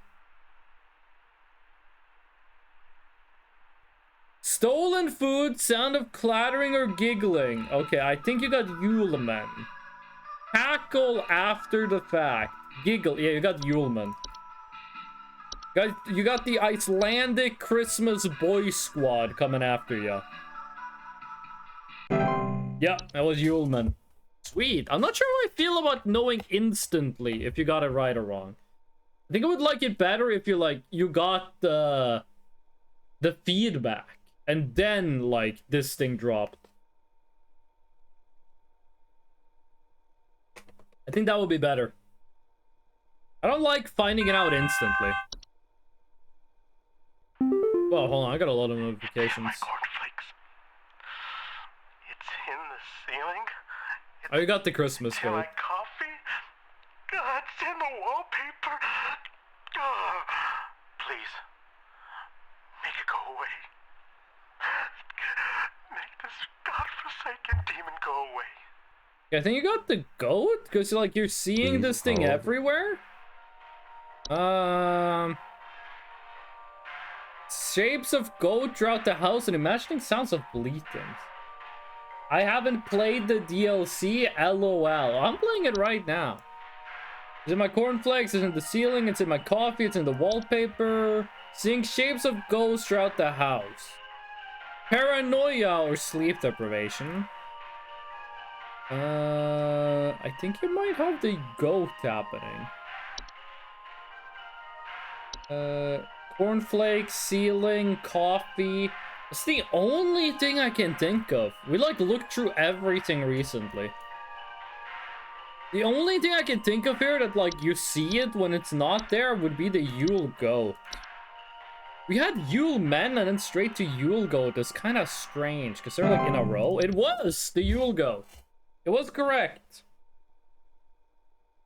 Stolen food, sound of clattering or giggling. Okay, I think you got Yule men. Cackle after the fact. Giggle. Yeah, you got Yule men. You got the Icelandic Christmas boy squad coming after you. Yeah, that was Yuleman. Sweet. I'm not sure how I feel about knowing instantly if you got it right or wrong. I think I would like it better if you got the feedback and then like this thing dropped. I think that would be better. I don't like finding it out instantly. Oh, hold on, I got a lot of notifications. My cornflakes. It's in the ceiling. Oh, you got the Christmas It's in code. my coffee. God, it's in the wallpaper. Oh, Yeah, I think you got the goat because like you're seeing this thing everywhere. Shapes of goat throughout the house and imagining sounds of bleating. I haven't played the DLC, LOL. I'm playing it right now. It's in my cornflakes, it's in the ceiling, it's in my coffee, it's in the wallpaper. Seeing shapes of ghosts throughout the house. Paranoia or sleep deprivation. I think you might have the goat happening. Cornflakes, ceiling, coffee. It's the only thing I can think of. We like looked through everything recently. The only thing I can think of here that like you see it when it's not there would be the Yule goat. We had Yule men and then straight to Yule goat. It's kind of strange because they're like in a row. It was the Yule goat. It was correct.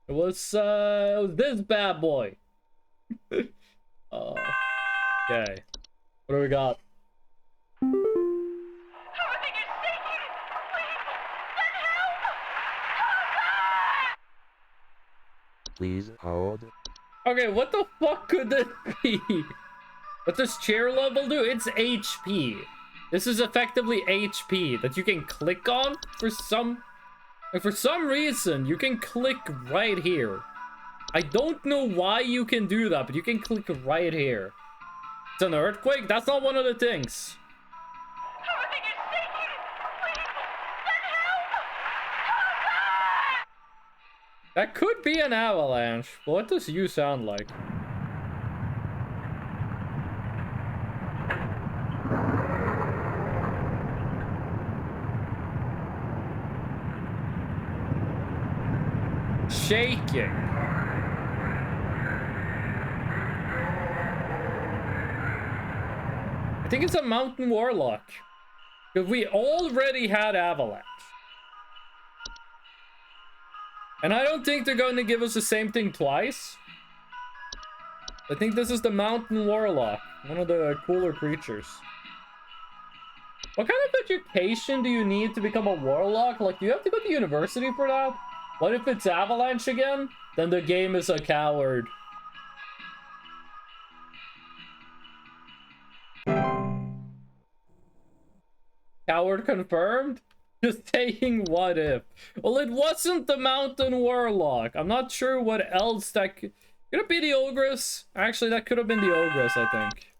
It was this bad boy. Okay. What do we got? Everything is shaking! Please, send help! Please hold. Okay, what the fuck could this be? What does chair level do? It's HP. This is effectively HP that you can click on for some reason. You can click right here. I don't know why you can do that, but you can click right here. It's an earthquake? That's not one of the things. Everything is shaking! Please, send help! That could be an avalanche, but what does you sound like? Shaking. I think it's a mountain warlock. Because we already had avalanche. And I don't think they're going to give us the same thing twice. I think this is the mountain warlock. One of the cooler creatures. What kind of education do you need to become a warlock? Like, do you have to go to university for that? What if it's avalanche again? Then the game is a coward. Coward confirmed? Just taking what if. Well, it wasn't the mountain warlock. I'm not sure what else that could it be the ogress? Actually, that could have been the ogress, I think.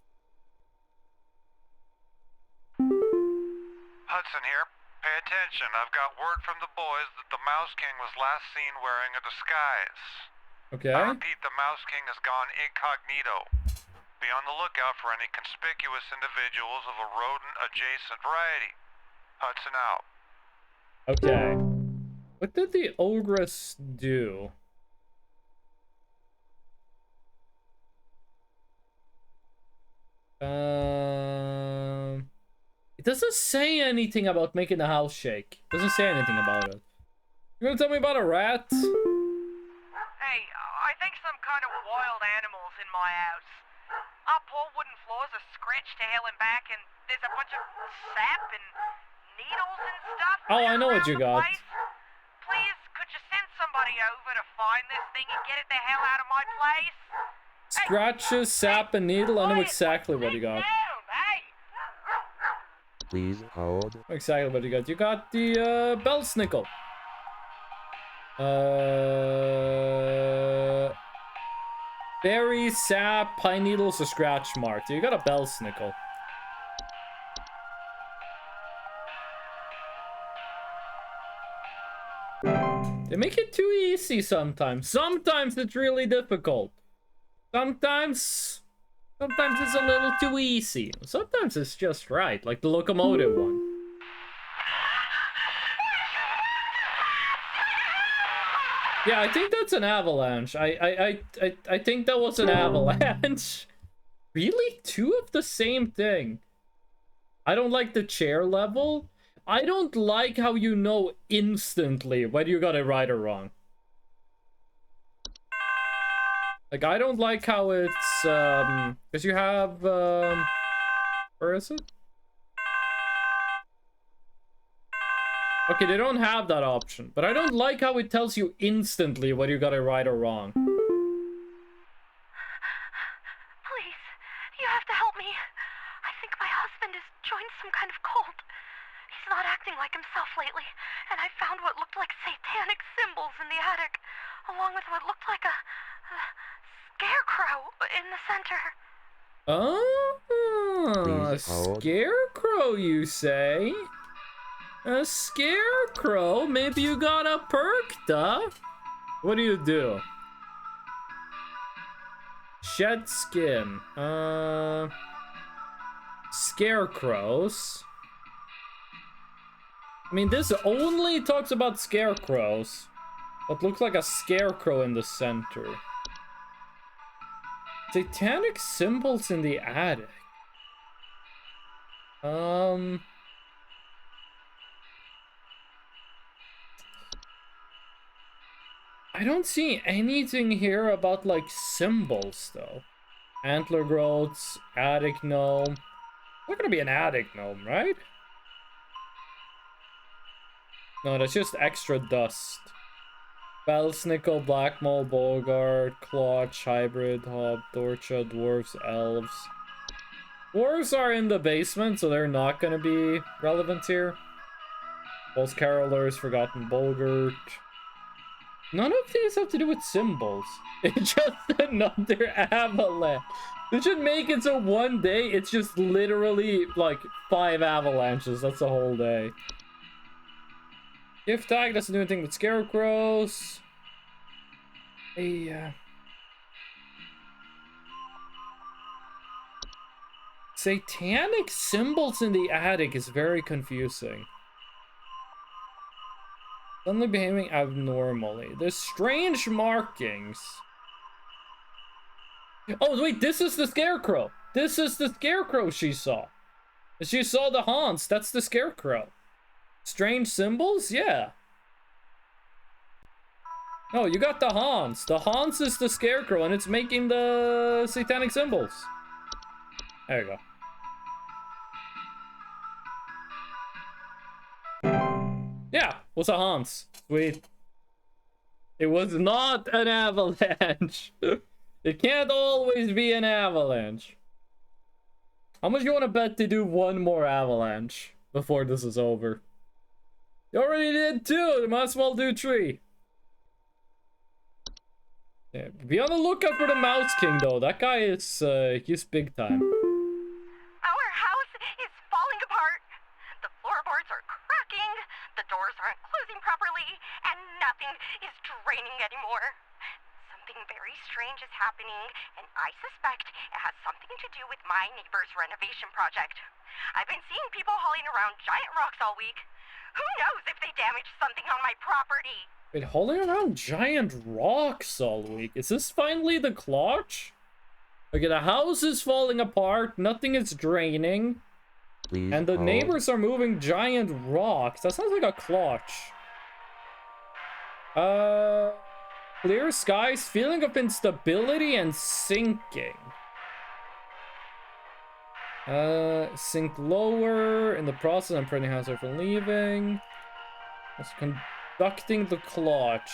Hudson here. Pay attention. I've got word from the boys that the Mouse King was last seen wearing a disguise. Okay. I repeat, the Mouse King has gone incognito. Be on the lookout for any conspicuous individuals of a rodent-adjacent variety. Hudson out. Okay. What did the ogress do? It doesn't say anything about making the house shake. It doesn't say anything about it. You gonna tell me about a rat? Hey, I think some kind of wild animal's in my house. Our poor wooden floors are scratched to hell and back, and there's a bunch of sap and needles and stuff. Oh, I know what you got. Place. Please, could you send somebody over to find this thing and get it the hell out of my place? Scratches, sap, and needle. I know exactly what you got. Hey! Please hold. Exactly what you got. You got the bell snickle. Berry, sap, pine needles, a scratch mark. So you got a bell snickle. They make it too easy sometimes. Sometimes it's really difficult. Sometimes it's a little too easy. Sometimes it's just right, like the locomotive one. Yeah, I think that's an avalanche. I think that was an avalanche. Really? Two of the same thing. I don't like the chair level. I don't like how you know instantly whether you got it right or wrong. Like, I don't like how it's, because you have, where is it? Okay, they don't have that option, but I don't like how it tells you instantly whether you got it right or wrong. Please, you have to help me. I think my husband has joined some kind of cult. He's not acting like himself lately, and I found what looked like satanic symbols in the attic, along with what looked like a scarecrow in the center. Oh, a Please hold. scarecrow, you say? A scarecrow? Maybe you got a perk, duh? What do you do? Shed skin. Scarecrows. I mean, this only talks about scarecrows. What looks like a scarecrow in the center. Satanic symbols in the attic. I don't see anything here about, like, symbols, though. Antler growths, attic gnome. Not gonna be an attic gnome, right? No, that's just extra dust. Belsnickel, Black Mole, Bogart, Clutch, Hybrid, Hob, Dorcha, Dwarves, Elves. Dwarves are in the basement, so they're not gonna be relevant here. False Carolers, Forgotten Bulgurt. None of these have to do with symbols. It's just another avalanche. They should make it so one day it's just literally like 5 avalanches. That's the whole day. Gift tag doesn't do anything with scarecrows. Satanic symbols in the attic is very confusing. Suddenly behaving abnormally. There's strange markings. Oh, wait, this is the scarecrow. This is the scarecrow she saw. She saw the haunts. That's the scarecrow. Strange symbols? Yeah. No, you got the haunts. The haunts is the scarecrow, and it's making the satanic symbols. There you go. Yeah, what's a haunts? Sweet. It was not an avalanche. It can't always be an avalanche. How much you want to bet to do one more avalanche before this is over? You already did 2. Might as well do 3. Yeah, be on the lookout for the Mouse King, though. That guy is, he's big time. Our house is falling apart. The floorboards are cracking, the doors aren't closing properly, and nothing is draining anymore. Something very strange is happening, and I suspect it has something to do with my neighbor's renovation project. I've been seeing people hauling around giant rocks all week. Who knows if they damaged something on my property? Wait, hauling around giant rocks all week. Is this finally the clutch? Okay, the house is falling apart, nothing is draining. Please And the hold. neighbors are moving giant rocks. That sounds like a clutch. Clear skies, feeling of instability and sinking. Sink lower. In the process, I'm printing house for leaving. It's conducting the clutch.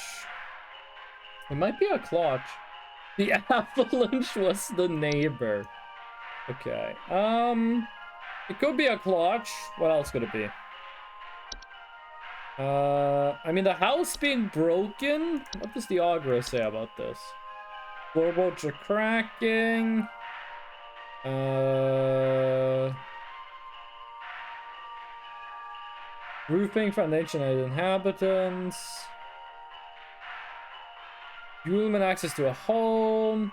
It might be a clutch. The avalanche was the neighbor. Okay. It could be a clutch. What else could it be? I mean, the house being broken. What does the Augur say about this? Floorboards are cracking. Roofing, foundation, and inhabitants. Human access to a home.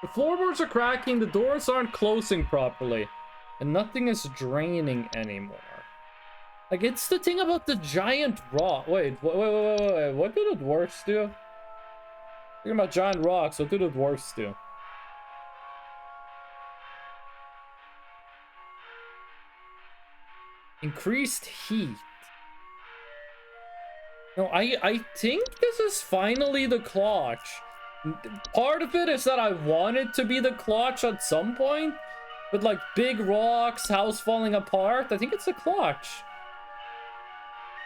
The floorboards are cracking, the doors aren't closing properly, and nothing is draining anymore. Like, it's the thing about the giant rock. Wait, what do the dwarfs do? Thinking about giant rocks, what do the dwarfs do? Increased heat. No, I think this is finally the clutch. Part of it is that I wanted to be the clutch at some point, but like big rocks, house falling apart, I think it's the clutch.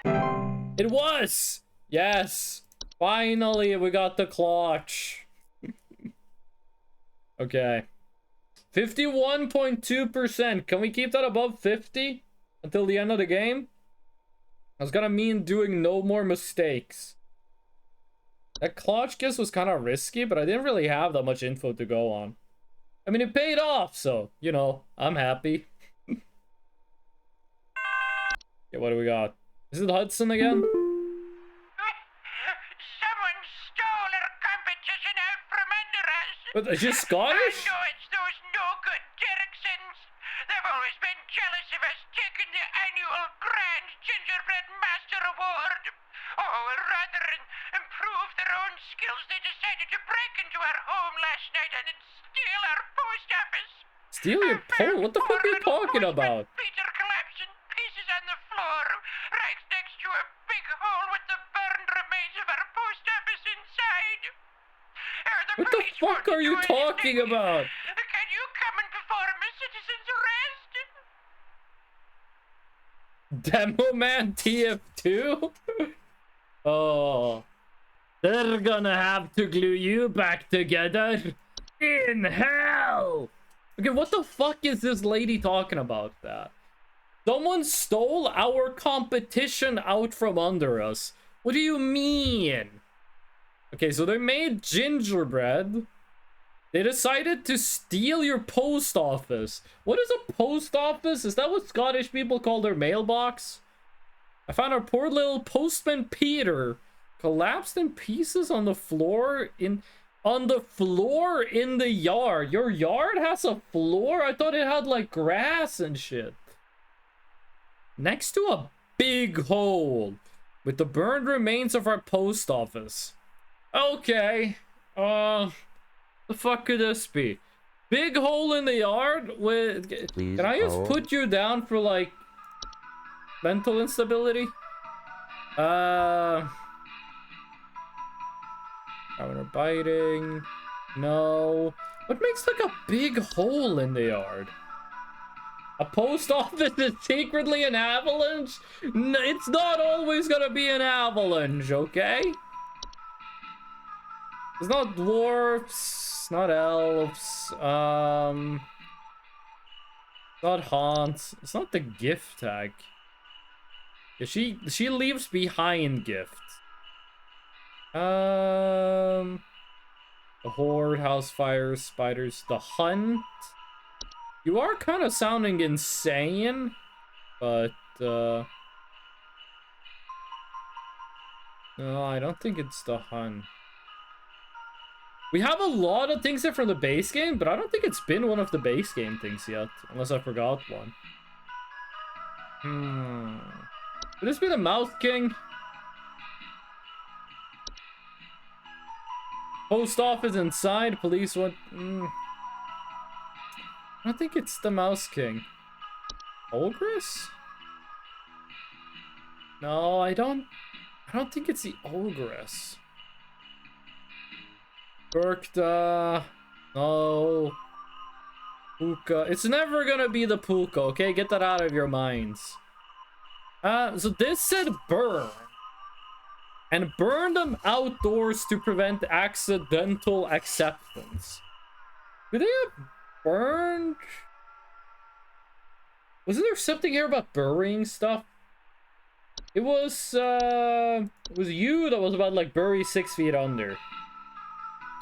It was! Yes! Finally, we got the clutch. Okay. 51.2%. Can we keep that above 50 until the end of the game? That's gonna mean doing no more mistakes. That clutch guess was kind of risky, but I didn't really have that much info to go on. I mean, it paid off, so, you know, I'm happy. Okay, what do we got? Is it Hudson again? Someone stole our competition out from under us. But is she Scottish? I know it's those no-good Derricksons. They've always been jealous of us taking the annual Grand Gingerbread Master Award. Oh, rather than improve their own skills, they decided to break into our home last night and steal our post office. Steal your post? What the fuck are you talking about? Peter collapsed in pieces on the floor, right next to a big hole with the burned remains of our post office inside. What the fuck are you talking about? Can you come and perform a citizen's arrest? Demo Man TF2? Oh. They're gonna have to glue you back together. In hell! Okay, what the fuck is this lady talking about that? Someone stole our competition out from under us. What do you mean? Okay, so they made gingerbread. They decided to steal your post office. What is a post office? Is that what Scottish people call their mailbox? I found our poor little postman Peter collapsed in pieces on the floor in the yard. Your yard has a floor? I thought it had like grass and shit. Next to a big hole with the burned remains of our post office. Okay. The fuck could this be? Big hole in the yard with... Please Can I just hold. put you down for like mental instability? Counter biting. No. What makes like a big hole in the yard? A post office is secretly an avalanche? No, it's not always gonna be an avalanche, okay? It's not dwarfs, not elves, not haunts. It's not the gift tag. Yeah, she leaves behind gifts. The horde, house fires, spiders, the hunt. You are kind of sounding insane, but no, I don't think it's the hunt. We have a lot of things here from the base game, but I don't think it's been one of the base game things yet, unless I forgot one. Could this be the Mouse King? Post office inside, police want... I don't think it's the Mouse King. Ogress? No, I don't think it's the Ogress. Burkta. No. Puka. It's never gonna be the Puka, okay? Get that out of your minds. So this said burn. And burn them outdoors to prevent accidental acceptance. Do they have burned? Wasn't there something here about burying stuff? It was you that was about like bury 6 feet under.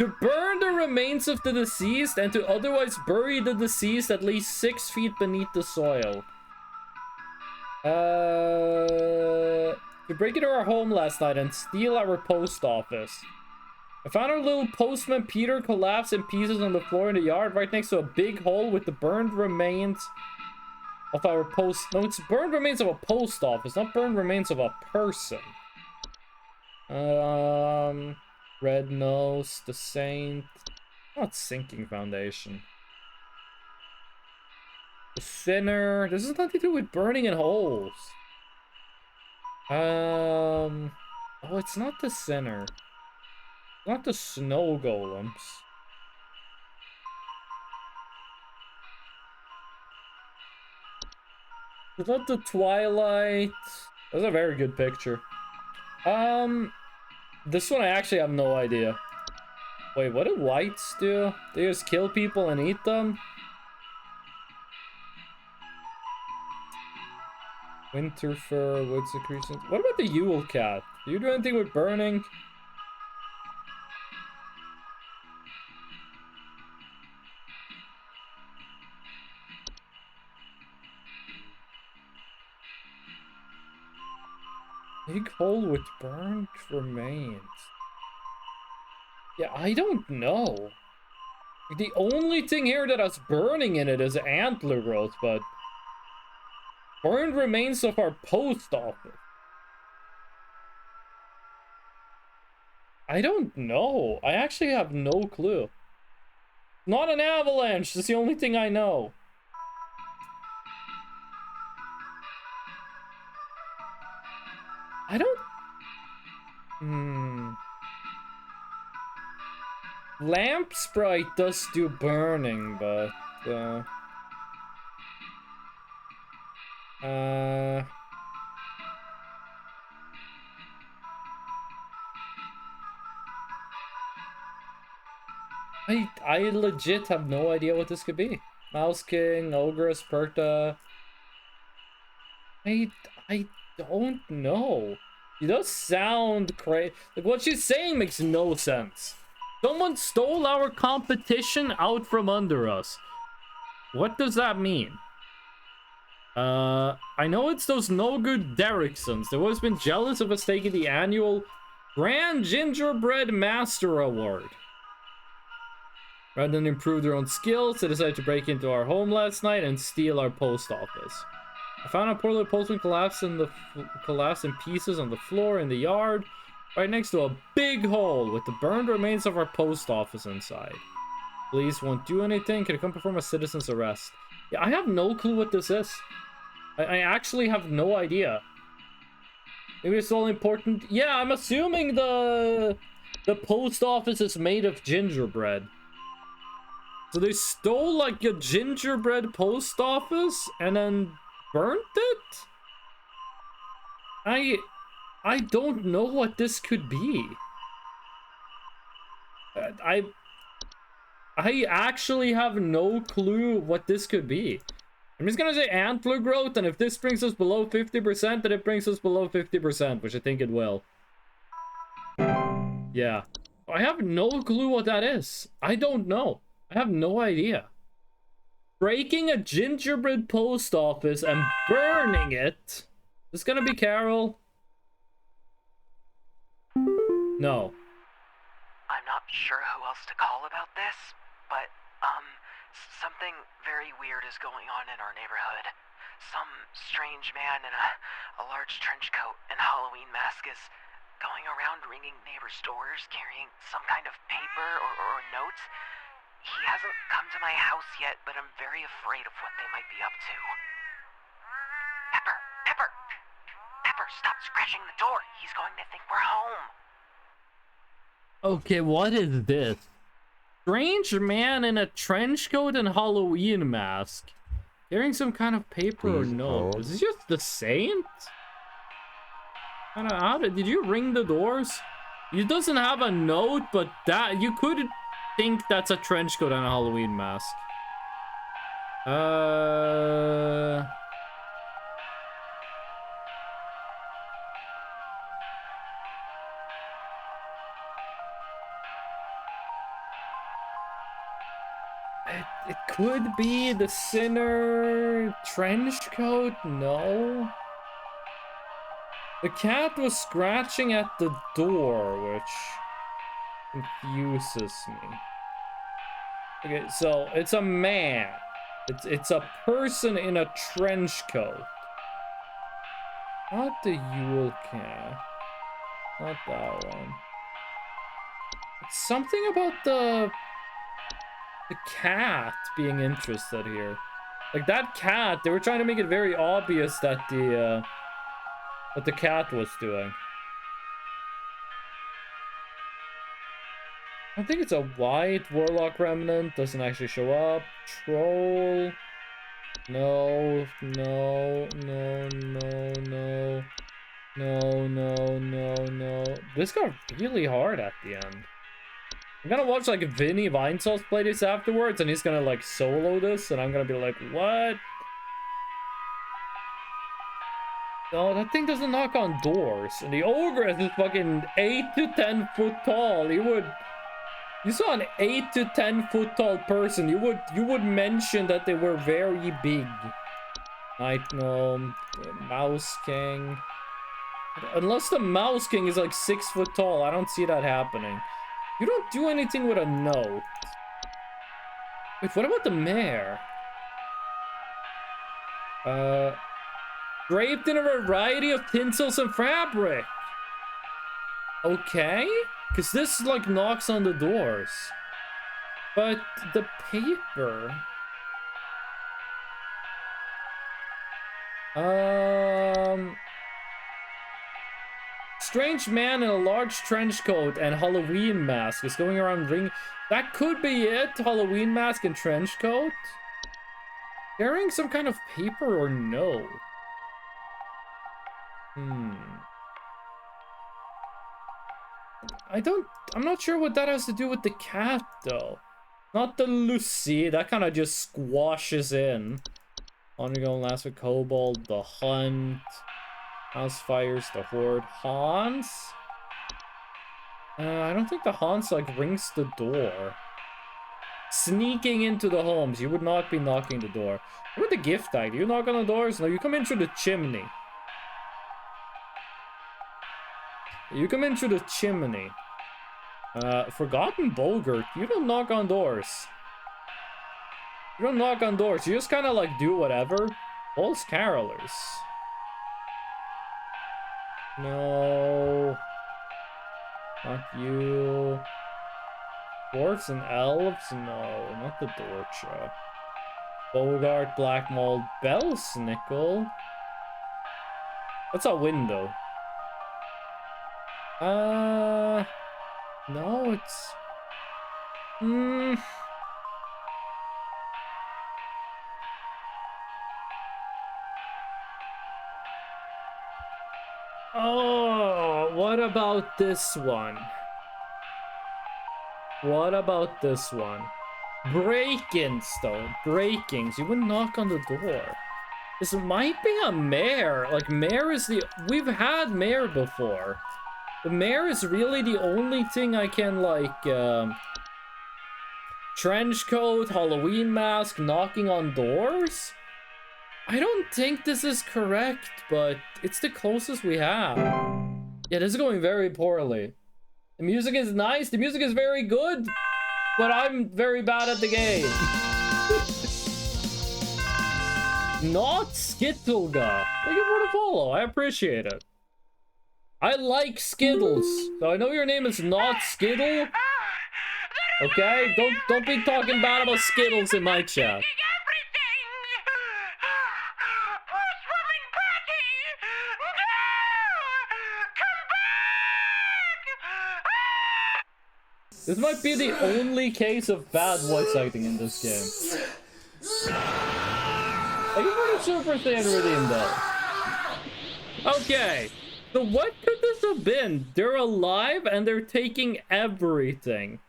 To burn the remains of the deceased and to otherwise bury the deceased at least 6 feet beneath the soil. To break into our home last night and steal our post office. I found our little postman Peter collapsed in pieces on the floor in the yard right next to a big hole with the burned remains of our post... No, it's burned remains of a post office, not burned remains of a person. Red Nose, the Saint... Not Sinking Foundation. The Sinner... This has nothing to do with burning in holes. Oh, it's not the Sinner. Not the snow golems. Is that the Twilight? That's a very good picture. This one I actually have no idea. Wait, what do whites do? They just kill people and eat them? Winter fur, wood secretions. What about the Yule cat? Do you do anything with burning? Big hole with burnt remains. Yeah, I don't know. The only thing here that has burning in it is antler growth, but burned remains of our post office. I don't know. I actually have no clue. Not an avalanche. That's the only thing I know. I don't... Lamp Sprite does do burning, but... I legit have no idea what this could be. Mouse King, Ogress, Perta... I don't know. It does sound crazy. Like, what she's saying makes no sense. Someone stole our competition out from under us. What does that mean? I know it's those no good Derricksons. They've always been jealous of us taking the annual Grand Gingerbread Master Award. Rather than improve their own skills, they decided to break into our home last night and steal our post office. I found a poor little postman collapsed in pieces on the floor in the yard, right next to a big hole with the burned remains of our post office inside. Police won't do anything. Can I come perform a citizen's arrest? Yeah, I have no clue what this is. I actually have no idea. Maybe it's all important. Yeah, I'm assuming the post office is made of gingerbread. So they stole like a gingerbread post office and then burnt it? I don't know what this could be. I actually have no clue what this could be. I'm just gonna say antler growth, and if this brings us below 50%, then it brings us below 50%, which I think it will. Yeah. I have no clue what that is. I don't know. I have no idea. Breaking a gingerbread post office and burning it. Is this gonna be Carol? No. I'm not sure who else to call about this, but, something very weird is going on in our neighborhood. Some strange man in a large trench coat and Halloween mask is going around ringing neighbors' doors, carrying some kind of paper or notes. He hasn't come to my house yet, but I'm very afraid of what they might be up to. Pepper, stop scratching the door. He's going to think we're home. Okay, what is this? Strange man in a trench coat and Halloween mask. Carrying some kind of paper or note. Is this just the saint? Did you ring the doors? He doesn't have a note, but that you could think that's a trench coat and a Halloween mask. It could be the sinner trench coat? No. The cat was scratching at the door, which confuses me. Okay, so it's a man. It's a person in a trench coat. Not the Yule cat. Not that one. It's something about the cat being interested here. Like that cat, they were trying to make it very obvious that the cat was doing. I think it's a white Warlock Remnant. Doesn't actually show up. Troll. No, no, no, no, no. No, no, no, no. This got really hard at the end. I'm gonna watch like Vinny Vinesauce play this afterwards, and he's gonna like solo this, and I'm gonna be like, what? No, that thing doesn't knock on doors. And the Ogress is fucking 8 to 10 foot tall. You saw an 8 to 10 foot tall person, you would mention that they were very big. Night Gnome, Mouse King. Unless the Mouse King is like 6 foot tall, I don't see that happening. You don't do anything with a note. Wait, what about the mayor? Draped in a variety of tinsels and fabric. Okay, because this like knocks on the doors. But the paper... Strange man in a large trench coat and Halloween mask is going around ring. That could be it. Halloween mask and trench coat. Carrying some kind of paper or no? I'm not sure what that has to do with the cat though. Not the Lucy. That kind of just squashes in. Undergoing last with Kobold, the Hunt. House fires, the Horde. Hans? I don't think the Hans, like, rings the door. Sneaking into the homes. You would not be knocking the door. What about the gift tag? Do you knock on the doors? No, you come in through the chimney. You come in through the chimney. Forgotten Bogart. You don't knock on doors. You don't knock on doors. You just kind of, like, do whatever. False Carolers. No. Not you. Dwarfs and elves? No, not the Dorcha. Bogart, Black Mold, Bellsnickel. That's a window. No, it's... Oh, what about this one? What about this one? Break-ins, though. Break-ins. You wouldn't knock on the door. This might be a mare. Like, mare is the... We've had mare before. The mare is really the only thing I can, like, trench coat, Halloween mask, knocking on doors? I don't think this is correct, but it's the closest we have. Yeah, this is going very poorly. The music is nice, the music is very good, but I'm very bad at the game. Not Skittlega. Thank you for the follow, I appreciate it. I like Skittles, so I know your name is not Skittle. Okay, don't be talking bad about Skittles in my chat. This might be the only case of bad voice acting in this game. Thank you for the Super Saiyan redeem though. Okay, so what could this have been? They're alive and they're taking everything.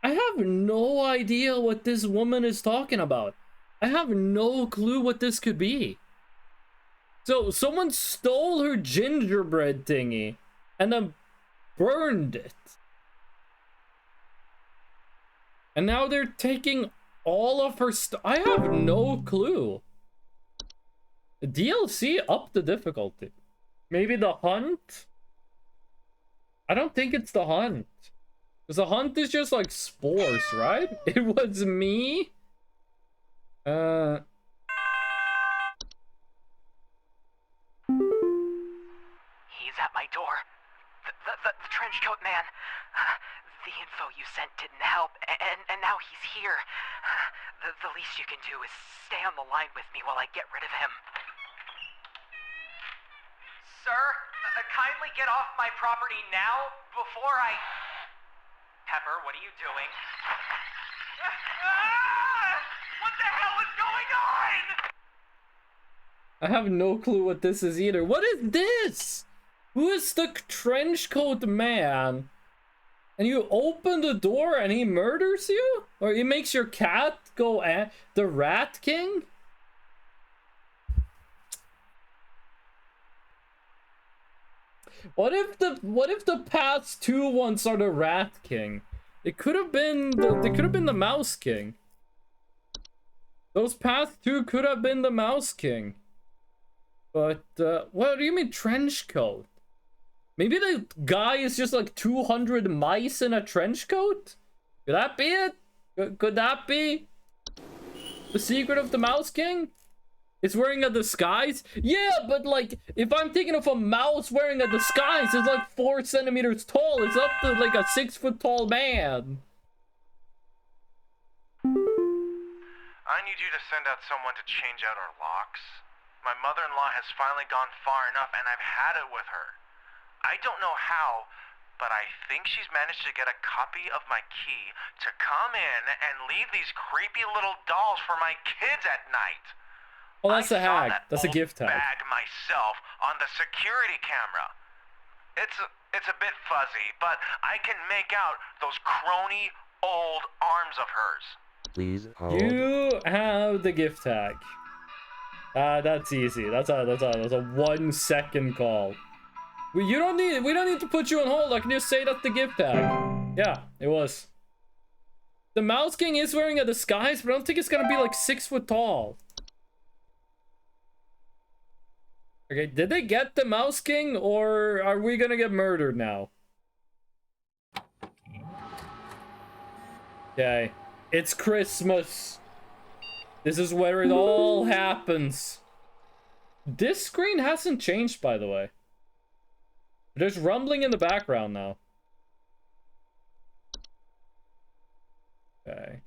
I have no idea what this woman is talking about. I have no clue what this could be. So someone stole her gingerbread thingy and then burned it. And now they're taking all of her stuff. I have no clue. The DLC upped the difficulty. Maybe the hunt? I don't think it's the hunt. Because the hunt is just like spores, right? It was me. He's at my door. The trench coat man. The info you sent didn't help, and now he's here. The least you can do is stay on the line with me while I get rid of him. Sir, kindly get off my property now before I... Pepper, what are you doing? What the hell is going on? I have no clue what this is either. What is this? Who is the trench coat man? And you open the door and he murders you? Or he makes your cat go at the Rat King? What if the past two ones are the Rat King? It could have been the Mouse King. Those past two could have been the Mouse King. But what do you mean trench coat? Maybe the guy is just like 200 mice in a trench coat? Could that be it? Could that be the secret of the Mouse King? It's wearing a disguise? Yeah, but like, if I'm thinking of a mouse wearing a disguise, it's like 4 centimeters tall. It's up to like a 6-foot tall man. I need you to send out someone to change out our locks. My mother-in-law has finally gone far enough, and I've had it with her. I don't know how, but I think she's managed to get a copy of my key to come in and leave these creepy little dolls for my kids at night. Oh, that's a hack. That's a old gift tag. Bag myself on the security camera. It's a bit fuzzy, but I can make out those crony old arms of hers. Please hold. You have the gift tag. That's easy. That's a 1 second call. We don't need to put you on hold. I can just say that's the gift tag. Yeah, it was. The Mouse King is wearing a disguise, but I don't think it's gonna be like 6 foot tall. Okay, did they get the Mouse King, or are we gonna get murdered now? Okay, it's Christmas. This is where it all happens. This screen hasn't changed, by the way. There's rumbling in the background now. Okay.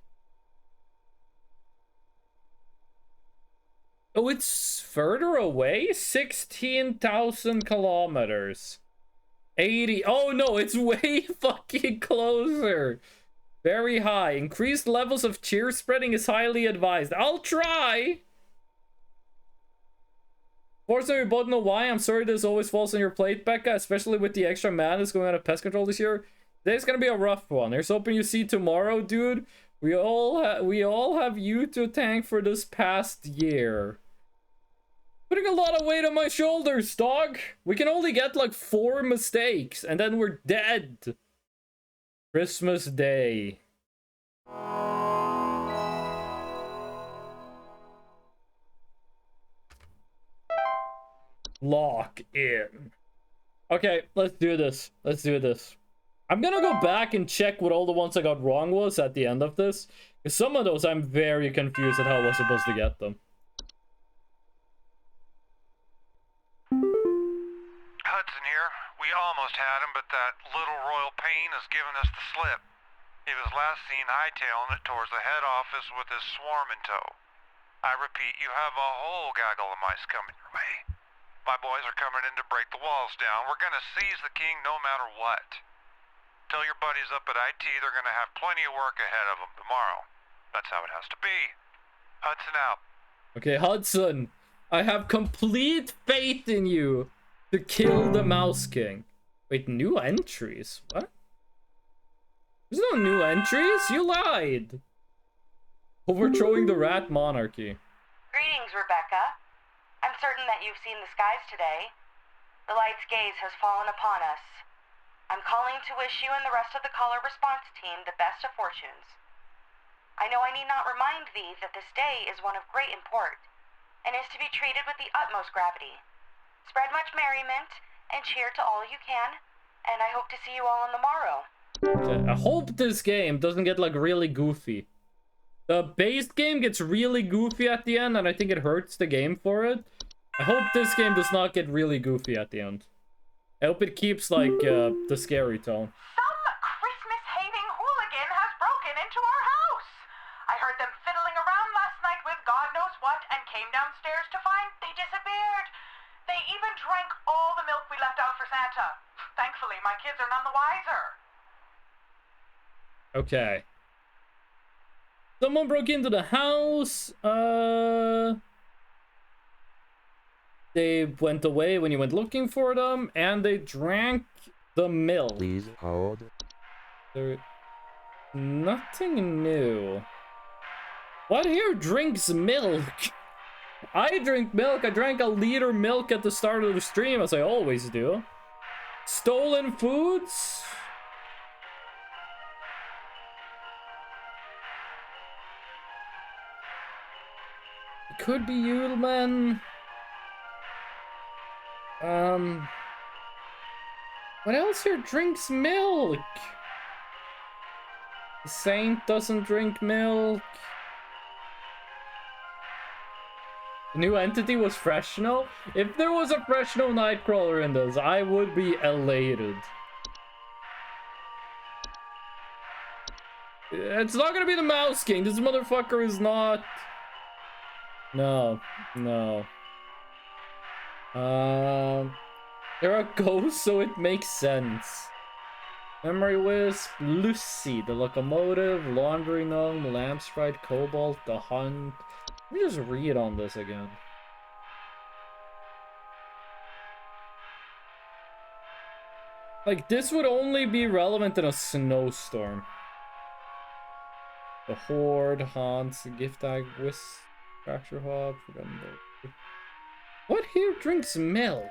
Oh, it's further away? 16,000 kilometers. 80. Oh no, it's way fucking closer. Very high. Increased levels of cheer spreading is highly advised. I'll try. Fortunately, we both know why. I'm sorry this always falls on your plate, Becca, especially with the extra madness going out of pest control this year. Today's gonna be a rough one. Here's hoping you see tomorrow, dude. We all have you to thank for this past year. Putting a lot of weight on my shoulders, dog. We can only get like 4 mistakes, and then we're dead. Christmas Day. Lock in. Okay, let's do this. Let's do this. I'm gonna go back and check what all the ones I got wrong was at the end of this. Because some of those I'm very confused at how I was supposed to get them. Hudson here. We almost had him, but that little royal pain has given us the slip. He was last seen hightailing it towards the head office with his swarm in tow. I repeat, you have a whole gaggle of mice coming your way. My boys are coming in to break the walls down. We're gonna seize the king no matter what. Tell your buddies up at IT they're gonna have plenty of work ahead of them tomorrow. That's how it has to be. Hudson out. Okay, Hudson. I have complete faith in you to kill the Mouse King. Wait, new entries? What? There's no new entries. You lied. Overthrowing the rat monarchy. Greetings, Rebecca. I'm certain that you've seen the skies today. The light's gaze has fallen upon us. I'm calling to wish you and the rest of the caller response team the best of fortunes. I know I need not remind thee that this day is one of great import, and is to be treated with the utmost gravity. Spread much merriment, and cheer to all you can, and I hope to see you all on the morrow. Okay, I hope this game doesn't get like really goofy. The base game gets really goofy at the end, and I think it hurts the game for it. I hope this game does not get really goofy at the end. I hope it keeps like the scary tone. Some Christmas-hating hooligan has broken into our house. I heard them fiddling around last night with God knows what and came downstairs to find they disappeared. They even drank all the milk we left out for Santa. Thankfully, my kids are none the wiser. Okay. Someone broke into the house. They went away when you went looking for them, and they drank the milk. Please hold. There... Nothing new. What here drinks milk? I drink milk. I drank a liter milk at the start of the stream, as I always do. Stolen foods? It could be Yulman. What else here drinks milk? The Saint doesn't drink milk. The new entity was Freshno? If there was a Freshno Nightcrawler in this, I would be elated. It's not gonna be the Mouse King. This motherfucker is not... No. There are ghosts, so it makes sense. Memory Wisp, Lucy, the Locomotive, Laundry Gnome, Lamp Sprite, Cobalt, the Hunt. Let me just read on this again. Like, this would only be relevant in a snowstorm. The Horde, Haunts, Gift Bag, Wisp, Fracture Hob, What here drinks milk?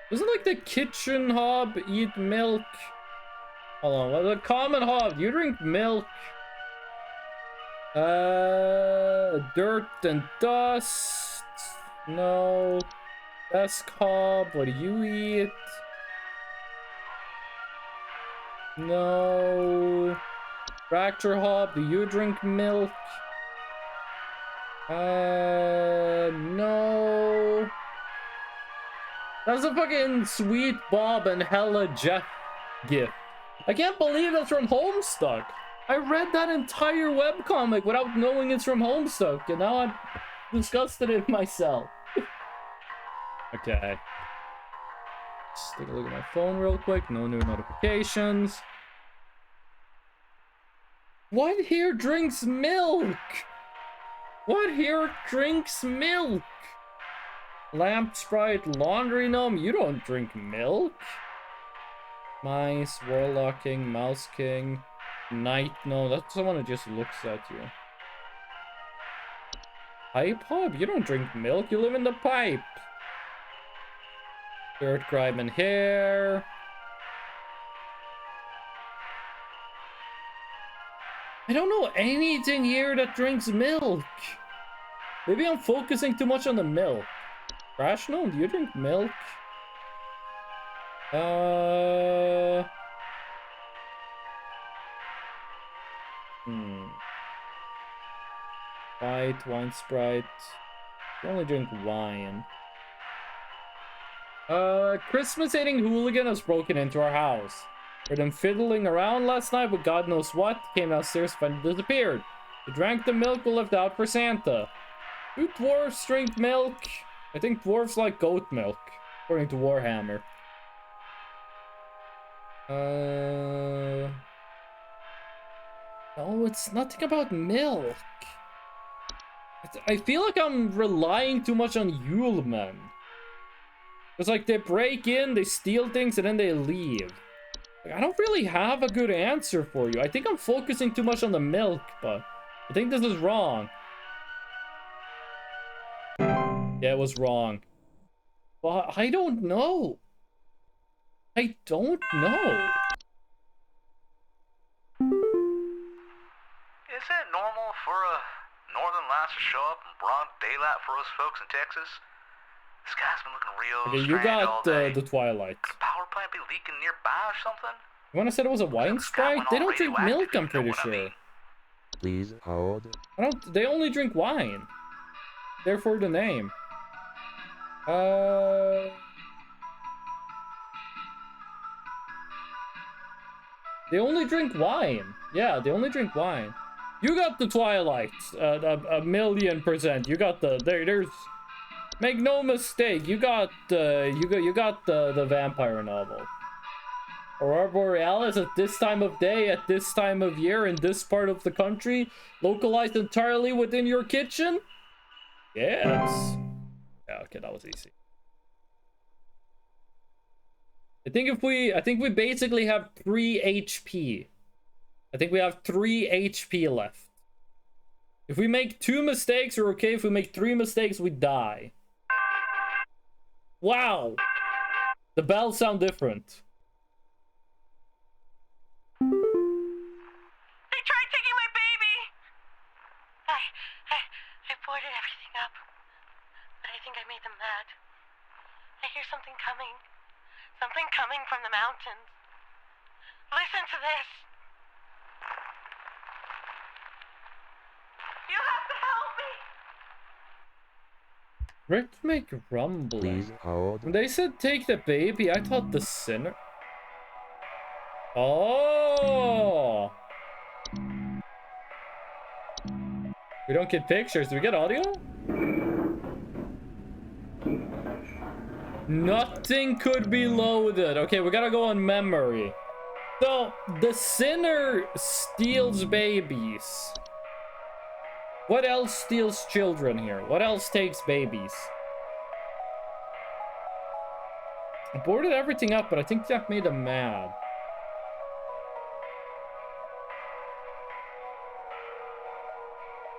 Doesn't like the kitchen hob eat milk? Hold on, the common hob, you drink milk? Dirt and dust. No. Desk hob, what do you eat? No. Fracture hob, do you drink milk? No. That's a fucking Sweet Bob and Hella Jeff gift. I can't believe that's from Homestuck. I read that entire webcomic without knowing it's from Homestuck, and now I'm disgusted in myself. Okay. Let's take a look at my phone real quick. No new notifications. What here drinks milk? What here drinks milk? Lamp Sprite, Laundry Gnome, you don't drink milk. Mice, Warlock King, Mouse King, Night Gnome, that's someone who just looks at you. Pipe Hob, you don't drink milk, you live in the pipe. Dirt, Grime, and Hair. I don't know anything here that drinks milk. Maybe I'm focusing too much on the milk. Crash Gnome, do you drink milk? White, Wine Sprite. You only drink wine. Christmas hating hooligan has broken into our house. Heard him fiddling around last night with God knows what. Came downstairs, finally disappeared. He drank the milk we left out for Santa. 2 dwarves drink milk. I think dwarves like goat milk, according to Warhammer. No, it's nothing about milk. I feel like I'm relying too much on Yule Men. It's like they break in, they steal things, and then they leave. Like, I don't really have a good answer for you. I think I'm focusing too much on the milk, but I think this is wrong. Yeah, it was wrong. But I don't know. I don't know. Is it normal for a northern lights to show up in broad daylight for us folks in Texas? The sky's been looking real Okay, you strange all got day. the Twilight. Could a power plant be leaking nearby or something? You wanna say it was a wine sprite? They don't drink milk, I'm pretty sure. Please hold. They only drink wine. Therefore the name. They only drink wine. Yeah, they only drink wine. You got the Twilight, a 1,000,000%. You got there's. Make no mistake, you got the vampire novel. Aurora Borealis at this time of day, at this time of year, in this part of the country, localized entirely within your kitchen? Yes. Yeah, okay, that was easy. I think we basically have 3 HP. I think we have 3 HP left. If we make 2 mistakes, we're okay. If we make 3 mistakes, we die. Wow. The bells sound different. They tried taking my baby! I boarded everything up, but I think I made them mad. I hear something coming. Something coming from the mountains. Listen to this. You have to help me! Rhythmic rumbling. Please hold. When they said take the baby, I thought the sinner. Oh! We don't get pictures. Do we get audio? Nothing could be loaded. Okay, we gotta go on memory. So, the sinner steals babies. What else steals children here? What else takes babies? I boarded everything up, but I think that made them mad.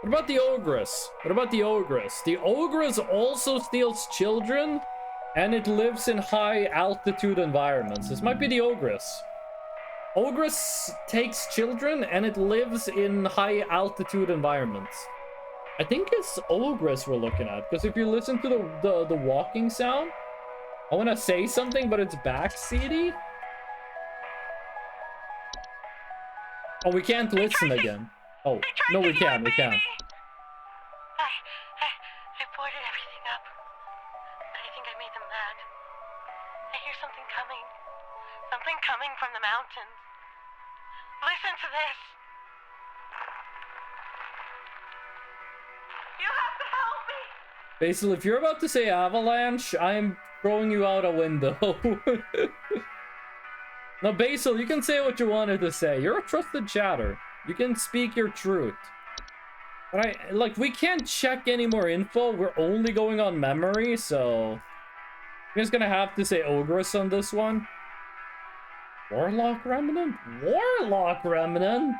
What about the ogress? What about the ogress? The ogress also steals children, and it lives in high altitude environments. This might be the ogress. Ogress takes children, and it lives in high altitude environments. I think it's ogress we're looking at, because if you listen to the walking sound, I want to say something, but it's backseaty. Oh, we can't listen again. Oh, no, we can. We can. I boarded everything up, but I think I made them mad. I hear something coming. Something coming from the mountains. Listen to this. You have to help me! Basil, if you're about to say avalanche, I'm throwing you out a window. No, Basil, you can say what you wanted to say. You're a trusted chatter. You can speak your truth. But we can't check any more info. We're only going on memory, so I'm just gonna have to say ogress on this one. Warlock Remnant? Warlock Remnant?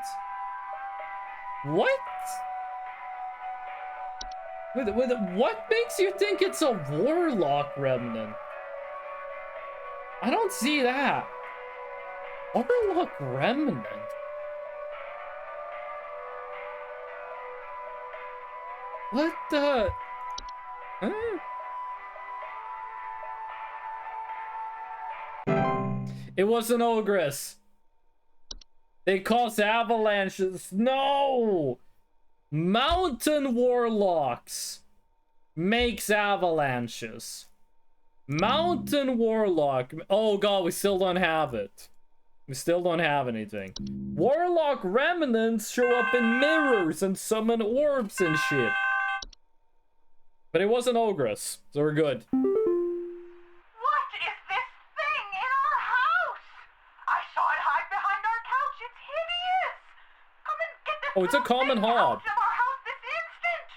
What? What makes you think it's a Warlock Remnant? I don't see that. Warlock Remnant? What the? Huh? It was an ogress. They cause avalanches. No! Mountain warlocks makes avalanches. Mountain warlock. Oh god, we still don't have it. We still don't have anything. Warlock remnants show up in mirrors and summon orbs and shit. But it was an ogress, so we're good. What is this thing in our house? I saw it hide behind our couch. It's hideous. Come and get this. Oh, it's a common thing out hob. of our house this instant.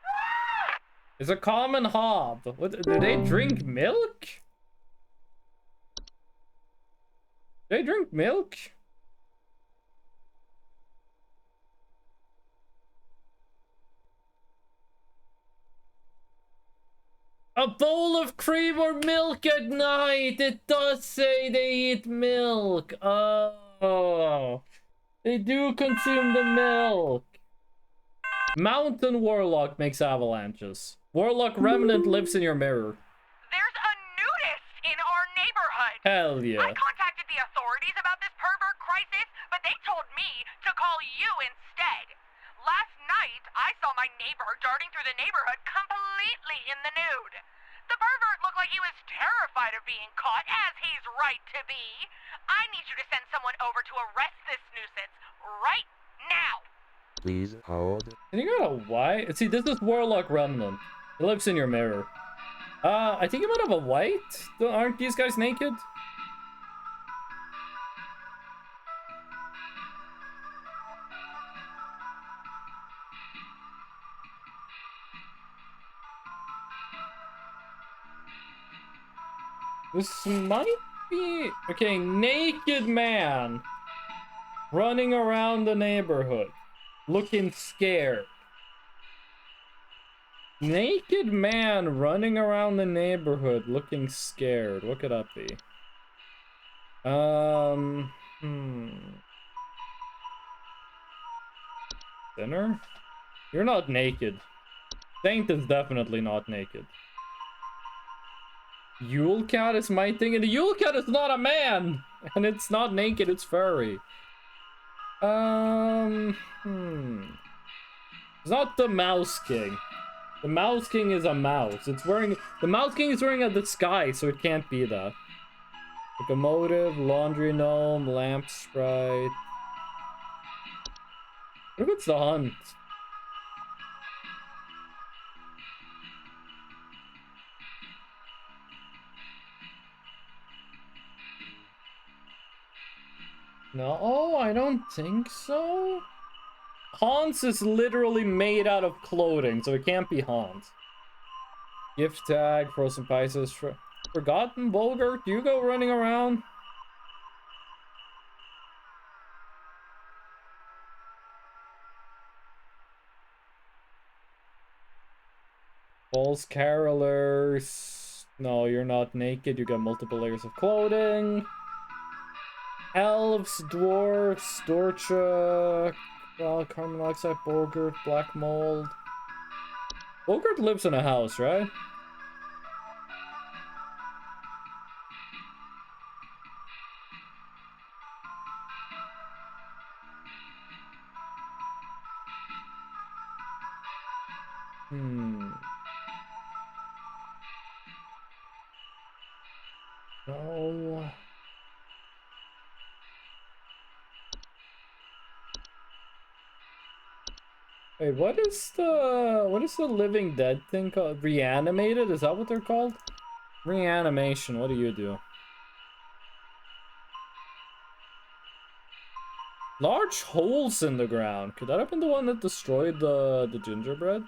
Ah! It's a common hob. What, do they drink milk? Do they drink milk? A bowl of cream or milk at night. It does say they eat milk. Oh, they do consume the milk. Mountain warlock makes avalanches. Warlock remnant lives in your mirror. There's a nudist in our neighborhood. Hell yeah. I contacted the authorities about this pervert crisis, but they told me to call you instead. Last night, I saw my neighbor darting through the neighborhood completely in the nude. The pervert looked like he was terrified of being caught, as he's right to be. I need you to send someone over to arrest this nuisance right now. Please hold. And you got a white? See, this is Warlock Remnant. It lives in your mirror. I think you might have a white. Aren't these guys naked? This might be... Okay, naked man running around the neighborhood, looking scared. Naked man running around the neighborhood, looking scared. What could that be? Sinner? You're not naked. Saint is definitely not naked. Yule Cat is my thing, and the Yule Cat is not a man! And it's not naked, it's furry. It's not the Mouse King. The Mouse King is a mouse. It's wearing... The Mouse King is wearing a disguise, so it can't be that. Locomotive, laundry gnome, lamp sprite. What if it's the hunt? No, I don't think so. Hans is literally made out of clothing, so it can't be Hans. Gift tag, frozen pieces, forgotten Bogart, do you go running around? False carolers. No, you're not naked, you got multiple layers of clothing. Elves, dwarfs, Dorcha, carbon monoxide, Bogart, black mold. Bogart lives in a house, right? No. Wait, what is the Living Dead thing called? Reanimated? Is that what they're called? Reanimation, what do you do? Large holes in the ground. Could that have been the one that destroyed the gingerbread?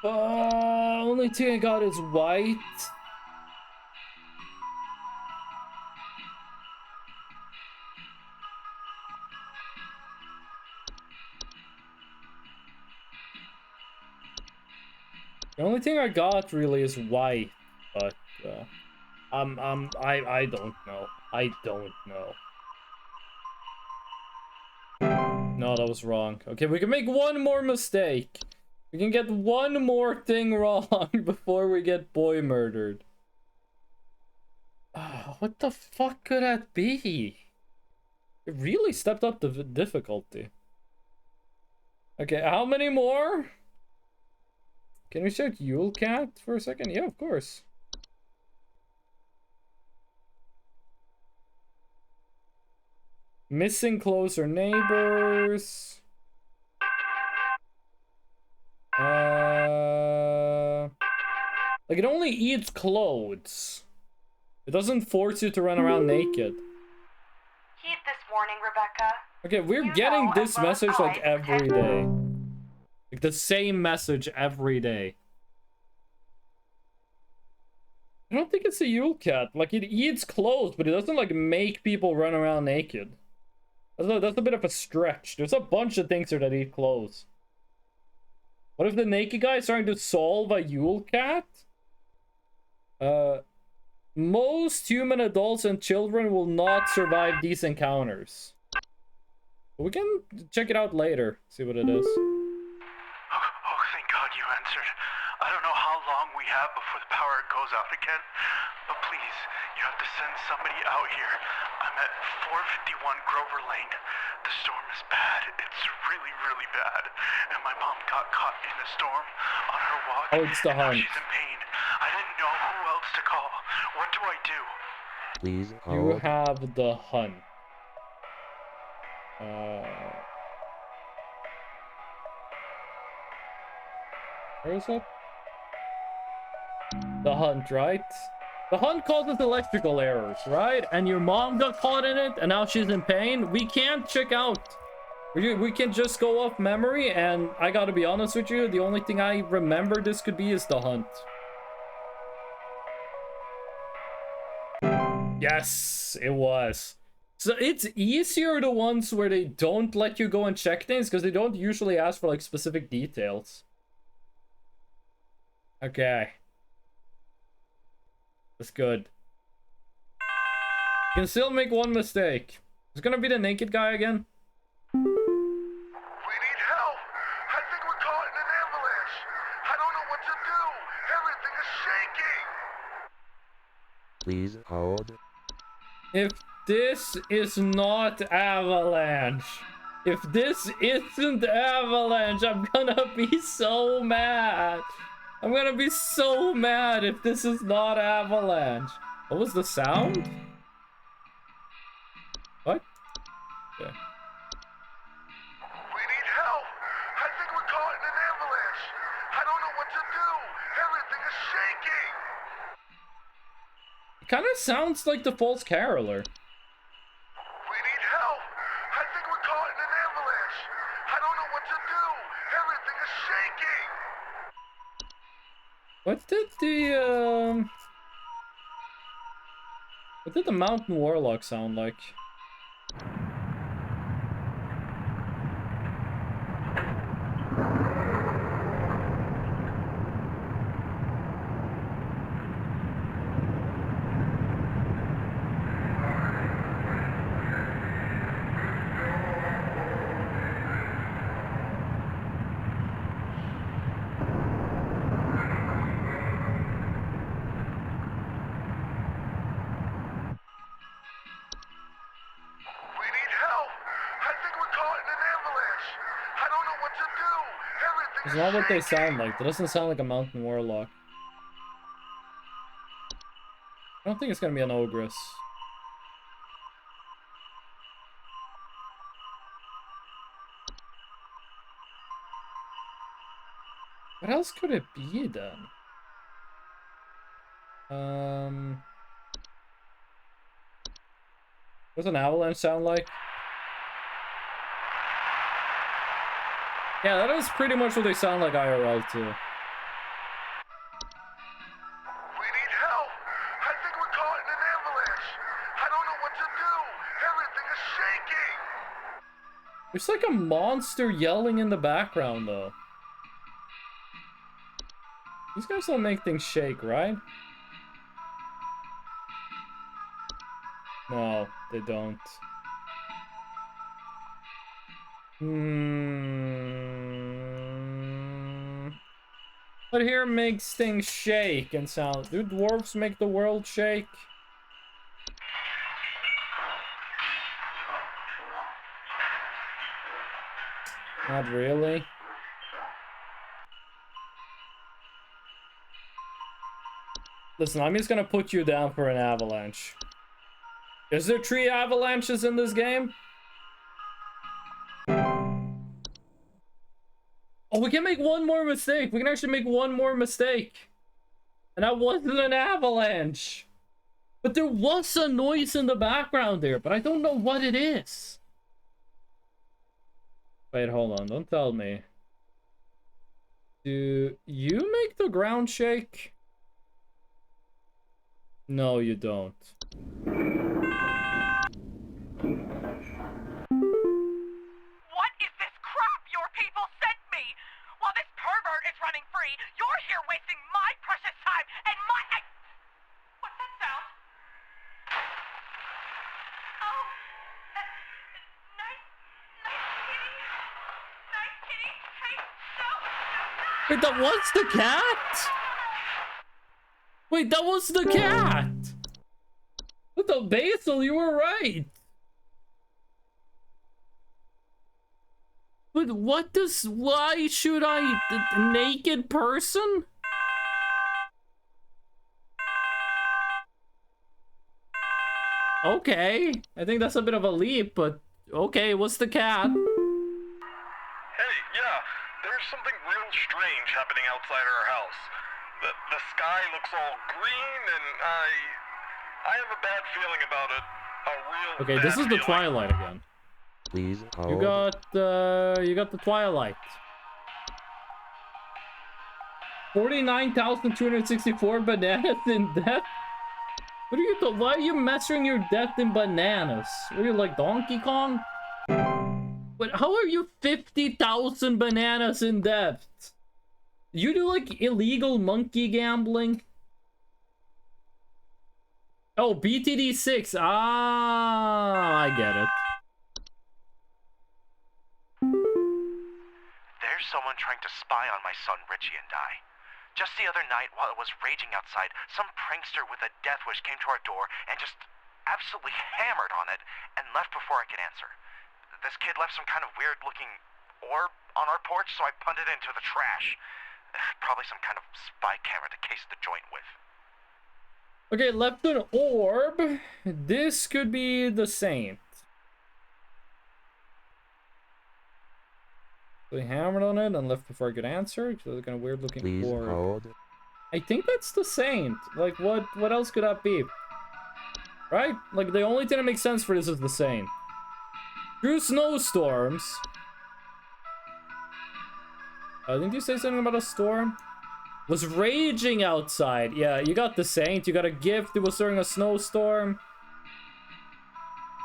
Only thing I got is white. The only thing I got really is white, but I don't know. I don't know. No, that was wrong. Okay, we can make one more mistake. We can get one more thing wrong before we get boy murdered. What the fuck could that be? It really stepped up the difficulty. Okay, how many more? Can we start Yule Cat for a second? Yeah, of course. Missing closer neighbors. Like, it only eats clothes. It doesn't force you to run around naked. Heed this warning, Rebecca. Okay, we're getting this message like every day. Like the same message every day. I don't think it's a Yule Cat. Like, it eats clothes, but it doesn't like make people run around naked. That's a bit of a stretch. There's a bunch of things here that eat clothes. What if the naked guy is trying to solve a Yule Cat? Most human adults and children will not survive these encounters. We can check it out later, see what it is. Oh, thank God you answered. I don't know how long we have before the power goes out again, but please, you have to send somebody out here. I'm at 451 Grover Lane. The storm is bad. It's really, really bad. And my mom got caught in a storm on her walk. Oh, it's the hunt. She's in pain. I didn't know who else to call. What do I do? Please You hold. have the hunt. Where is it? The hunt, right? The hunt causes electrical errors, right? And your mom got caught in it, and now she's in pain. We can't check out. We can just go off memory, and I gotta be honest with you, the only thing I remember this could be is the hunt. Yes, it was. So it's easier the ones where they don't let you go and check things, because they don't usually ask for, like, specific details. Okay. That's good. You can still make one mistake. It's gonna be the naked guy again. We need help. I think we're caught in an avalanche. I don't know what to do. Everything is shaking. Please hold. If this is not Avalanche, if this isn't Avalanche, I'm gonna be so mad. I'm gonna be so mad if this is not Avalanche. What was the sound? What? Okay. We need help. I think we're caught in an avalanche. I don't know what to do. Everything is shaking. It kind of sounds like the False Caroller. We need help. I think we're caught in an avalanche. I don't know what to do. Everything is shaking. What did the Mountain Warlock sound like? We need help. I think we're caught in an avalanche. I don't know what to do. Everything It's is not what they shaking. sound like. That doesn't sound like a Mountain Warlock. I don't think it's gonna be an Ogress. What else could it be then? What's an avalanche sound like? Yeah, that is pretty much what they sound like IRL too. We need help. I think we're caught in an avalanche. I don't know what to do. Everything is shaking. There's like a monster yelling in the background though. These guys don't make things shake, right? No, they don't. But here makes things shake and sound. Do dwarves make the world shake? Not really. Listen, I'm just gonna put you down for an avalanche. Is there 3 avalanches in this game? Oh, we can make one more mistake. We can actually make one more mistake. And that wasn't an avalanche. But there was a noise in the background there, but I don't know what it is. Wait, hold on. Don't tell me. Do you make the ground shake? No, you don't. What is this crap your people sent me? While this pervert is running free, you're here wasting my precious time and my... What's that sound? Oh, nice kitty. Nice kitty. Hey, no. Wait, that was the cat? Wait, that was the cat! What the Basil, you were right! But what does... Why should I... naked person? Okay, I think that's a bit of a leap, but... Okay, what's the cat? Hey, yeah, there's something real strange happening outside our house. The sky looks all green, and I have a bad feeling about it. A real Okay, bad this is the feeling. Twilight again. Please hold. You got the Twilight. 49,264 bananas in depth? What are you why are you measuring your depth in bananas? What are you, like Donkey Kong? But how are you 50,000 bananas in depth? You do like illegal monkey gambling? Oh, BTD 6. Ah, I get it. There's someone trying to spy on my son Richie and I. Just the other night, while it was raging outside, some prankster with a death wish came to our door and just absolutely hammered on it and left before I could answer. This kid left some kind of weird-looking orb on our porch, so I punted it into the trash. Probably some kind of spy camera to case the joint with. Okay, left an orb. This could be the Saint. So he hammered on it and left before I could answer. So it's kind of weird looking Please orb. hold. I think that's the Saint. Like, what else could that be? Right? Like, the only thing that makes sense for this is the Saint. Through snowstorms. Didn't you say something about a storm? Was raging outside. Yeah, you got the Saint. You got a gift. It was during a snowstorm.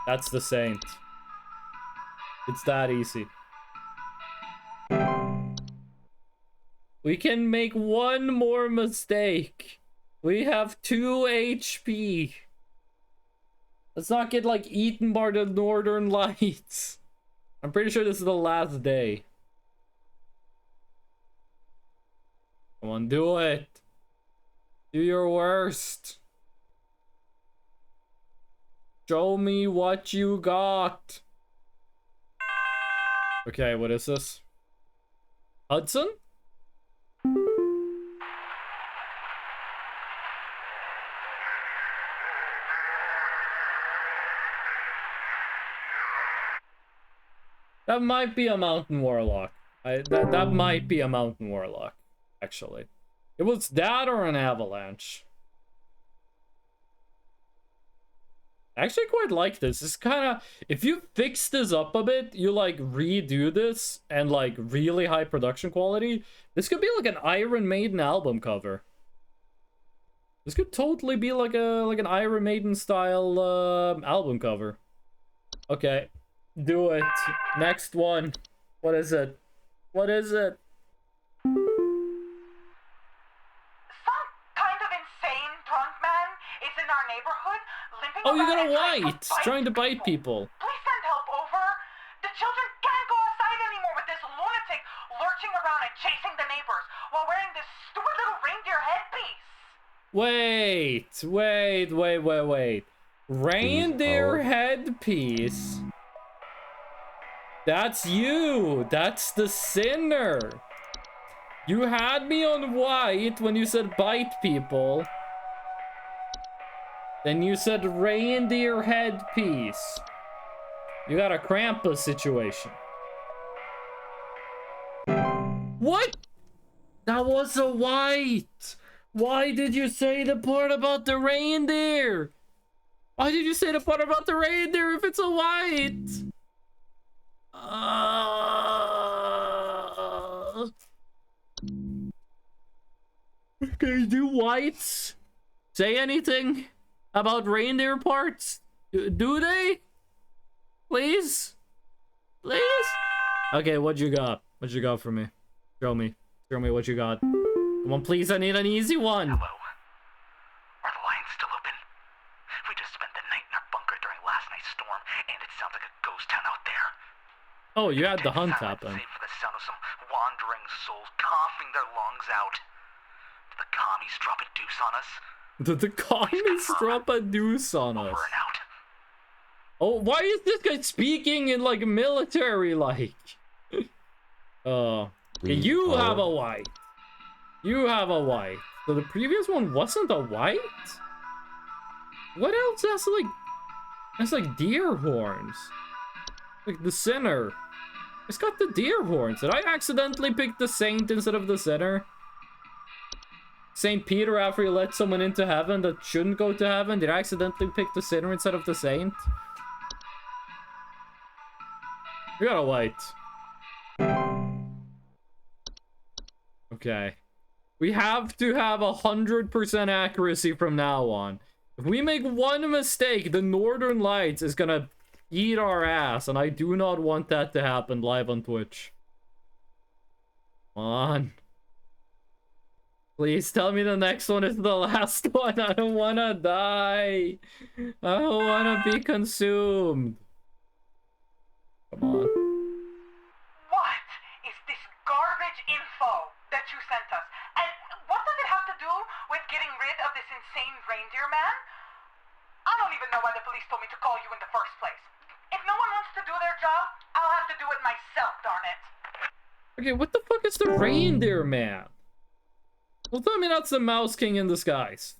That's the Saint. It's that easy. We can make one more mistake. We have 2 HP. Let's not get, like, eaten by the Northern Lights. I'm pretty sure this is the last day. Come on, do it. Do your worst. Show me what you got. Okay, what is this? Hudson? That might be a mountain warlock. That might be a mountain warlock, actually. It was that or an avalanche. I actually quite like this. It's kind of, if you fix this up a bit, you like redo this and like really high production quality, this could be like an Iron Maiden album cover. This could totally be like an Iron Maiden style album cover. Okay, do it. Next one. What is it? What is it? Some kind of insane drunk man is in our neighborhood, limping Oh, you around got a and trying to white! Trying to bite people. Please send help over. The children can't go outside anymore with this lunatic lurching around and chasing the neighbors while wearing this stupid little reindeer headpiece. Wait. Reindeer headpiece. That's you. That's the sinner. You had me on white when you said bite people. Then you said reindeer headpiece. You got a Krampus situation. What? That was a white. Why did you say the part about the reindeer? Why did you say the part about the reindeer if it's a white? Can you do whites? Say anything about reindeer parts? Do they? Please? Please? Okay, what you got? What you got for me? Show me. Show me what you got. Come on, please, I need an easy one. Hello? Are the lines still open? We just spent the night in our bunker during last night's storm, and it sounds like a ghost town out there. Oh, you had the hunt Silence, happen. save for the sound of some wandering souls coughing their lungs out. Did the commies drop a deuce on us? Did the commies drop a deuce on us? Over and out. Oh, why is this guy speaking in like military like? Please You hold. have a white. You have a white. So the previous one wasn't a white? What else has like... It's like deer horns. Like the sinner. It's got the deer horns. Did I accidentally pick the saint instead of the sinner? Saint Peter after he let someone into heaven that shouldn't go to heaven? Did I accidentally pick the sinner instead of the saint? We gotta wait. Okay. We have to have 100% accuracy from now on. If we make one mistake, the Northern Lights is gonna eat our ass, and I do not want that to happen live on Twitch. Come on. Please tell me the next one is the last one. I don't wanna die. I don't wanna be consumed. Come on. What is this garbage info that you sent us? And what does it have to do with getting rid of this insane reindeer man? I don't even know why the police told me to call you in the first place. If no one wants to do their job, I'll have to do it myself, darn it. Okay, what the fuck is the reindeer man? Well, tell me that's the Mouse King in disguise.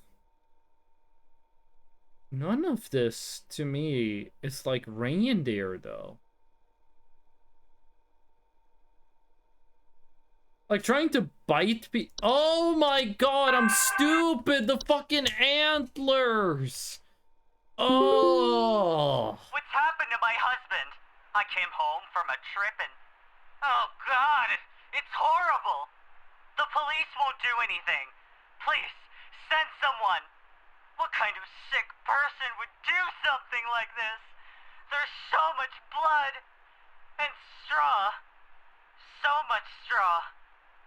None of this, to me, is like reindeer, though. Like, trying to bite people. Oh my god, I'm stupid! The fucking antlers! Oh! What's happened to my husband? I came home from a trip and... Oh god, it's horrible! The police won't do anything. Please, send someone. What kind of sick person would do something like this? There's so much blood. And straw. So much straw.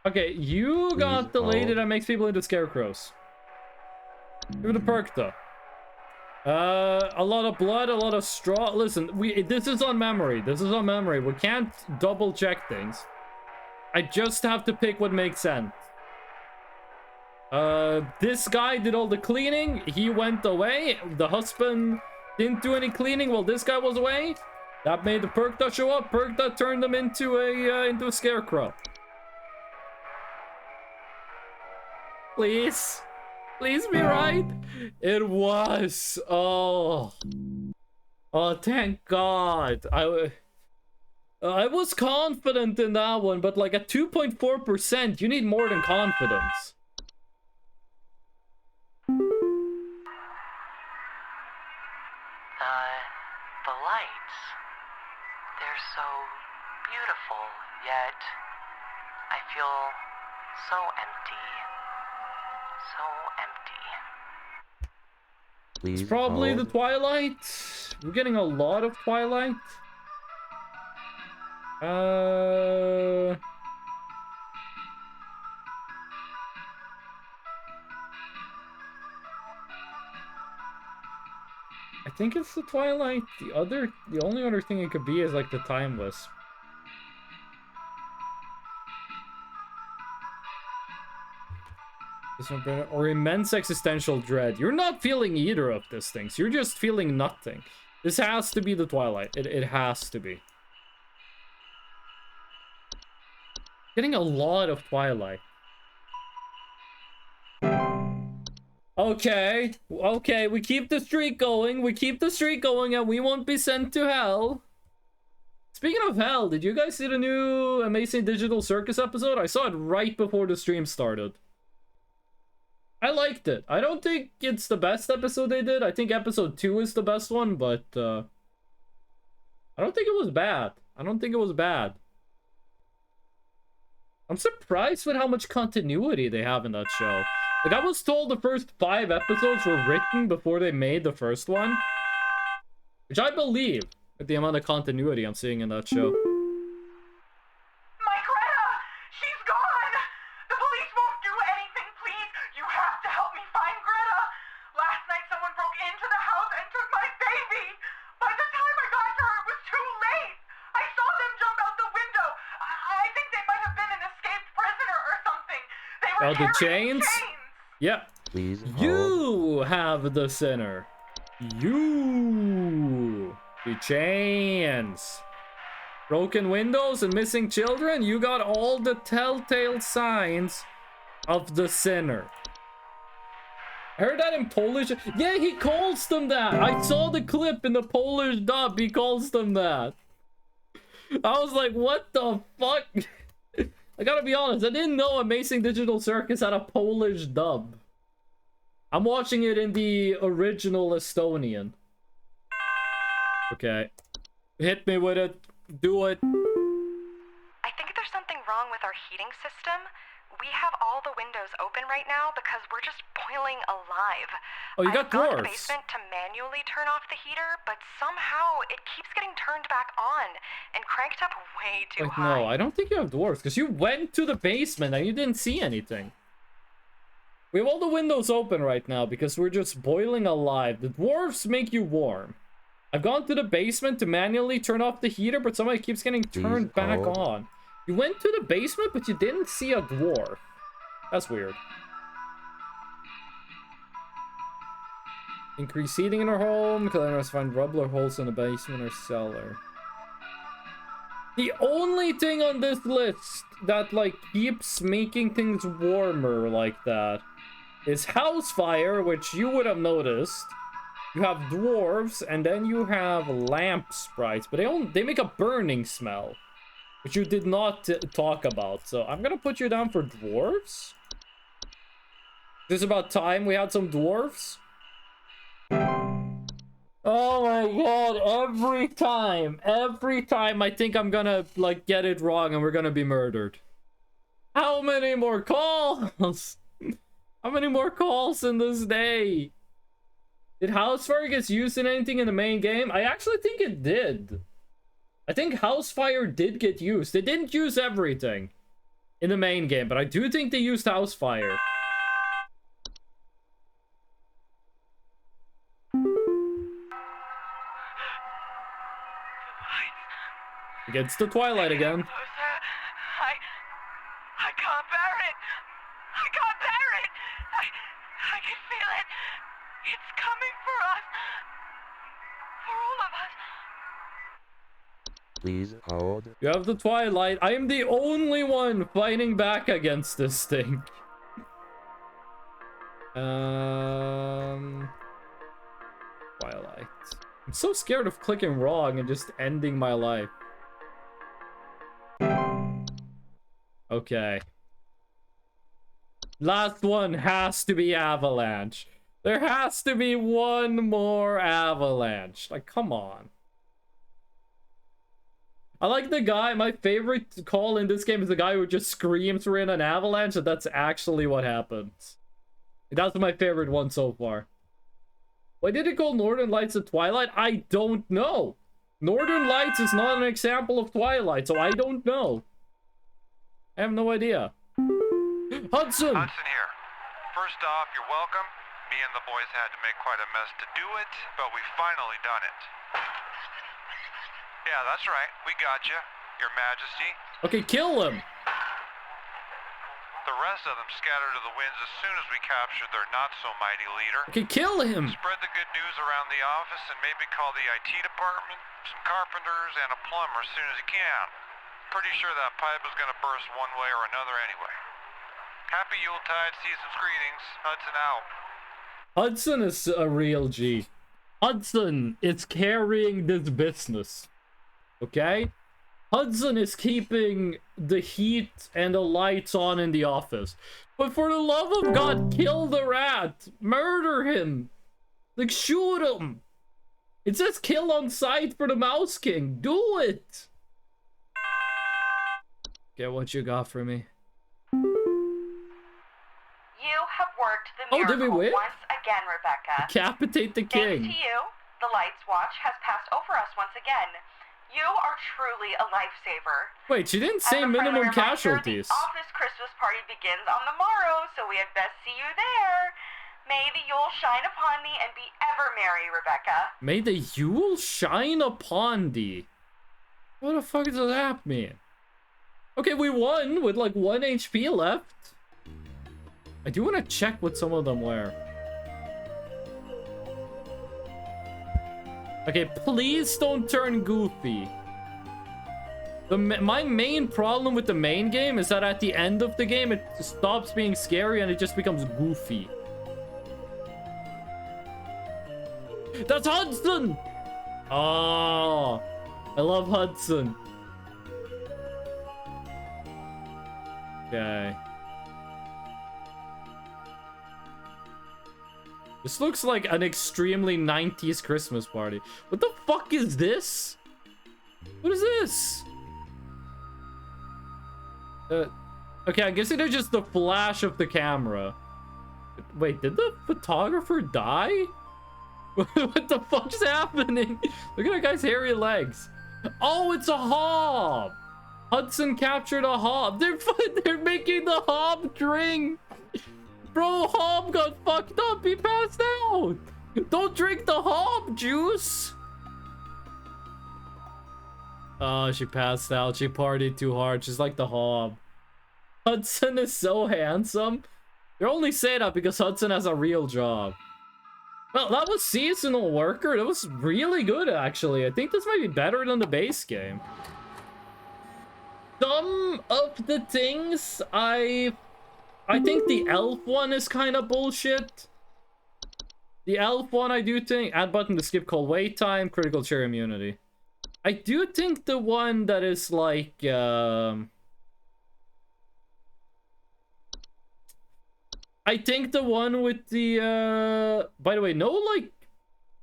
Okay, you got the lady that makes people into scarecrows. Give it a perk, though. A lot of blood, a lot of straw. Listen, this is on memory. This is on memory. We can't double check things. I just have to pick what makes sense. This guy did all the cleaning. He went away. The husband didn't do any cleaning while this guy was away. That made the perk dot show up. Perk dot turned him into a scarecrow. Please. Please be right. It was. Oh. Oh, thank God. I was confident in that one, but like at 2.4%, you need more than confidence. The lights. They're so beautiful, yet I feel so empty. So empty. Please It's probably hold. the Twilight. We're getting a lot of Twilight. I think it's the Twilight. The only other thing it could be is like the Timeless. This one, or immense existential dread. You're not feeling either of these things. You're just feeling nothing. This has to be the Twilight. It has to be. Getting a lot of Twilight. Okay. Okay, we keep the streak going. We keep the streak going and we won't be sent to hell. Speaking of hell, did you guys see the new Amazing Digital Circus episode? I saw it right before the stream started. I liked it. I don't think it's the best episode they did. I think episode 2 is the best one, but I don't think it was bad. I don't think it was bad. I'm surprised with how much continuity they have in that show. Like, I was told the first 5 episodes were written before they made the first one. Which I believe, with the amount of continuity I'm seeing in that show. My Greta! She's gone! The police won't do anything, please! You have to help me find Greta! Last night someone broke into the house and took my baby! By the time I got to her, it was too late! I saw them jump out the window! I think they might have been an escaped prisoner or something! They were Oh, the carrying chains? Yeah. Please hold. You have the sinner. You. The chains. Broken windows and missing children. You got all the telltale signs of the sinner. I heard that in Polish. Yeah, he calls them that. I saw the clip in the Polish dub. He calls them that. I was like, what the fuck? I gotta be honest, I didn't know Amazing Digital Circus had a Polish dub. I'm watching it in the original Estonian. Okay. Hit me with it. Do it. I think there's something wrong with our heating system. We have all the windows open right now because we're just boiling alive. Oh, you I've got gone to the dwarves. basement to manually turn off the heater, but somehow it keeps getting turned back on and cranked up way too Like, high. no, I don't think you have dwarves, because you went to the basement and you didn't see anything. We have all the windows open right now because we're just boiling alive. The dwarves make you warm. I've gone to the basement to manually turn off the heater, but somebody keeps getting turned back on. You went to the basement, but you didn't see a dwarf. That's weird. Increase heating in our home. Cleaners find rubble or holes in the basement or cellar. The only thing on this list that, like, keeps making things warmer like that is house fire, which you would have noticed. You have dwarves, and then you have lamp sprites, but they make a burning smell, which you did not talk about. So I'm gonna put you down for dwarves. It's about time we had some dwarves. Oh my god, every time I think I'm gonna, like, get it wrong and we're gonna be murdered. How many more calls? How many more calls in this day? Did Housefire get used in anything in the main game? I actually think it did. I think Housefire did get used. They didn't use everything in the main game, but I do think they used Housefire. Against the twilight again. I can't bear it. I can't bear it. I can feel it. It's coming for us. For all of us. Please hold. You have the twilight. I am the only one fighting back against this thing. Twilight. I'm so scared of clicking wrong and just ending my life. Okay. Last one has to be Avalanche. There has to be one more Avalanche. Like, come on. I like the guy, my favorite call in this game is the guy who just screams we're in an avalanche, and that's actually what happens. That's my favorite one so far. Why did it call Northern Lights of Twilight? I don't know. Northern Lights is not an example of Twilight, so I don't know. I have no idea. Hudson! Hudson here. First off, you're welcome. Me and the boys had to make quite a mess to do it, but we finally done it. Yeah, that's right. We got you, Your Majesty. Okay, kill him. The rest of them scattered to the winds as soon as we captured their not-so-mighty leader. Okay, kill him. Spread the good news around the office and maybe call the IT department, some carpenters, and a plumber as soon as you can. Pretty sure that pipe is gonna burst one way or another anyway. Happy Yuletide, season's greetings. Hudson out. Hudson is a real G. Hudson is carrying this business. Okay? Hudson is keeping the heat and the lights on in the office. But for the love of God, kill the rat! Murder him! Like, shoot him! It says kill on sight for the Mouse King. Do it! Get what you got for me. You have worked the Oh, did we miracle win? once again, Rebecca. Decapitate the Thanks king. to you, the Lights Watch has passed over us once again. You are truly a lifesaver. Wait, she didn't As say a friendly minimum reminder, casualties. The office Christmas party begins on the morrow, so we had best see you there. May the Yule shine upon thee and be ever merry, Rebecca. May the Yule shine upon thee. What the fuck does that mean? Okay, we won with like 1 HP left. I do want to check what some of them were. Okay, please don't turn goofy. My main problem with the main game is that at the end of the game, it stops being scary and it just becomes goofy. That's Hudson! Oh, I love Hudson. Okay. This looks like an extremely 90s Christmas party. What the fuck is this? What is this? Okay, I'm guessing there's just the flash of the camera. Wait, did the photographer die? What the fuck's happening? Look at that guy's hairy legs. Oh, it's a hob. Hudson captured a hob. They're making the hob drink. Bro, Hob got fucked up. He passed out. Don't drink the Hob juice. Oh, she passed out. She partied too hard. She's like the Hob. Hudson is so handsome. You're only saying that because Hudson has a real job. Well, that was Seasonal Worker. That was really good, actually. I think this might be better than the base game. Some of the things I think the elf one is kind of bullshit. The elf one, I do think... Add button to skip call wait time, critical chair immunity. I do think the one that is like... I think the one with the... By the way, no, like,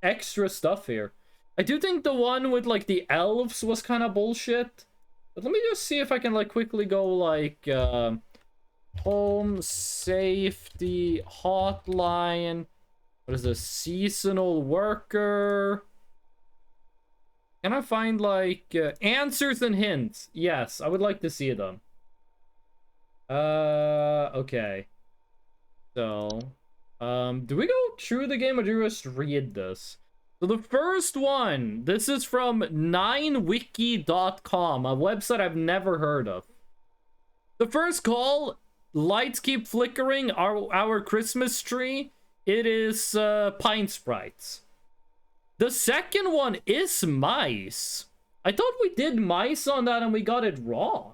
extra stuff here. I do think the one with, like, the elves was kind of bullshit. But let me just see if I can, like, quickly go, like... Home Safety Hotline. What is this? Seasonal Worker. Can I find like answers and hints? Yes, I would like to see them. Okay. So, do we go through the game or do we just read this? So the first one, this is from 9wiki.com, a website I've never heard of. The first call, lights keep flickering, our Christmas tree. It is Pine Sprites. The second one is mice. I thought we did mice on that and we got it wrong.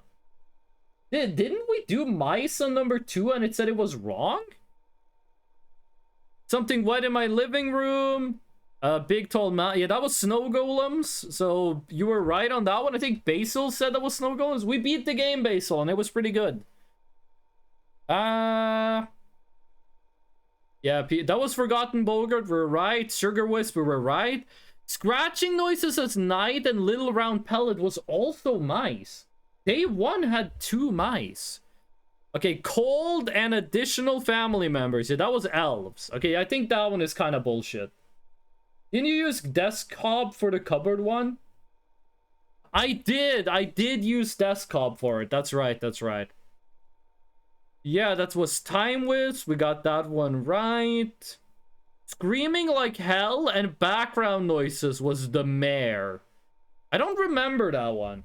Didn't we do mice on number 2 and it said it was wrong? Something wet in my living room. Big tall mountain. Yeah, that was snow golems. So you were right on that one. I think Basil said that was snow golems. We beat the game, Basil, and it was pretty good. Yeah, that was Forgotten Bogart. We're right. Sugar Wisp, we were right. Scratching noises as night and Little Round Pellet was also mice. Day 1 had 2 mice. Okay, cold and additional family members. Yeah, that was elves. Okay, I think that one is kind of bullshit. Didn't you use Desk Hob for the cupboard one? I did use Desk Hob for it. That's right, that's right. Yeah, that was Time Wisp. We got that one right. Screaming like hell and background noises was the mayor. I don't remember that one.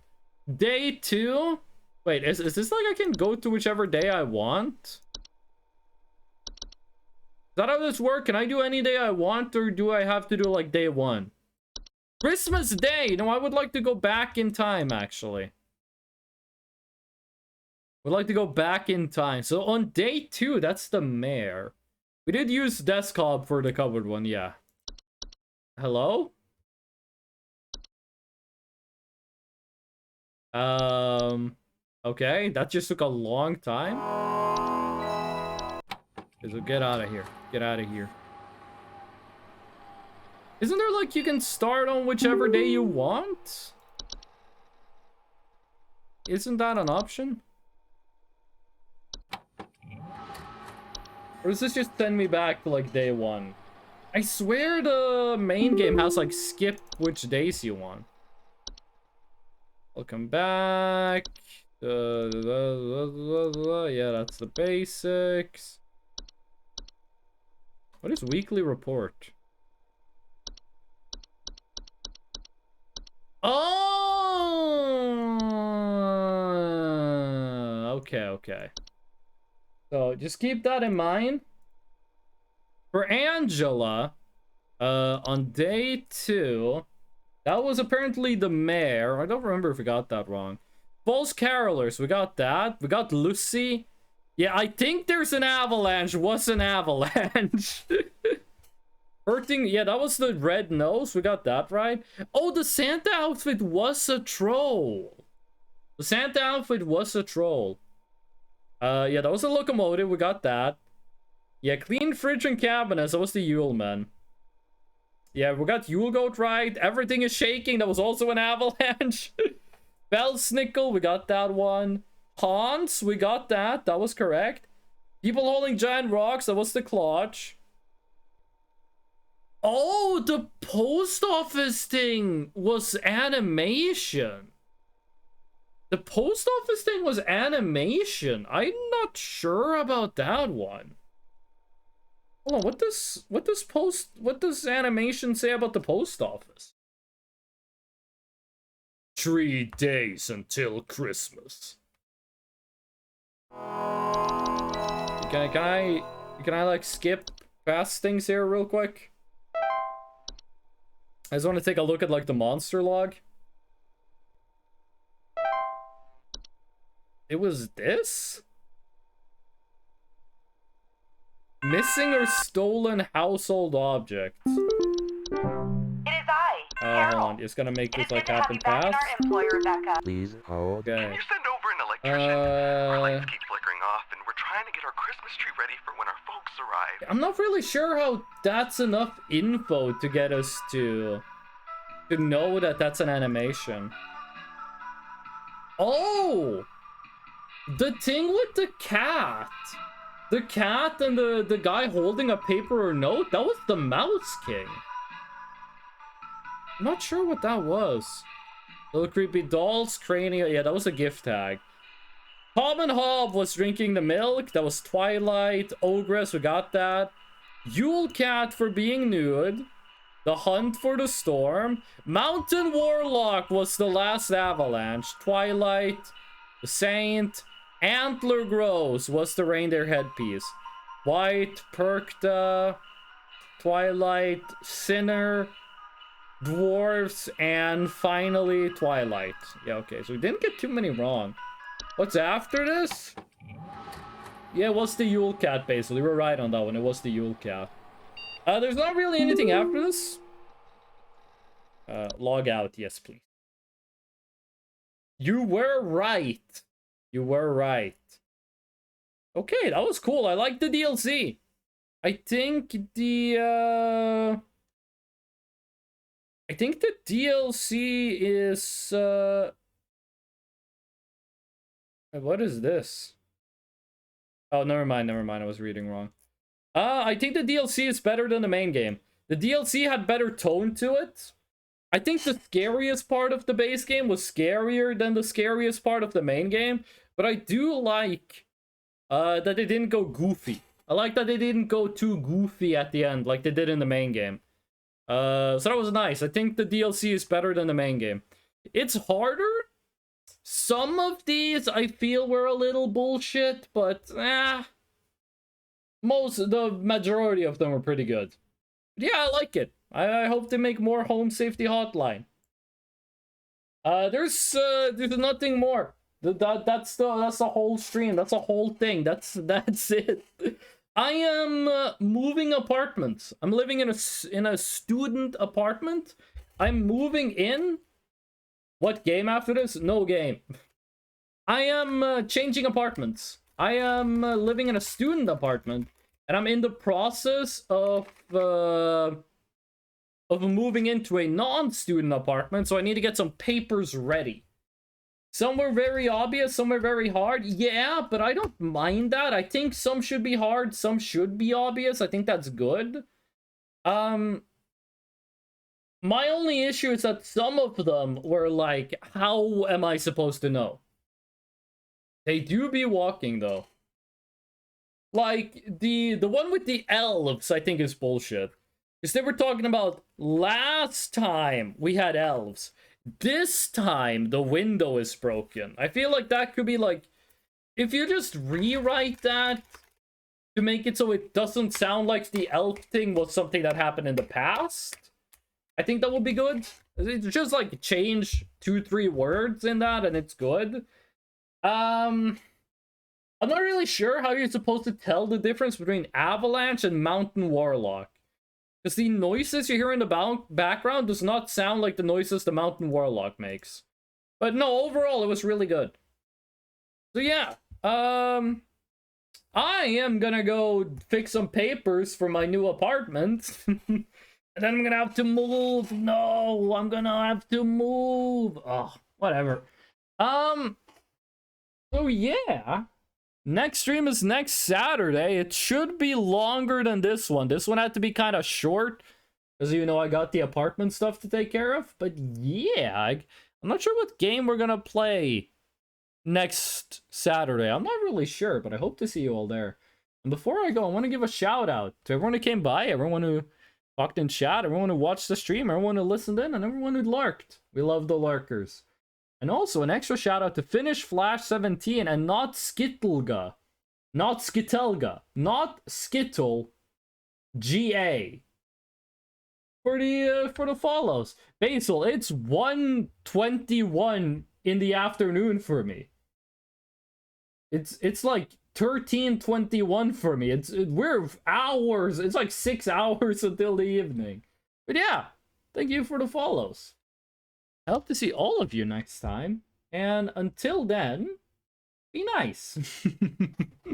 Day 2? Wait, is this like I can go to whichever day I want? Is that how this works? Can I do any day I want, or do I have to do like day 1? Christmas Day! No, I would like to go back in time, actually. Would like to go back in time. So on day 2, that's the mayor. We did use Desk Hob for the cupboard one, yeah. Hello? Okay, that just took a long time. So get out of here. Get out of here. Isn't there like you can start on whichever day you want? Isn't that an option? Or does this just send me back to like day 1? I swear the main game has like skip which days you want. Welcome back. Yeah, that's the basics. What is weekly report? Oh! Okay. So just keep that in mind. For Angela, on day 2, that was apparently the mayor. I don't remember if we got that wrong. False Carolers, we got that. We got Lucy. Yeah, I think there's an avalanche. What's an avalanche? Hurting, yeah, that was the red nose. We got that right. Oh, the Santa outfit was a troll. The Santa outfit was a troll. Yeah, that was a locomotive. We got that. Yeah, clean fridge and cabinets. That was the Yule man. Yeah, we got Yule Goat right. Everything is shaking. That was also an avalanche. Belsnickel, we got that one. Hans, we got that. That was correct. People holding giant rocks. That was the clutch. Oh, the post office thing was animation. The post office thing was animation. I'm not sure about that one. Hold on, what does animation say about the post office? 3 days until Christmas. Can I like skip past things here real quick? I just want to take a look at like the monster log. It was this? Missing or stolen household objects. It is I, Carol. Hold on, just gonna make this like It is happen good to have you back in fast. our employ, Rebecca. Please hold. Okay. Can you send over an electrician? Our lights keep flickering off, and we're trying to get our Christmas tree ready for when our folks arrive. I'm not really sure how that's enough info to get us to know that that's an animation. Oh! The thing with the cat. The cat and the guy holding a paper or note, that was the Mouse King. I'm not sure what that was. Little creepy dolls, cranial, yeah, that was a gift tag. Tom and Hob was drinking the milk, that was Twilight. Ogress, we got that. Yule Cat for being nude. The Hunt for the Storm. Mountain Warlock was the last avalanche. Twilight. The Saint. Antler Grows was the reindeer headpiece. White, Perkta, Twilight, Sinner, Dwarfs, and finally Twilight. Yeah, okay, so we didn't get too many wrong. What's after this? Yeah, it was the Yule Cat, basically. We're right on that one. It was the Yule Cat. There's not really anything after this. Log out, yes, please. You were right. You were right. Okay, that was cool. I like the DLC. I think the DLC is what is this? Oh, never mind. I was reading wrong. I think the DLC is better than the main game. The DLC had better tone to it. I think the scariest part of the base game was scarier than the scariest part of the main game. But I do like that they didn't go goofy. I like that they didn't go too goofy at the end like they did in the main game. So that was nice. I think the DLC is better than the main game. It's harder. Some of these I feel were a little bullshit, but the majority of them were pretty good. But yeah, I like it. I hope they make more Home Safety Hotline. There's nothing more. That's the whole stream. That's a whole thing. That's it. I am moving apartments. I'm living in a student apartment. I'm moving in. What game after this? No game. I am changing apartments. I am living in a student apartment, and I'm in the process of moving into a non-student apartment. So I need to get some papers ready. Some were very obvious, some were very hard. Yeah, but I don't mind that. I think some should be hard, some should be obvious. I think that's good. My only issue is that some of them were like, how am I supposed to know? They do be walking, though. Like, the one with the elves, I think is bullshit. Because they were talking about last time we had elves. This time, the window is broken. I feel like that could be like... If you just rewrite that to make it so it doesn't sound like the elf thing was something that happened in the past, I think that would be good. It's just like change 2-3 words in that and it's good. I'm not really sure how you're supposed to tell the difference between Avalanche and Mountain Warlock. Because the noises you hear in the background does not sound like the noises the Mountain Warlock makes. But no, overall, it was really good. So yeah, I am gonna go fix some papers for my new apartment. And then I'm gonna have to move. No, I'm gonna have to move. Oh, whatever. So yeah. Next stream is next Saturday. It should be longer than this one. This one had to be kind of short. Because, you know, I got the apartment stuff to take care of. But yeah, I'm not sure what game we're gonna play next Saturday. I'm not really sure, but I hope to see you all there. And before I go, I want to give a shout out to everyone who came by, everyone who talked in chat, everyone who watched the stream, everyone who listened in, and everyone who lurked. We love the lurkers. And also an extra shout out to Finish Flash 17 and not Skittlga. Not Skittelga. Not Skittle GA. For the follows. Basil, it's 1:21 in the afternoon for me. It's like 13:21 for me. We're hours. It's like 6 hours until the evening. But yeah, thank you for the follows. I hope to see all of you next time. And until then, be nice.